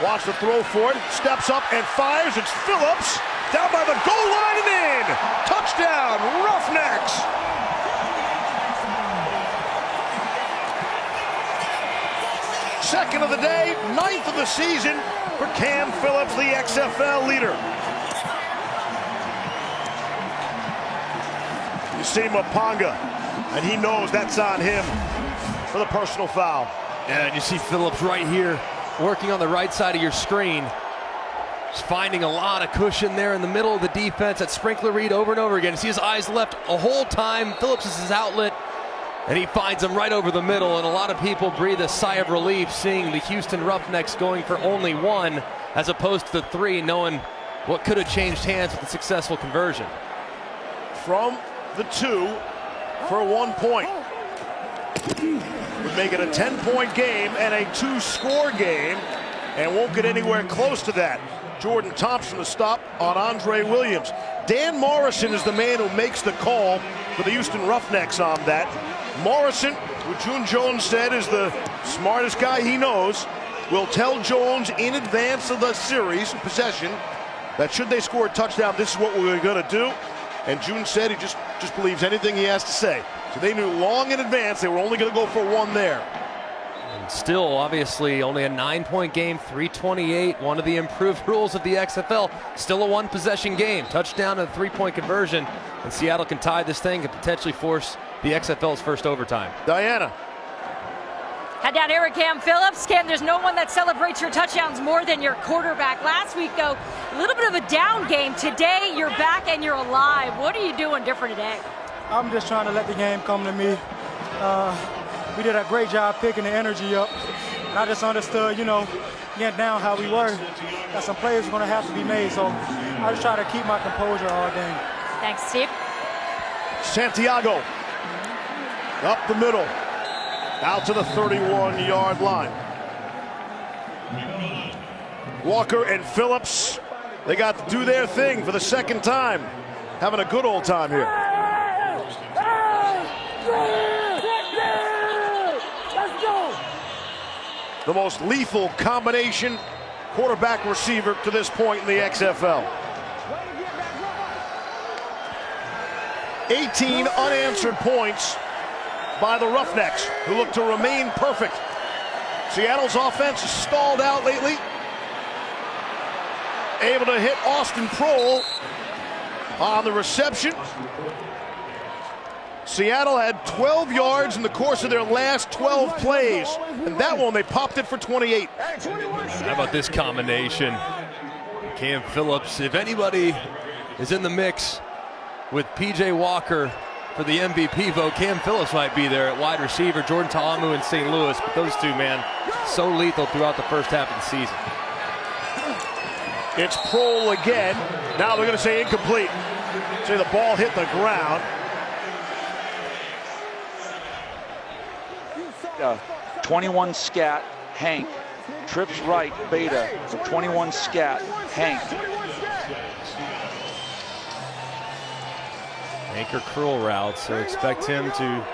Wants to throw for it, steps up and fires. It's Phillips Down by the goal line and in. Touchdown, Roughnecks. Second of the day, 9th of the season for Cam Phillips, the XFL leader. You see Maponga, and he knows that's on him for the personal foul. Yeah, and you see Phillips right here working on the right side of your screen. Just finding a lot of cushion there in the middle of the defense. That sprinkler read over and over again. You see his eyes left a whole time. Phillips is his outlet, and he finds him right over the middle. And a lot of people breathe a sigh of relief seeing the Houston Roughnecks going for only one as opposed to the three, knowing what could have changed hands with a successful conversion. From the 2 for 1 point. Would make it a 10-point game and a 2-score game, and won't get anywhere close to that. Jordan Thompson the stop on Andre Williams. Dan Morrison is the man who makes the call for the Houston Roughnecks on that. Morrison, who June Jones said is the smartest guy he knows, will tell Jones in advance of the series possession that should they score a touchdown, this is what we're going to do. And June said he just believes anything he has to say. So they knew long in advance they were only going to go for one there. And still, obviously, only a 9-point game, 328, one of the improved rules of the XFL. Still a one-possession game, touchdown and a 3-point conversion. And Seattle can tie this thing and potentially force the XFL's first overtime. Diana. Head down here with Cam Phillips. Cam, there's no one that celebrates your touchdowns more than your quarterback. Last week, though, a little bit of a down game. Today, you're back and you're alive. What are you doing different today? I'm just trying to let the game come to me. We did a great job picking the energy up. And I just understood, getting down how we were, that some plays were going to have to be made. So I just try to keep my composure all game. Thanks, Steve. Santiago up the middle, out to the 31-yard line. Walker and Phillips, they got to do their thing for the second time. Having a good old time here. The most lethal combination quarterback receiver to this point in the XFL. 18 unanswered points by the Roughnecks, who look to remain perfect. Seattle's offense has stalled out lately. Able to hit Austin Prohl on the reception. Seattle had 12 yards in the course of their last 12 plays, and that one they popped it for 28. How about this combination? Cam Phillips, if anybody is in the mix with PJ Walker for the MVP vote, Cam Phillips might be there at wide receiver, Jordan Ta'amu in St. Louis, but those two, man, so lethal throughout the first half of the season. It's Prohl again. Now they're going to say incomplete. Say the ball hit the ground. 21 scat, Hank. Trips right, Beta. 21 scat, Hank. Anchor curl route, so expect him to.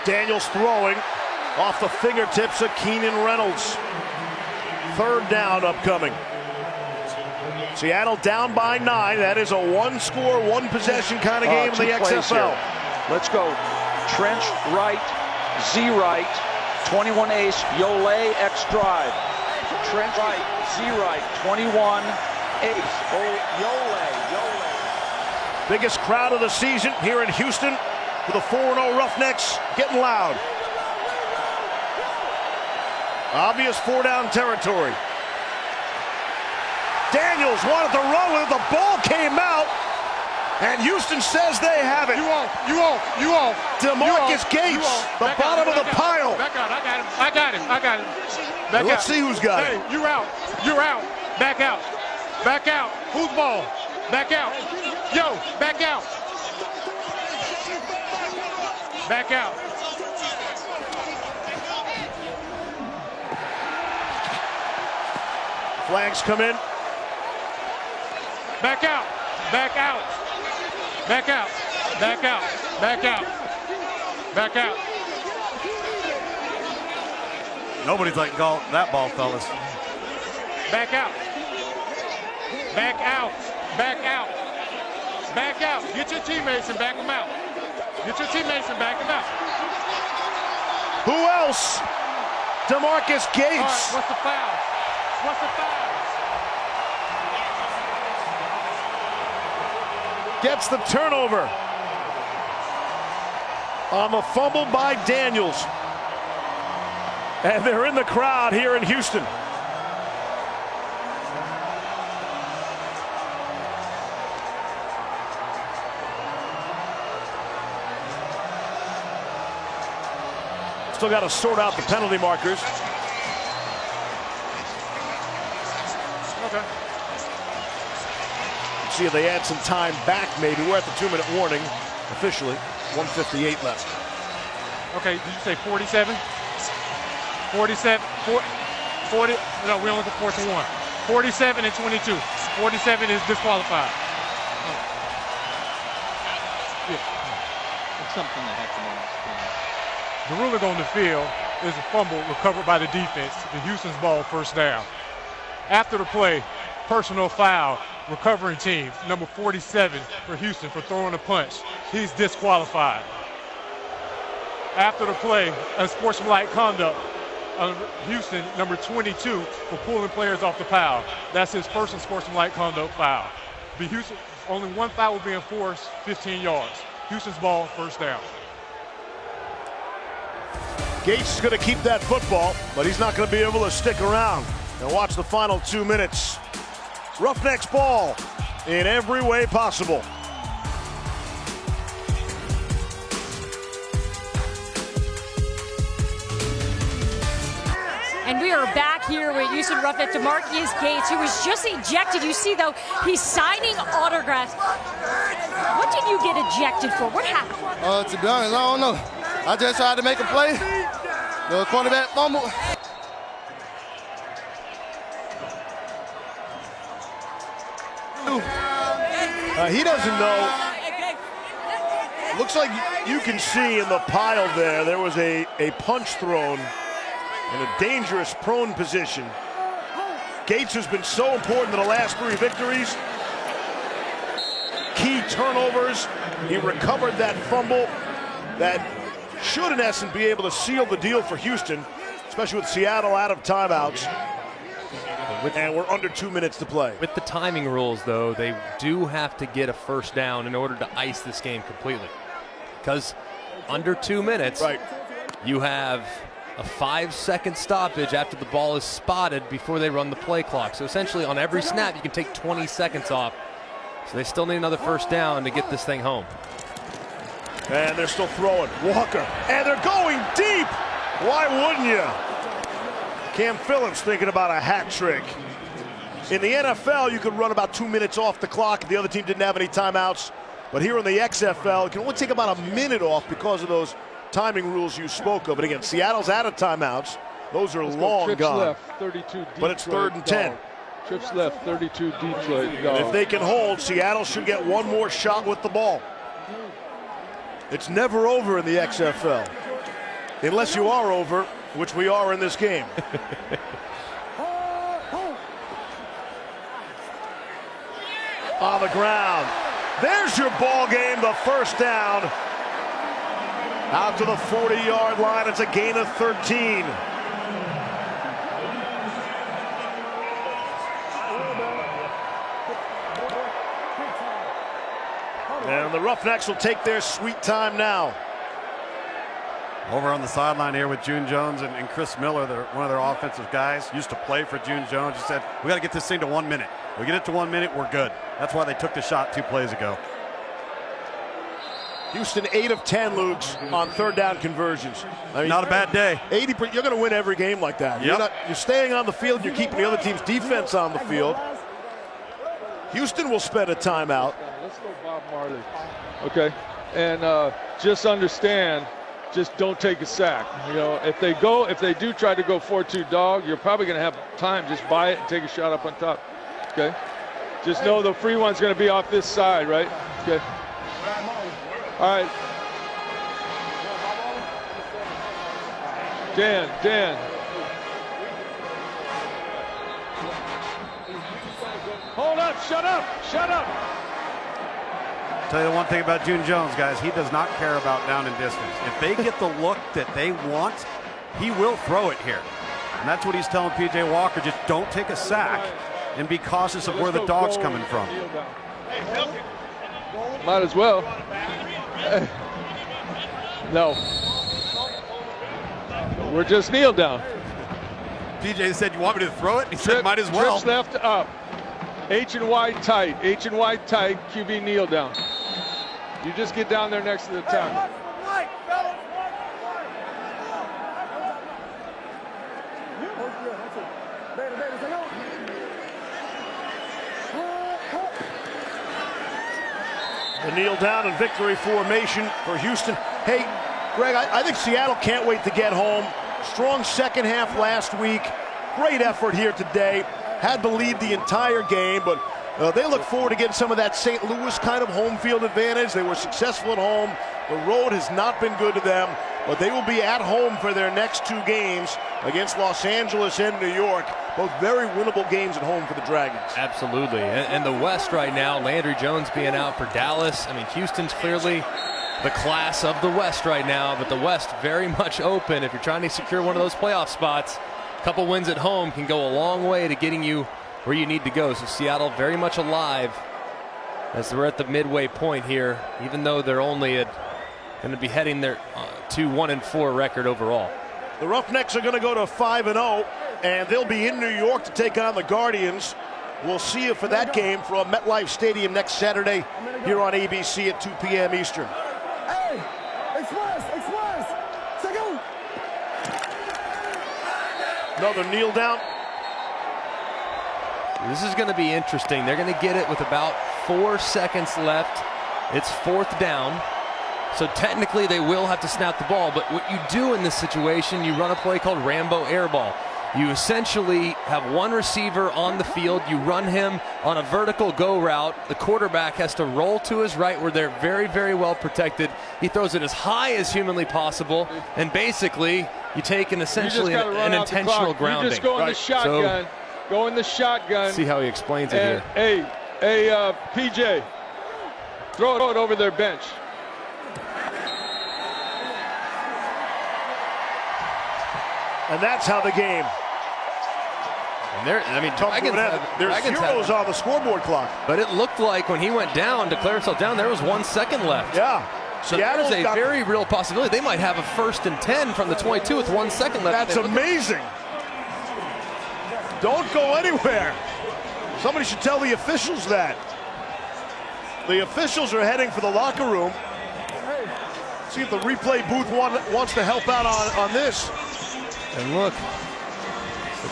Daniels throwing off the fingertips of Keenan Reynolds. Third down upcoming. Seattle down by 9. That is a one-score, one-possession kind of game in the XFL. Let's go. Trench right, Z right, 21 ace, Yole X drive. Trench right, Z right, 21 ace, Yole. Biggest crowd of the season here in Houston for the 4-0 Roughnecks, getting loud. Obvious 4-down territory. Daniels wanted to run with it. The ball came out, and Houston says they have it. You off. DeMarcus Gates, the bottom of the pile. Back out. I got him. Back Let's see who's got it. Hey, you're out. Back out. Who's ball? Back out. Yo, back out. Back out. Flags come in. Back out. Nobody's letting go that ball, fellas. Back out. Back out. Back out. Back out. Get your teammates and back them out. Get your teammates and back them out. Who else? DeMarcus Gates. All right, what's the foul? What's the foul? Gets the turnover on the fumble by Daniels. And they're in the crowd here in Houston. Still got to sort out the penalty markers. Okay. See if they add some time back, maybe. We're at the 2-minute warning, officially. 1:58 left. Okay, did you say 47? 47, 40, no, we only got 4 to 1. 47 and 22. 47 is disqualified. It's something that happened on the The ruling on the field is a fumble recovered by the defense. The Houston's ball, first down. After the play, personal foul, recovering team, number 47 for Houston for throwing a punch. He's disqualified. After the play, unsportsmanlike conduct of Houston, number 22, for pulling players off the foul. That's his first unsportsmanlike conduct foul. The Houston, only one foul will be enforced, 15 yards. Houston's ball, first down. Gates is going to keep that football, but he's not going to be able to stick around. And watch the final 2 minutes. Roughnecks ball in every way possible. And we are back here with Houston Roughnecks DeMarcus Gates, who was just ejected. You see, though, he's signing autographs. What did you get ejected for? What happened? To be honest, I don't know. I just tried to make a play. The quarterback fumble. He doesn't know. Looks like you can see in the pile there was a punch thrown in a dangerous prone position. Gates has been so important in the last 3 victories. Key turnovers. He recovered that fumble that should, in essence, be able to seal the deal for Houston, especially with Seattle out of timeouts. And we're under 2 minutes to play. With the timing rules, though, they do have to get a first down in order to ice this game completely. Because under 2 minutes, right, you have a 5-second stoppage after the ball is spotted before they run the play clock. So essentially, on every snap, you can take 20 seconds off. So they still need another first down to get this thing home. And they're still throwing. Walker. And they're going deep. Why wouldn't you? Cam Phillips thinking about a hat trick. In the NFL, you could run about 2 minutes off the clock if the other team didn't have any timeouts. But here in the XFL, you can only take about a minute off because of those timing rules you spoke of. But again, Seattle's out of timeouts. Those are long Trips gone. Left, 32 Detroit, but it's 3rd and 10. Trips left, 32 Detroit. Dog. If they can hold, Seattle should get one more shot with the ball. It's never over in the XFL. Unless you are over, which we are in this game. On the ground. There's your ball game, the first down. Out to the 40-yard line. It's a gain of 13. And the Roughnecks will take their sweet time now. Over on the sideline here with June Jones and Chris Miller, one of their offensive guys, used to play for June Jones. He said, we got to get this thing to 1 minute. We get it to 1 minute, we're good. That's why they took the shot 2 plays ago. Houston 8 of 10, Luke's, on 3rd down conversions. I mean, not a bad day. 80%. You're going to win every game like that. Yep. You're staying on the field. You're keeping the other team's defense on the field. Houston will spend a timeout. Let's go Bob Marley. Okay, and just understand, just don't take a sack. You know, if they do try to go 4-2 dog, you're probably going to have time. Just buy it and take a shot up on top. Okay, just know the free one's going to be off this side, right? Okay. All right. Dan. Shut up! Shut up! Tell you the one thing about June Jones, guys, he does not care about down and distance. If they get the look that they want, he will throw it here. And that's what he's telling P.J. Walker. Just don't take a sack and be cautious of where the dog's coming from. Might as well. No. We're just kneel down. P.J. said, you want me to throw it? He said, might as well. Trips left up. H and wide tight. H and wide tight. QB kneel down. You just get down there next to the tackle. The kneel down and victory formation for Houston. Hey, Greg, I think Seattle can't wait to get home. Strong second half last week. Great effort here today. Had to lead the entire game, but they look forward to getting some of that St. Louis kind of home field advantage. They were successful at home. The road has not been good to them, but they will be at home for their next two games against Los Angeles and New York. Both very winnable games at home for the Dragons. Absolutely. And the West right now, Landry Jones being out for Dallas. I mean, Houston's clearly the class of the West right now, but the West very much open. If you're trying to secure one of those playoff spots, a couple wins at home can go a long way to getting you where you need to go. So Seattle very much alive as we're at the midway point here, even though they're only going to be heading their to 1-4 record overall. The Roughnecks are going to go to 5-0, and they'll be in New York to take on the Guardians. We'll see you for that game from MetLife Stadium next Saturday here on ABC at 2 p.m. Eastern. Hey, express. Second. Another kneel down. This is going to be interesting. They're going to get it with about 4 seconds left. It's 4th down. So technically they will have to snap the ball, but what you do in this situation, you run a play called Rambo Airball. You essentially have one receiver on the field. You run him on a vertical go route. The quarterback has to roll to his right where they're very, very well protected. He throws it as high as humanly possible, and basically you take an essentially an intentional grounding. You just go in the shotgun. Go in the shotgun. See how he explains it here. Hey, PJ, throw it over their bench. And that's how the game. And there, I mean, there's zeros on the scoreboard clock. But it looked like when he went down, declared himself down, there was 1 second left. Yeah. So there's a very real possibility. They might have a 1st and 10 from the 22 with 1 second left. That's amazing. Don't go anywhere. Somebody should tell the officials that. The officials are heading for the locker room. See if the replay booth wants to help out on this. And look, the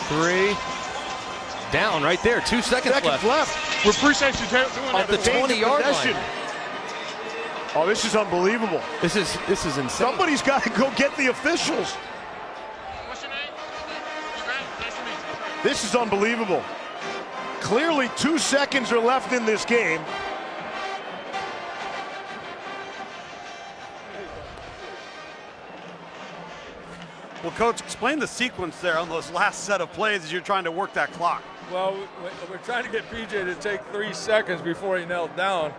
4-3 down right there. 2 seconds left. We appreciate you doing that. The 20-yard line. Oh, this is unbelievable. This is insane. Somebody's got to go get the officials. What's your name? Nice to meet you. This is unbelievable. Clearly 2 seconds are left in this game. Well, Coach, explain the sequence there on those last set of plays as you're trying to work that clock. Well, we're trying to get PJ to take 3 seconds before he knelt down,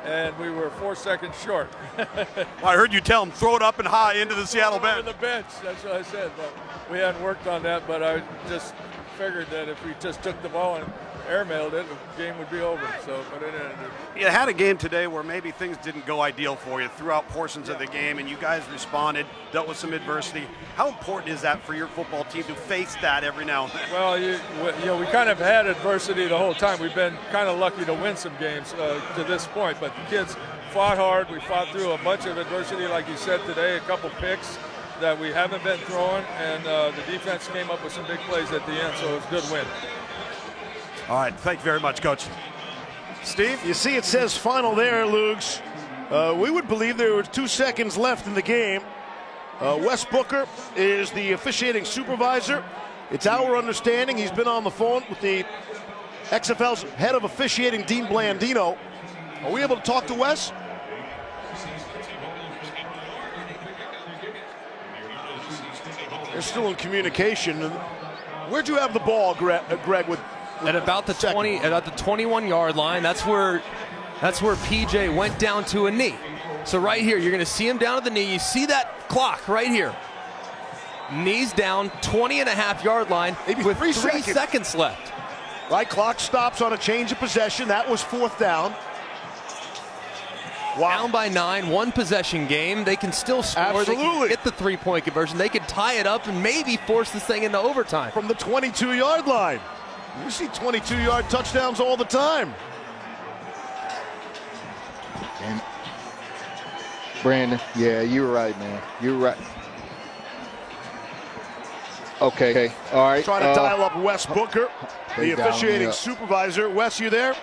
and we were 4 seconds short. Well, I heard you tell him throw it up and high into the Seattle bench. The bench, that's what I said. But we hadn't worked on that, but I just figured that if we just took the ball and airmailed it, the game would be over. So, but it ended. You had a game today where maybe things didn't go ideal for you throughout portions of the game, and you guys responded, dealt with some adversity. How important is that for your football team to face that every now and then? Well, you know, we kind of had adversity the whole time. We've been kind of lucky to win some games to this point, but the kids fought hard. We fought through a bunch of adversity, like you said today, a couple picks that we haven't been throwing, and the defense came up with some big plays at the end, so it was a good win. All right, thank you very much, Coach. Steve? You see it says final there, Lugs. We would believe there were 2 seconds left in the game. Wes Booker is the officiating supervisor. It's our understanding he's been on the phone with the XFL's head of officiating, Dean Blandino. Are we able to talk to Wes? They're still in communication. Where'd you have the ball, Greg, with at about the 21-yard line. That's where PJ went down to a knee. So right here, you're going to see him down at the knee. You see that clock right here. Knees down, 20.5-yard line with 3 seconds left. Right, clock stops on a change of possession. That was 4th down. Wow. Down by 9, 1 possession game. They can still score. Absolutely. They can get the 3-point conversion. They could tie it up and maybe force this thing into overtime. From the 22-yard line. You see 22-yard touchdowns all the time. And Brandon, yeah, you were right, man. You were right. Okay, all right. Trying to dial up Wes Booker, the officiating supervisor. Wes, you there?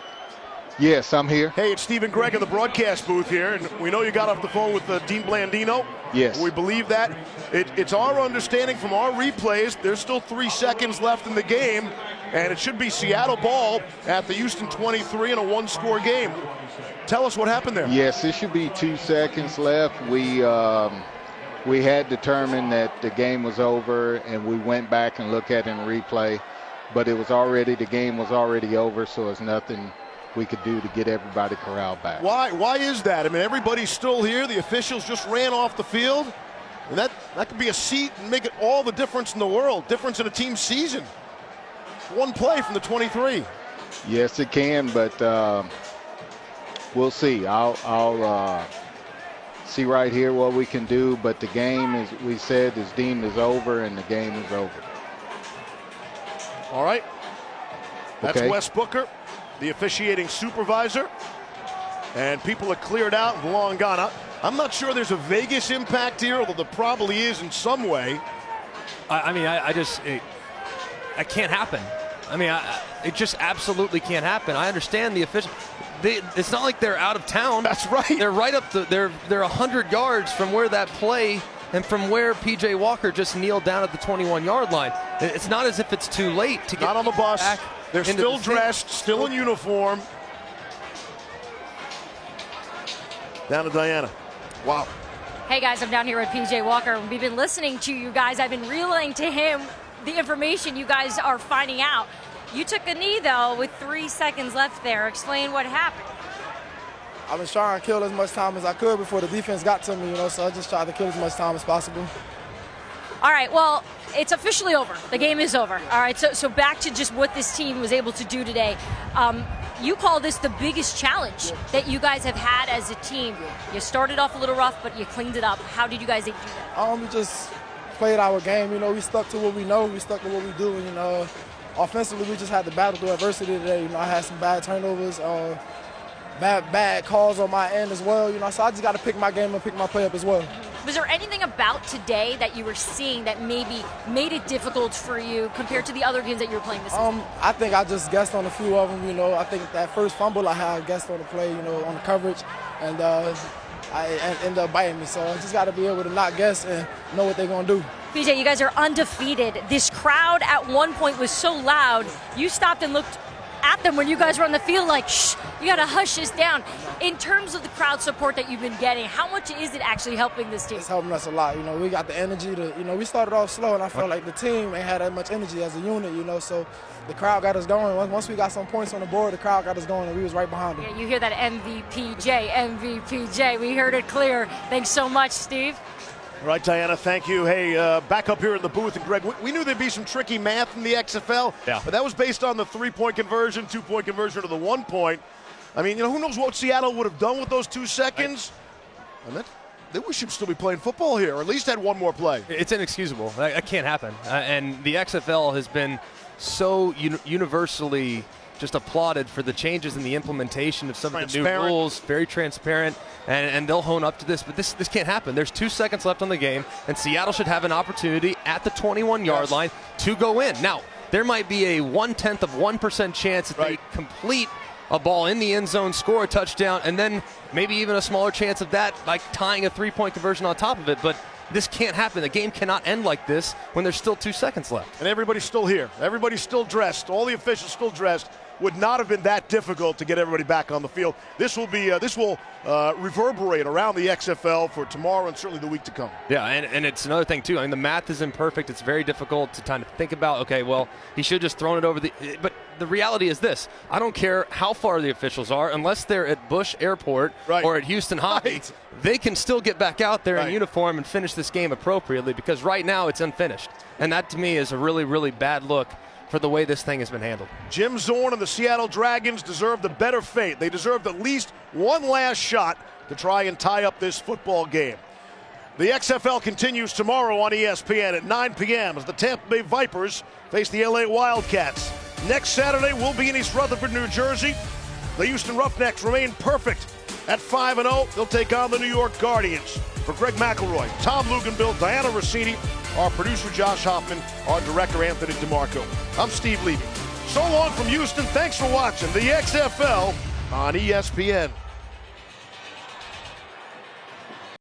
Yes, I'm here. Hey, it's Stephen Gregg in the broadcast booth here, and we know you got off the phone with Dean Blandino. Yes. We believe that. It's our understanding from our replays, there's still 3 seconds left in the game, and it should be Seattle ball at the Houston 23 in a 1-score game. Tell us what happened there. Yes, it should be 2 seconds left. We had determined that the game was over, and we went back and looked at it in replay, but the game was already over, so there's nothing we could do to get everybody corralled back. Why is that? I mean, everybody's still here. The officials just ran off the field. And that could be a seat and make it all the difference in the world, difference in a team's season. 1 play from the 23. Yes, it can, but we'll see. I'll see right here what we can do, but the game, is deemed as over, and the game is over. All right. That's okay. Wes Booker, the officiating supervisor. And people are cleared out and long gone. I'm not sure there's a Vegas impact here, although there probably is in some way. It can't happen. It just absolutely can't happen. I understand the official. It's not like they're out of town. That's right. They're right up. They're 100 yards from where that play and from where PJ Walker just kneeled down at the 21-yard line. It's not as if it's too late to get not on the bus. Back. They're still dressed, still in uniform. Down to Diana. Wow. Hey guys, I'm down here with PJ Walker. We've been listening to you guys. I've been relaying to him the information you guys are finding out. You took a knee though with 3 seconds left there. Explain what happened. I was trying to kill as much time as I could before the defense got to me, so I just tried to kill as much time as possible. All right, well, it's officially over. The game is over. All right, so back to just what this team was able to do today. You call this the biggest challenge that you guys have had as a team. You started off a little rough, but you cleaned it up. How did you guys do that? We just played our game. We stuck to what we know. We stuck to what we do. And, offensively, we just had to battle through adversity today. I had some bad turnovers, bad calls on my end as well. So I just got to pick my game and pick my play up as well. Was there anything about today that you were seeing that maybe made it difficult for you compared to the other games that you were playing this season? I think I just guessed on a few of them. I think that first fumble I had, I guessed on the play, on the coverage, and I ended up biting me. So I just got to be able to not guess and know what they're going to do. PJ, you guys are undefeated. This crowd at one point was so loud, you stopped and looked at them when you guys were on the field like, shh, you got to hush this down. In terms of the crowd support that you've been getting, how much is it actually helping this team? It's helping us a lot. We got the energy to, we started off slow, and I felt like the team ain't had that much energy as a unit, so the crowd got us going. Once we got some points on the board, the crowd got us going, and we was right behind them. Yeah, you hear that MVPJ. We heard it clear. Thanks so much, Steve. All right, Diana, thank you. Hey, back up here in the booth, and Greg, we knew there'd be some tricky math in the XFL, but that was based on the 3-point conversion, 2-point conversion to the 1 point. Who knows what Seattle would have done with those 2 seconds? Then we should still be playing football here, or at least had one more play. It's inexcusable. That can't happen. And the XFL has been so universally just applauded for the changes in the implementation of some of the new rules, very transparent, and they'll hone up to this, but this can't happen. There's 2 seconds left on the game, and Seattle should have an opportunity at the 21-yard line to go in. Now, there might be a 0.1% chance that they complete a ball in the end zone, score a touchdown, and then maybe even a smaller chance of that by tying a 3-point conversion on top of it, but this can't happen. The game cannot end like this when there's still 2 seconds left. And everybody's still here. Everybody's still dressed. All the officials still dressed. Would not have been that difficult to get everybody back on the field. This will reverberate around the XFL for tomorrow and certainly the week to come. Yeah, and it's another thing too. The math is imperfect. It's very difficult to kind of think about. Okay, well, he should have just thrown it over but the reality is this. I don't care how far the officials are, unless they're at Bush Airport or at Houston Hockey, they can still get back out there in uniform and finish this game appropriately, because right now it's unfinished. And that, to me, is a really, really bad look for the way this thing has been handled. Jim Zorn and the Seattle Dragons deserved a better fate. They deserved at least one last shot to try and tie up this football game. The XFL continues tomorrow on ESPN at 9 p.m. as the Tampa Bay Vipers face the LA Wildcats. Next Saturday, we'll be in East Rutherford, New Jersey. The Houston Roughnecks remain perfect. At 5-0, they'll take on the New York Guardians. For Greg McElroy, Tom Luganbill, Diana Rossini, our producer Josh Hoffman, our director Anthony DeMarco, I'm Steve Levy. So long from Houston. Thanks for watching the XFL on ESPN.